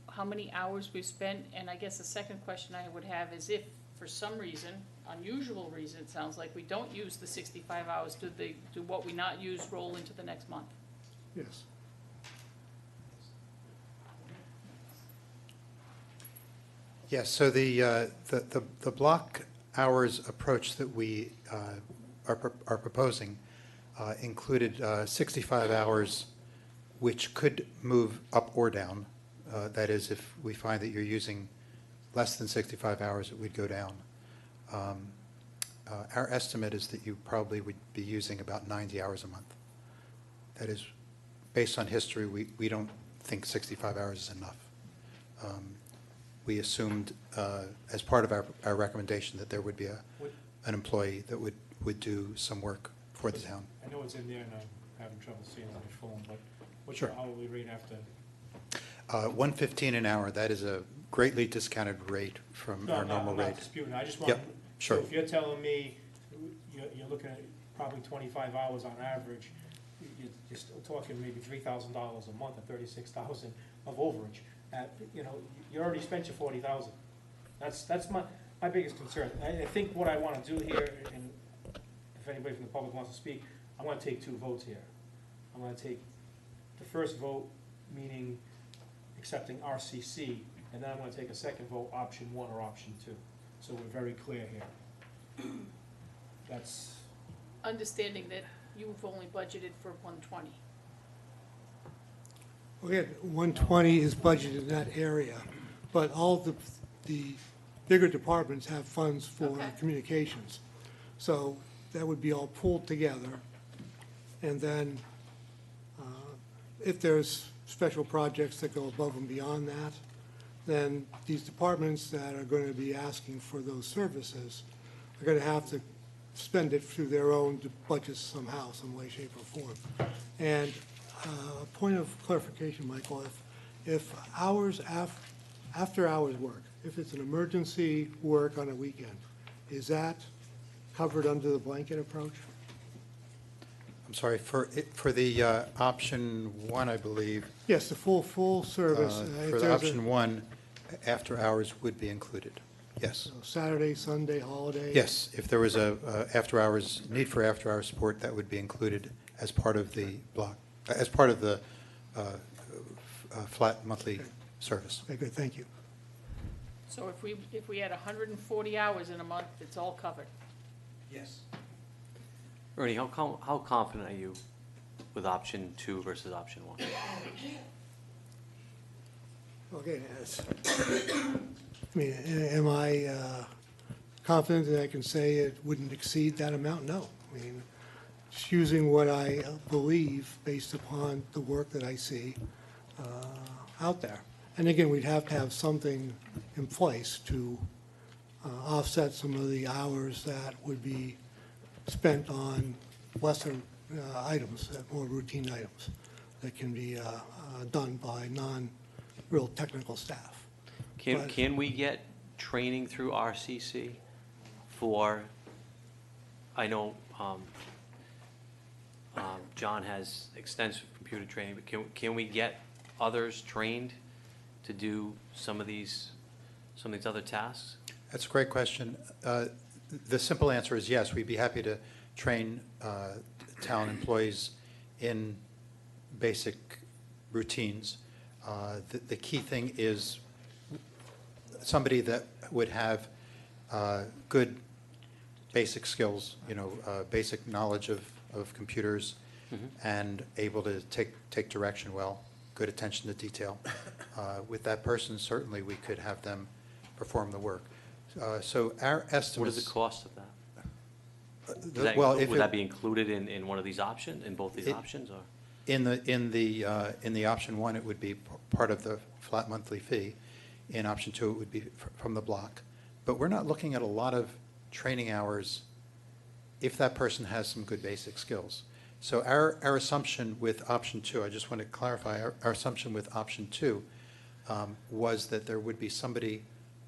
how many hours we've spent? And I guess the second question I would have is if, for some reason, unusual reason, it sounds like, we don't use the 65 hours, do what we not use roll into the next month? Yes. Yes, so the block hours approach that we are proposing included 65 hours, which could move up or down. That is, if we find that you're using less than 65 hours, it would go down. Our estimate is that you probably would be using about 90 hours a month. That is, based on history, we don't think 65 hours is enough. We assumed, as part of our recommendation, that there would be an employee that would do some work for the town. I know it's in there and I'm having trouble seeing it on my phone, but what's Sure. your hourly rate after? $115 an hour, that is a greatly discounted rate from our normal I'm not rate. disputing, I just want. Yep, sure. So if you're telling me you're looking at probably 25 hours on average, you're still talking maybe $3,000 a month or $36,000 of overage. You already spent your $40,000. That's my biggest concern. I think what I want to do here, and if anybody from the public wants to speak, I want to take two votes here. I want to take the first vote, meaning accepting RCC, and then I'm going to take a second vote, option 1 or option 2. So we're very clear here. That's, Understanding that you've only budgeted for 120. Again, 120 is budgeted in that area, but all the bigger departments have funds for Okay. communications. So that would be all pooled together. And then if there's special projects that go above and beyond that, then these departments that are going to be asking for those services are going to have to spend it through their own budgets somehow, some way, shape, or form. And a point of clarification, Michael, if after hours work, if it's an emergency work on a weekend, is that covered under the blanket approach? I'm sorry, for the option 1, I believe. Yes, the full service. If For there's the a- option 1, after hours would be included, yes. Saturday, Sunday, holiday? Yes, if there was a need for after-hours support, that would be included as part of the block, as part of the flat monthly service. Okay, good, thank you. So if we had 140 hours in a month, it's all covered. Yes. Ernie, how confident are you with option 2 versus option 1? Okay, yes. I mean, am I confident that I can say it wouldn't exceed that amount? No. I mean, just using what I believe based upon the work that I see out there. And again, we'd have to have something in place to offset some of the hours that would be spent on lesser items, more routine items that can be done by non-real technical staff. But- Can we get training through RCC for, I know John has extensive computer training, but can we get others trained to do some of these other tasks? That's a great question. The simple answer is yes, we'd be happy to train town employees in basic routines. The key thing is somebody that would have good basic skills, basic knowledge of computers, and able to take direction well, good attention to detail. With that person, certainly we could have them perform the work. So our estimates. What is the cost of that? Would that be included in one of these options, in both these options, or? In the option one, it would be part of the flat monthly fee. In option two, it would be from the block. But we're not looking at a lot of training hours if that person has some good basic skills. So our assumption with option two, I just want to clarify, our assumption with option two was that there would be somebody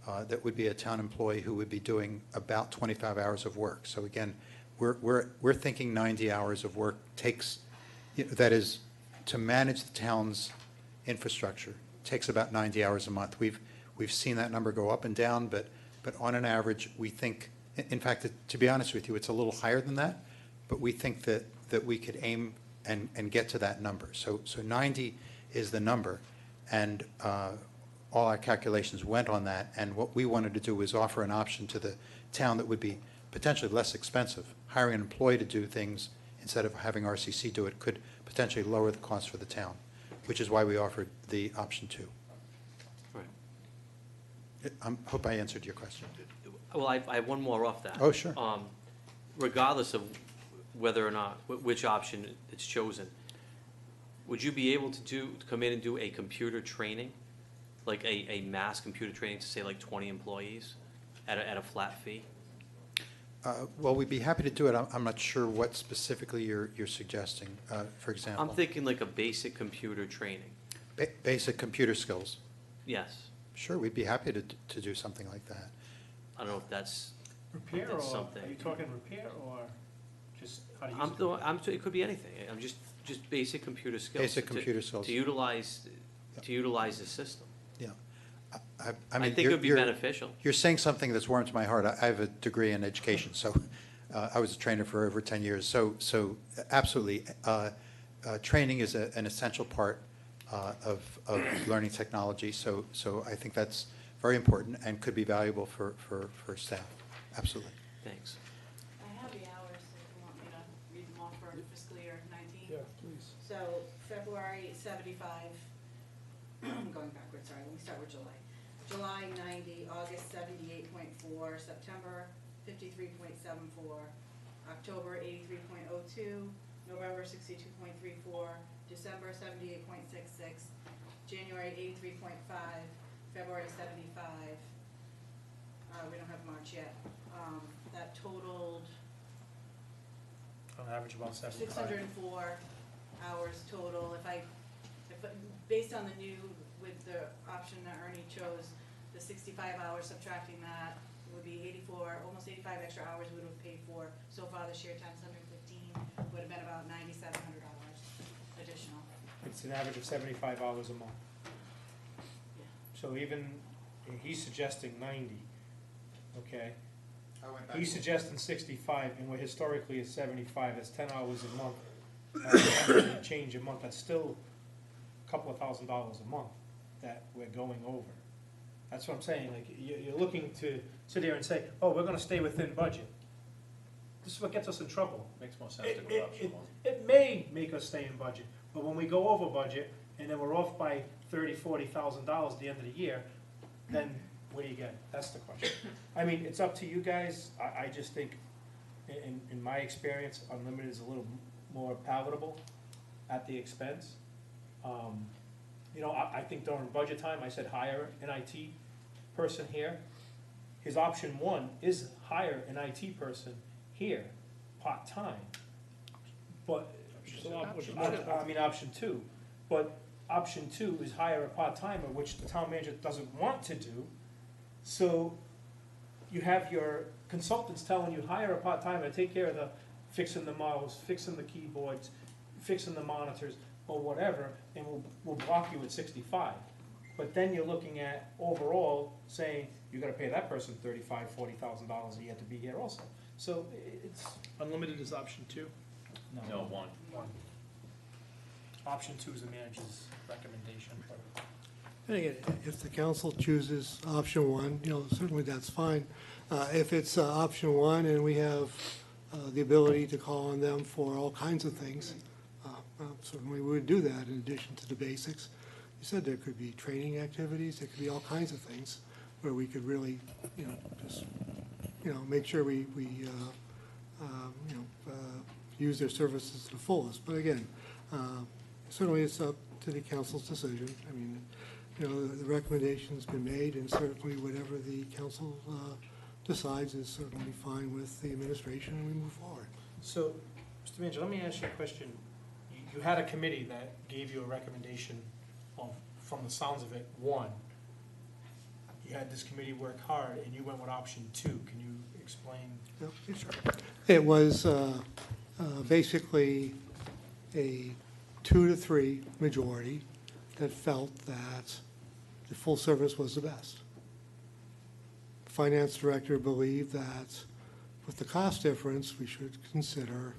that would be a town employee who would be doing about 25 hours of work. So again, we're thinking 90 hours of work takes, that is, to manage the town's infrastructure, takes about 90 hours a month. We've seen that number go up and down, but on an average, we think, in fact, to be honest with you, it's a little higher than that, but we think that we could aim and get to that number. So 90 is the number, and all our calculations went on that, and what we wanted to do was offer an option to the town that would be potentially less expensive. Hiring an employee to do things instead of having RCC do it could potentially lower the cost for the town, which is why we offered the option two. Right. I hope I answered your question. Well, I have one more off that. Oh, sure. Regardless of whether or not, which option it's chosen, would you be able to come in and do a computer training, like a mass computer training to say like 20 employees at a flat fee? Well, we'd be happy to do it. I'm not sure what specifically you're suggesting, for example. I'm thinking like a basic computer training. Basic computer skills. Yes. Sure, we'd be happy to do something like that. I don't know if that's Repair, or something. are you talking repair, or just how to use it? It could be anything. I'm just basic computer skills. Basic computer skills. To utilize the system. Yeah. I mean, think it would be beneficial. You're saying something that's warm to my heart. I have a degree in education, so I was a trainer for over 10 years. So absolutely, training is an essential part of learning technology. So I think that's very important and could be valuable for staff. Absolutely. Thanks. I have the hours if you want me to read them off for fiscal year 19. Yeah, please. So February 75, going backwards, sorry, let me start with July. July 90, August 78.4, September 53.74, October 83.02, November 62.34, December 78.66, January 83.5, February 75. We don't have March yet. That totaled On average, about 75. 604 hours total. Based on the new, with the option that Ernie chose, the 65 hours subtracting that would be 84, almost 85 extra hours we would have paid for so far this year times 115 would have been about $9,700 additional. It's an average of 75 hours a month. So even, he's suggesting 90, okay? He's suggesting 65, and we're historically at 75, that's 10 hours a month. That's change a month, that's still a couple of $1,000s a month that we're going over. That's what I'm saying, like, you're looking to sit there and say, oh, we're gonna stay within budget. This is what gets us in trouble. Makes more sense to go option one. It may make us stay in budget, but when we go over budget, and then we're off by $30,000, $40,000 at the end of the year, then What do you get? That's the question. I mean, it's up to you guys. I just think, in my experience, unlimited is a little more palatable at the expense. You know, I think during budget time, I said hire an IT person here. His option one is hire an IT person here, part-time. But, option two. But option two is hire a part-timer, which the town manager doesn't want to do. So you have your consultants telling you, hire a part-timer, take care of the fixing the models, fixing the keyboards, fixing the monitors, or whatever, and we'll block you at 65. But then you're looking at overall saying, you gotta pay that person $35,000, $40,000 a year to be here also. So it's. Unlimited is option two. No, one. Option two is the manager's recommendation. And again, if the council chooses option one, you know, certainly that's fine. If it's option one and we have the ability to call on them for all kinds of things, certainly we would do that in addition to the basics. You said there could be training activities, there could be all kinds of things where we could really, you know, just, you know, make sure we use their services to the fullest. But again, certainly it's up to the council's decision. I mean, you know, the recommendation's been made, and certainly whatever the council decides is certainly fine with the administration, and we move forward. So, Mr. Manager, let me ask you a question. You had a committee that gave you a recommendation on, from the sounds of it, one. You had this committee work hard, and you went with option two. Can you explain? Yeah, sure. It was basically a 2-3 majority that felt that the full service was the best. The finance director believed that with the cost difference, we should consider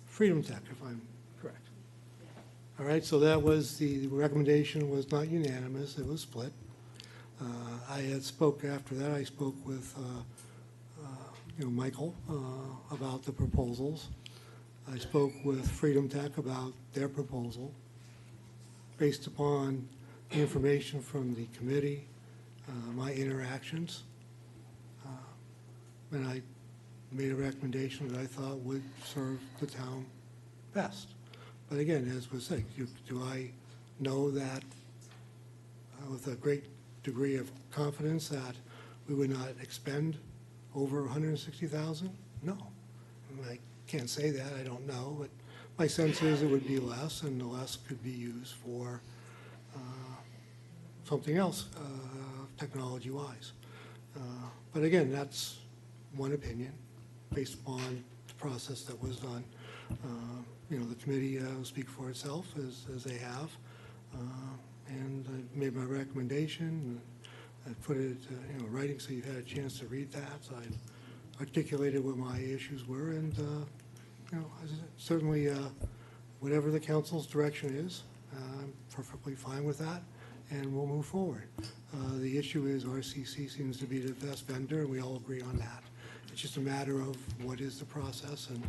Freedom Tech, if I'm correct. All right, so that was, the recommendation was not unanimous, it was split. I had spoke after that, I spoke with Michael about the proposals. I spoke with Freedom Tech about their proposal. Based upon the information from the committee, my interactions, and I made a recommendation that I thought would serve the town best. But again, as was said, do I know that with a great degree of confidence that we would not expend over 160,000? No. I mean, I can't say that, I don't know, but my sense is it would be less, and the less could be used for something else, technology-wise. But again, that's one opinion based upon the process that was done. You know, the committee will speak for itself as they have, and I made my recommendation. I put it in writing so you've had a chance to read that. So I articulated what my issues were, and you know, certainly whatever the council's direction is, I'm perfectly fine with that, and we'll move forward. The issue is RCC seems to be the best vendor, and we all agree on that. It's just a matter of what is the process, and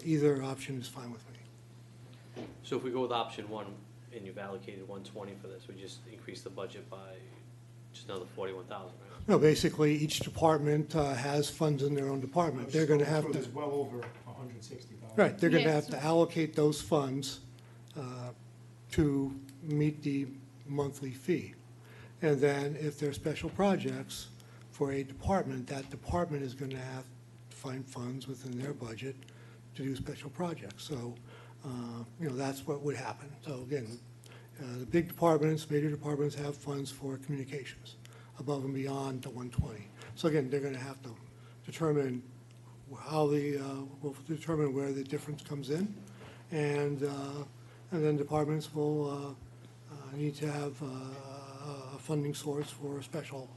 either option is fine with me. So if we go with option one, and you've allocated 120 for this, we just increase the budget by just another 41,000, right? No, basically, each department has funds in their own department. They're gonna have to. There's well over 160,000. Right, they're gonna Yes. have to allocate those funds to meet the monthly fee. And then if there are special projects for a department, that department is gonna have to find funds within their budget to do special projects. So, you know, that's what would happen. So again, the big departments, major departments have funds for communications above and beyond the 120. So again, they're gonna have to determine how will determine where the difference comes in. And then departments will need to have a funding source for a special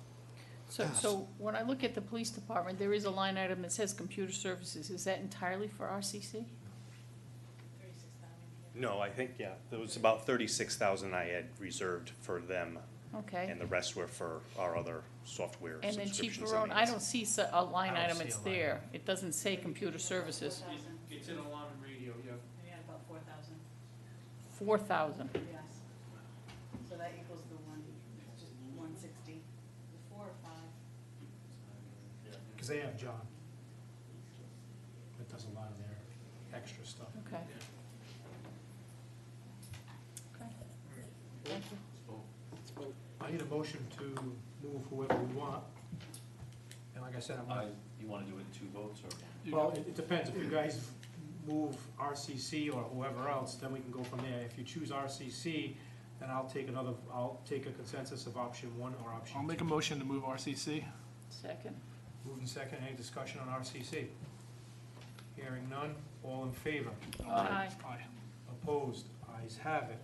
task. So when I look at the police department, there is a line item that says computer services. Is that entirely for RCC? No, I think, yeah, there was about 36,000 I had reserved for them. Okay. And the rest were for our other software And then Chief subscriptions. Barone, I don't see a line I don't item, see it's a line there. It doesn't say computer services. It's in alarm and radio, yeah. We had about 4,000, 4,000. yes. So that equals the just because they have John. That does a lot of their extra stuff. Okay. Okay. Thank you. I need a motion to move whoever we want. And like I said, You wanna do it in 2 votes, or? well, it depends. If you guys move RCC or whoever else, then we can go from there. If you choose RCC, then I'll take a consensus of option 1 or option 2. I'll make a motion to move RCC. Second. Moved and second, any discussion on RCC? Hearing none, all in favor? Aye. Aye. Opposed? Ayes have it.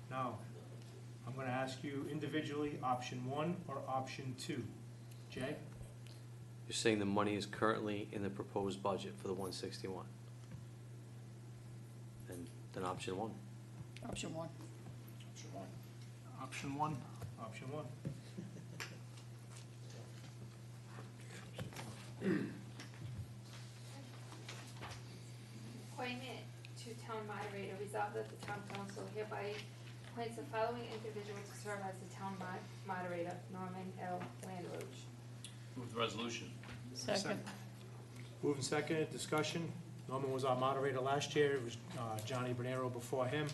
Now, I'm gonna ask you individually, option 1 or option 2. Jay? You're saying the money is currently in the proposed budget for the 161? And then option 1. Option 1. Option 1. Option 1. Appointment to town moderator, resolved that the town council hereby appoints the following individual to serve as the town moderator, Norman L. Landroach. Move the resolution. Second. Moved and seconded, discussion. Norman was our moderator last year. It was Johnny Bernero before him.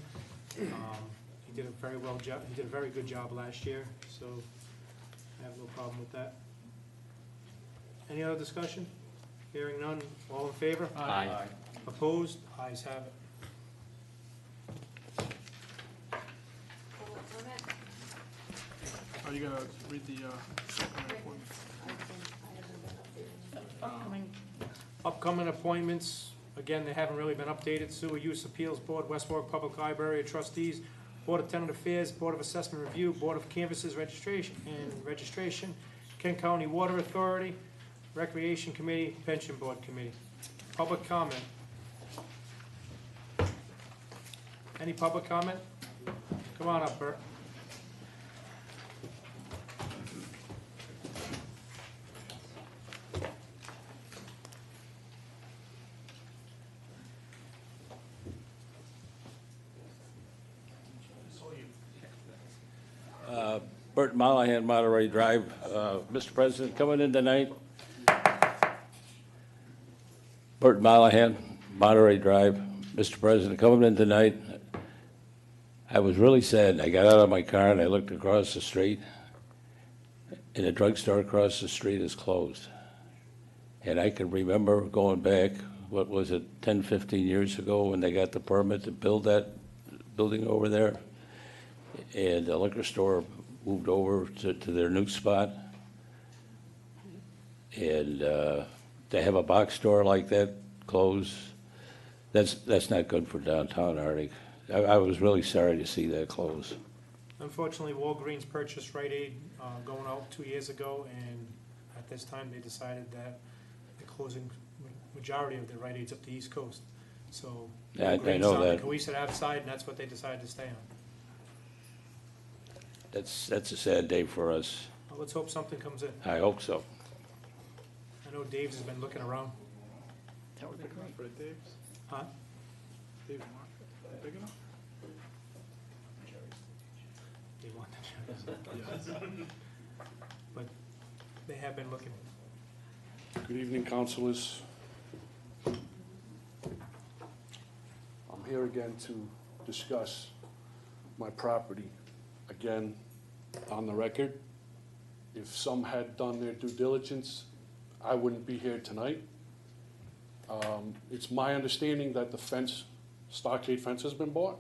He did a very well job. He did a very good job last year, so I have no problem with that. Any other discussion? Hearing none, all in favor? Aye. Opposed? Ayes have it. Public comment? Are you gonna read the, appointment? Upcoming. Upcoming appointments, again, they haven't really been updated. Sewer Use Appeals Board, West Warwick Public Library of Trustees, Board of Tenant Affairs, Board of Assessment Review, Board of Canvassers Registration, Kent County Water Authority, Recreation Committee, Pension Board Committee. Public comment. Any public comment? Come on up, Bert. Bert Mollahan, Monterey Drive. Mr. President, coming in tonight. Bert Mollahan, Monterey Drive. Mr. President, coming in tonight, I was really sad. I got out of my car and I looked across the street, and the drugstore across the street is closed. And I can remember going back, what was it, 10, 15 years ago when they got the permit to build that building over there. And the liquor store moved over to their new spot. And to have a box store like that closed, that's not good for downtown Arctic. I was really sorry to see that close. Unfortunately, Walgreens purchased Rite Aid going out 2 years ago, and at this time, they decided that they're closing majority of the Rite Aids up the East Coast. So Yeah, I Walgreens know on the that. Cohasset side, and that's what they decided to stay on. That's a sad day for us. Well, let's hope something comes in. I hope so. I know Dave's has been looking around. That would be great. For Dave's? Huh? Dave's Market, big enough? They want that. But they have been looking. Good evening, councilors. I'm here again to discuss my property. Again, on the record, if some had done their due diligence, I wouldn't be here tonight. It's my understanding that the fence, stockade fence has been bought.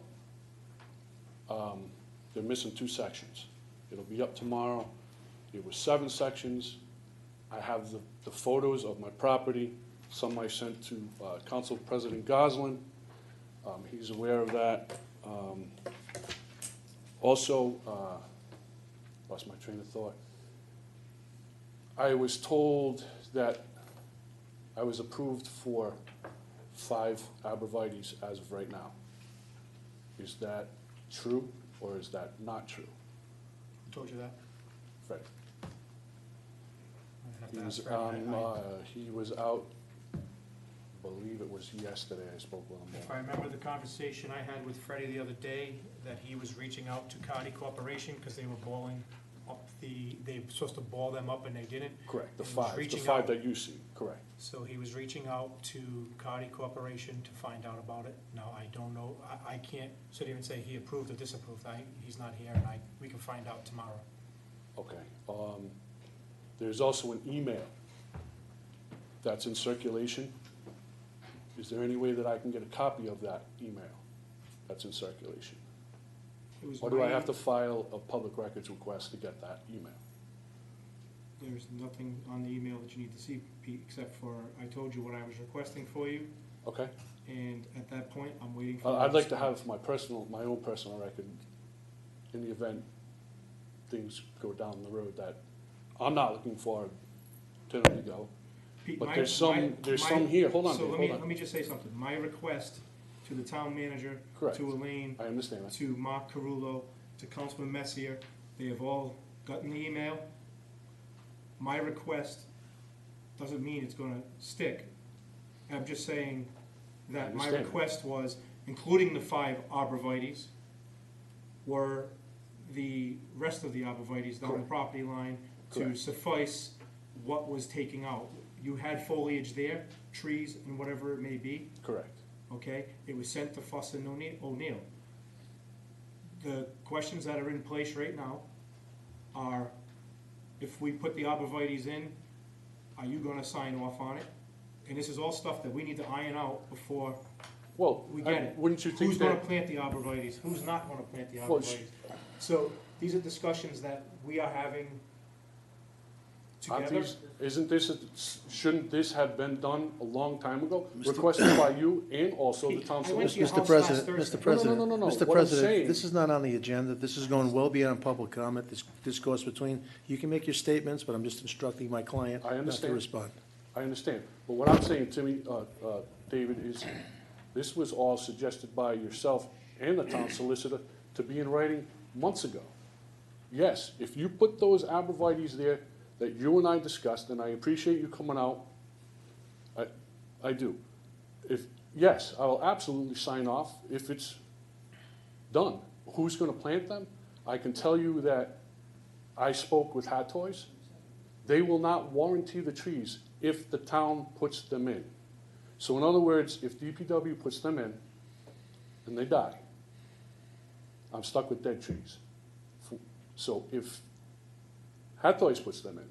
They're missing 2 sections. It'll be up tomorrow. It was 7 sections. I have the photos of my property. Some I sent to Council President Goslin. He's aware of that. Also, lost my train of thought. I was told that I was approved for 5 abrevieties as of right now. Is that true or is that not true? Who told you that? Fred. I'd have to He was, ask Fred. he was out, I believe it was yesterday I spoke with him. If I remember the conversation I had with Freddie the other day, that he was reaching out to Cardi Corporation because they were up they were supposed to ball them up and they didn't. Correct, the And he was five, the reaching five out. that you see, correct. So he was reaching out to Cardi Corporation to find out about it. Now, I don't know, I can't sit here and say he approved or disapproved. He's not here, and we can find out tomorrow. Okay. There's also an email that's in circulation. Is there any way that I can get a copy of that email that's in circulation? It was Or do I my- have to file a public records request to get that email? There's nothing on the email that you need to see, Pete, except for, I told you what I was requesting for you, Okay? and at that point, I'm waiting for. I'd like to have my own personal record in the event things go down the road that I'm not looking forward to them to go. Pete, But my- there's my- some here, hold on, So Dave, let hold me, on. let me just say something. My request to the town manager, Correct. to Elaine, I understand that. to Mark Carullo, to Councilman Messier, they have all gotten the email. My request doesn't mean it's gonna stick. I'm just saying that my understand. request was, including the 5 arborvitaes, were the rest of the arborvitaes down the Correct. property line to Correct. suffice what was taking out. You had foliage there, trees and whatever it may be, Correct. okay? It was sent to Fuss and O'Neill. The questions that are in place right now are, if we put the arborvitaes in, are you gonna sign off on it? And this is all stuff that we need to iron out before Well, we get it. wouldn't you think Who's gonna that, plant the arborvitaes? Who's not gonna plant the Well, arborvitaes? So these are discussions that we are having aren't together. these, isn't this, shouldn't this have been done a long time ago? Requested by you and also the town I went to your solicitor. house Mr. President, last Thursday. Mr. President, No, no, no, no. Mr. What I'm President, saying- this is not on the agenda. This is going well beyond public comment. This goes between, you can make your statements, but I'm just instructing my client I not to understand. respond. I understand, but what I'm saying, Timmy, David, is this was all suggested by yourself and the town solicitor to be in writing months ago. Yes, if you put those arborvitaes there that you and I discussed, and I appreciate you coming out, I do. Yes, I will absolutely sign off if it's done. Who's gonna plant them? I can tell you that I spoke with Hot Toys. They will not warranty the trees if the town puts them in. So in other words, if DPW puts them in and they die, I'm stuck with dead trees. So if Hot Toys puts them in,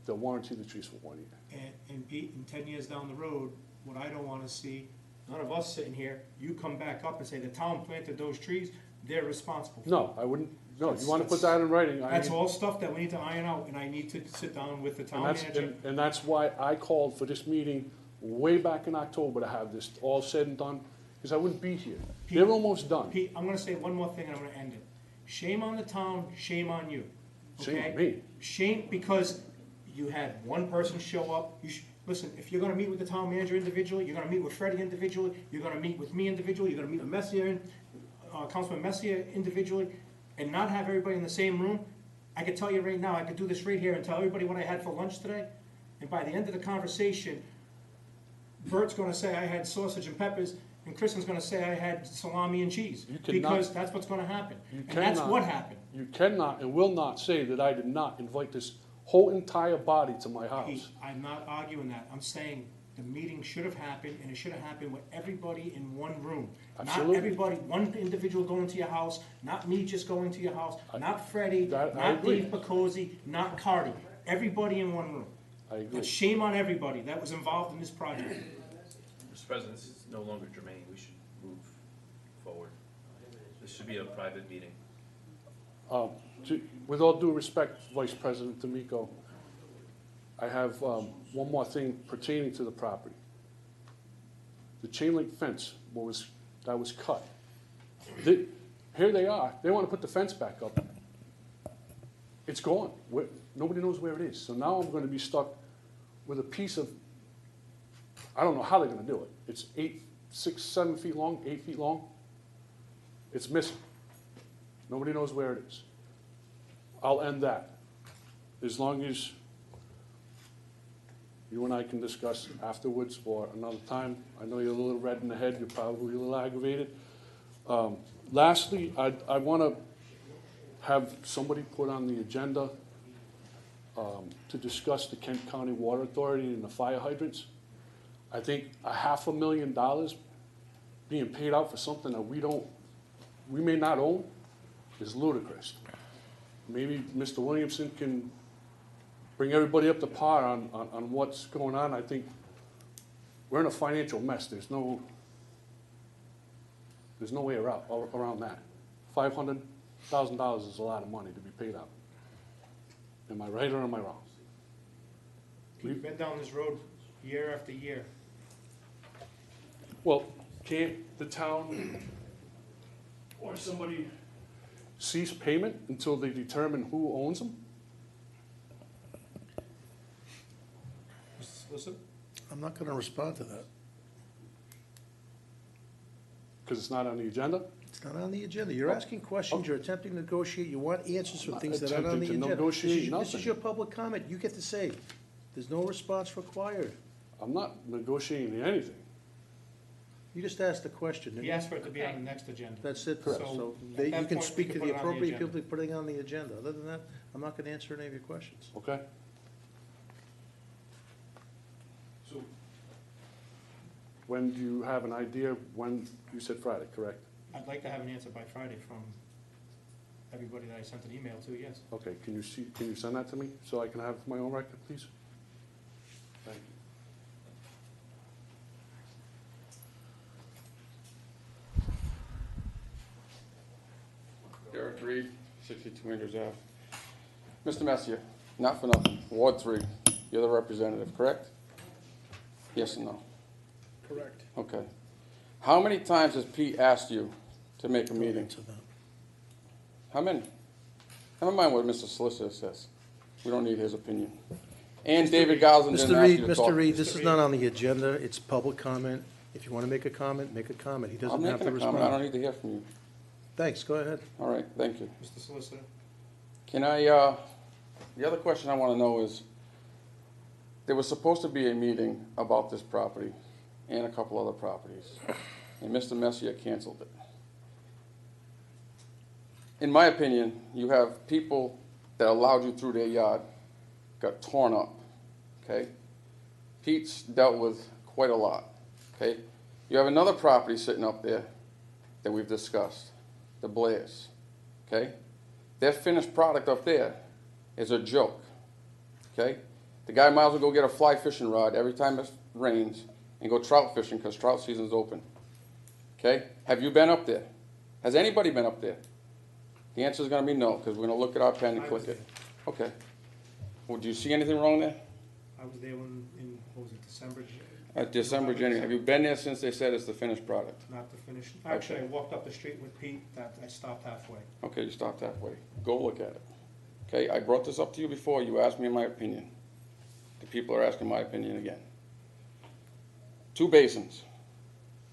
they'll warranty the trees for 1 year. And Pete, in 10 years down the road, what I don't wanna see, none of us sitting here, you come back up and say the town planted those trees, they're responsible. No, I wouldn't, no, you wanna put that in writing, I That's mean, all stuff that we need to iron out, and I need to sit down with the town and manager. and that's why I called for this meeting way back in October to have this all said and done, because I wouldn't be here. They're almost done. Pete, I'm gonna say one more thing and I'm gonna end it. Shame on the town, shame on you, Shame okay? on me. Shame because you had one person show up. Listen, if you're gonna meet with the town manager individually, you're gonna meet with Freddie individually, you're gonna meet with me individually, you're gonna meet with Messier, Councilman Messier individually, and not have everybody in the same room. I could tell you right now, I could do this right here and tell everybody what I had for lunch today, and by the end of the conversation, Bert's gonna say I had sausage and peppers, and Kristen's gonna say I had salami and cheese. You cannot- Because that's what's gonna happen. You And that's cannot- what happened. You cannot and will not say that I did not invite this whole entire body to my Pete, house. I'm not arguing that. I'm saying the meeting should have happened, and it should have happened with everybody in one room. Not Absolutely. everybody, one individual going to your house, not me just going to your house, not Freddie, That- I not agree. Dave Picozzi, not Cardi. Everybody in one room. I agree. And shame on everybody that was involved in this project. Mr. President, this is no longer germane, we should move forward. This should be a private meeting. With all due respect, Vice President D'Amico, I have one more thing pertaining to the property. The chain link fence that was cut. Here they are, they want to put the fence back up. It's gone. Nobody knows where it is. So now I'm going to be stuck with a piece of, I don't know how they're going to do it. It's 6, 7 feet long, 8 feet long. It's missing. Nobody knows where it is. I'll end that. As long as you and I can discuss afterwards or another time. I know you're a little red in the head, you're probably a little aggravated. Lastly, I want to have somebody put on the agenda to discuss the Kent County Water Authority and the fire hydrants. I think $500,000 being paid out for something that we may not own is ludicrous. Maybe Mr. Williamson can bring everybody up to par on what's going on. I think we're in a financial mess. There's no way around that. $500,000 is a lot of money to be paid out. Am I right or am I wrong? We've been down this road year after year. Well, can't the town or somebody cease payment until they determine who owns them? Mr. Solicitor? I'm not going to respond to that. Because it's not on the agenda? It's not on the agenda. You're asking questions, you're attempting to negotiate, you want answers from things that aren't on the Attempting to agenda. negotiate This nothing. is your public comment, you get to say. There's no response required. I'm not negotiating anything. You just asked a question. He asked for it to be on the next agenda. That's it, Correct. so At they- that you can point, we speak can to put the it on the appropriate agenda. people putting it on the agenda. Other than that, I'm not going to answer any of your questions. Okay? So, when do you have an idea, when, you said Friday, correct? I'd like to have an answer by Friday from everybody that I sent an email to, yes. Okay, can you send that to me so I can have my own record, please? Thank you. Derek Reed, 62 Andrews Ave. Mr. Messier, not for nothing, Ward 3, you're the representative, correct? Yes or no? Correct. Okay. How many times has Pete asked you to make a meeting? How many? Never mind what Mr. Solicitor says. We don't need his opinion. And David Goslin didn't ask you to talk. Mr. Reed, this is not on the agenda, it's public comment. If you want to make a comment, make a comment. He doesn't I'm have to making a respond. comment, I don't need to hear from you. Thanks, go ahead. All right, thank you. Mr. Solicitor? Can I, the other question I want to know is, there was supposed to be a meeting about this property and a couple other properties, and Mr. Messier canceled it. In my opinion, you have people that allowed you through their yard, got torn up, okay? Pete's dealt with quite a lot, okay? You have another property sitting up there that we've discussed, the Blairs, okay? Their finished product up there is a joke, okay? The guy might as well go get a fly fishing rod every time it rains and go trout fishing because trout season's open, okay? Have you been up there? Has anybody been up there? The answer is going to be no, because we're going to look at our pen and I click was it. Okay. Well, do you see anything wrong there? I was there in, what was it, December? December, January. Have you been there since they said it's the finished product? Not the finish. Actually, I walked up the street with Pete, that I stopped halfway. Okay, you stopped halfway. Go look at it. Okay, I brought this up to you before. You asked me my opinion. The people are asking my opinion again. 2 basins,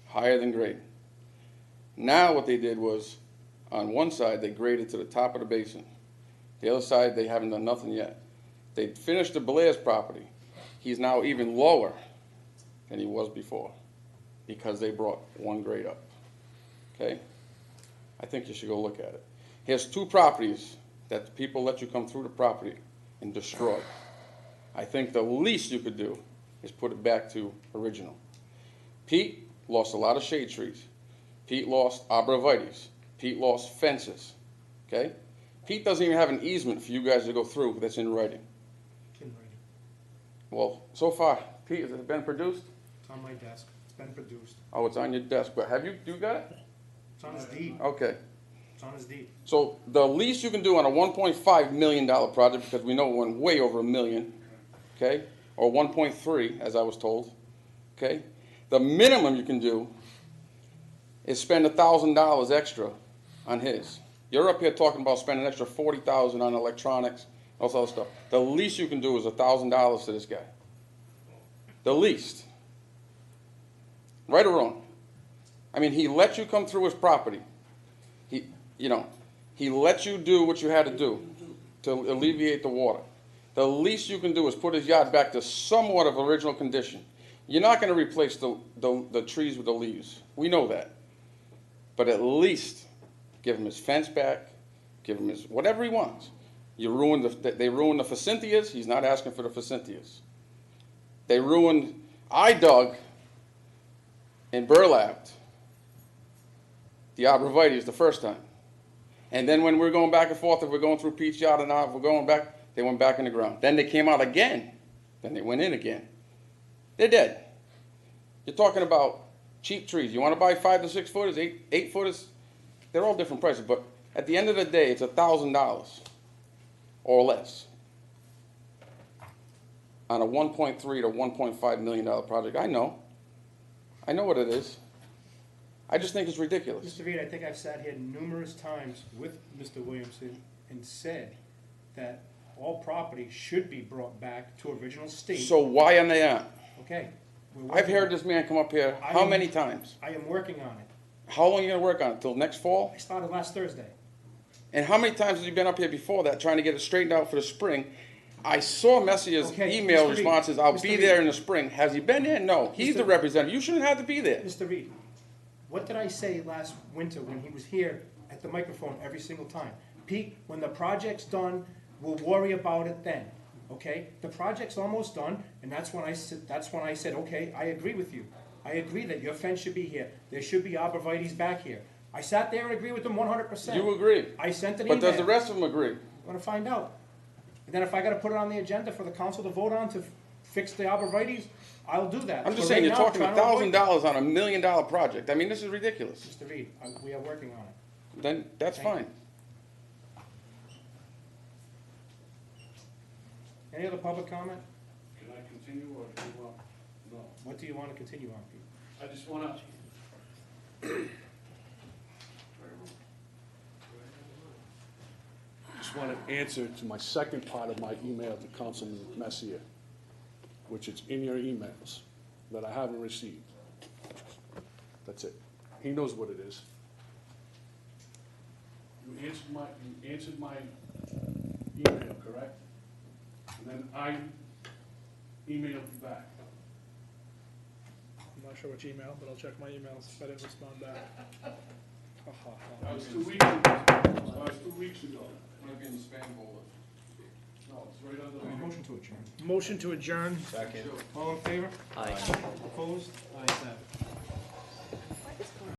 higher than grade. Now what they did was, on one side, they graded to the top of the basin. The other side, they haven't done nothing yet. They finished the Blair's property. He's now even lower than he was before because they brought 1 grade up. Okay? I think you should go look at it. Here's 2 properties that the people let you come through the property and destroy. I think the least you could do is put it back to original. Pete lost a lot of shade trees. Pete lost arborvitaes. Pete lost fences, okay? Pete doesn't even have an easement for you guys to go through that's in writing. In writing. Well, so far, Pete, has it been produced? It's on my desk. It's been produced. Oh, it's on your desk, but have you got it? It's on his deed. Okay. It's on his deed. So the least you can do on a $1.5 million project, because we know it went way over $1 million, okay? Or 1.3, as I was told, okay? The minimum you can do is spend $1,000 extra on his. You're up here talking about spending an extra $40,000 on electronics, all this other stuff. The least you can do is $1,000 to this guy. The least. Right or wrong? I mean, he let you come through his property. He let you do what you had to do to alleviate the water. The least you can do is put his yard back to somewhat of original condition. You're not going to replace the trees with the leaves. We know that. But at least give him his fence back, give him his, whatever he wants. They ruined the Facentias, he's not asking for the Facentias. I dug and burlapped the arborvitaes the first time. And then when we're going back and forth, if we're going through Pete's yard or not, if we're going back, they went back in the ground. Then they came out again, then they went in again. They're dead. You're talking about cheap trees. You want to buy 5 to 6 footers, 8 footers? They're all different prices, but at the end of the day, it's $1,000 or less on a $1.3 to $1.5 million project. I know what it is. I just think it's ridiculous. Mr. Reed, I think I've sat here numerous times with Mr. Williamson and said that all property should be brought back to original state. So why are they not? Okay. I've heard this man come up here how many times? I am working on it. How long are you gonna work on it, till next fall? I started last Thursday. And how many times have you been up here before that, trying to get it straightened out for the spring? I saw Messier's Okay, email Mr. Reed, responses, I'll Mr. be Reed. there in the spring. Has he been there? No, he's Mr. the representative, you shouldn't have to be there. Mr. Reed, what did I say last winter when he was here at the microphone every single time? Pete, when the project's done, we'll worry about it then, okay? The project's almost done, and that's when I said, okay, I agree with you. I agree that your fence should be here. There should be arborvitae's back here. I sat there and agreed with them 100%. You agree? I sent an email. But does the rest of them agree? I'm gonna find out. And then if I gotta put it on the agenda for the council to vote on to fix the arborvitae's, I'll do that. I'm just For saying, right you're now, talking trying to avoid $1,000 on $1 million project. I mean, this is ridiculous. Mr. Reed, we are working on it. Then, that's Thank fine. Any other public comment? Can I continue, or do you want, no? What do you want to continue on, Pete? I just wanna. Just want an answer to my second part of my email to Councilman Messier, which is in your emails, that I haven't received. That's it. He knows what it is. You answered my email, correct? And then I emailed you back. I'm not sure which email, but I'll check my emails if I didn't respond back. That was 2 weeks ago. That was 2 weeks ago. Might be in the spam folder. No, it's right under the. Motion to adjourn. Motion to adjourn. Second. All in favor?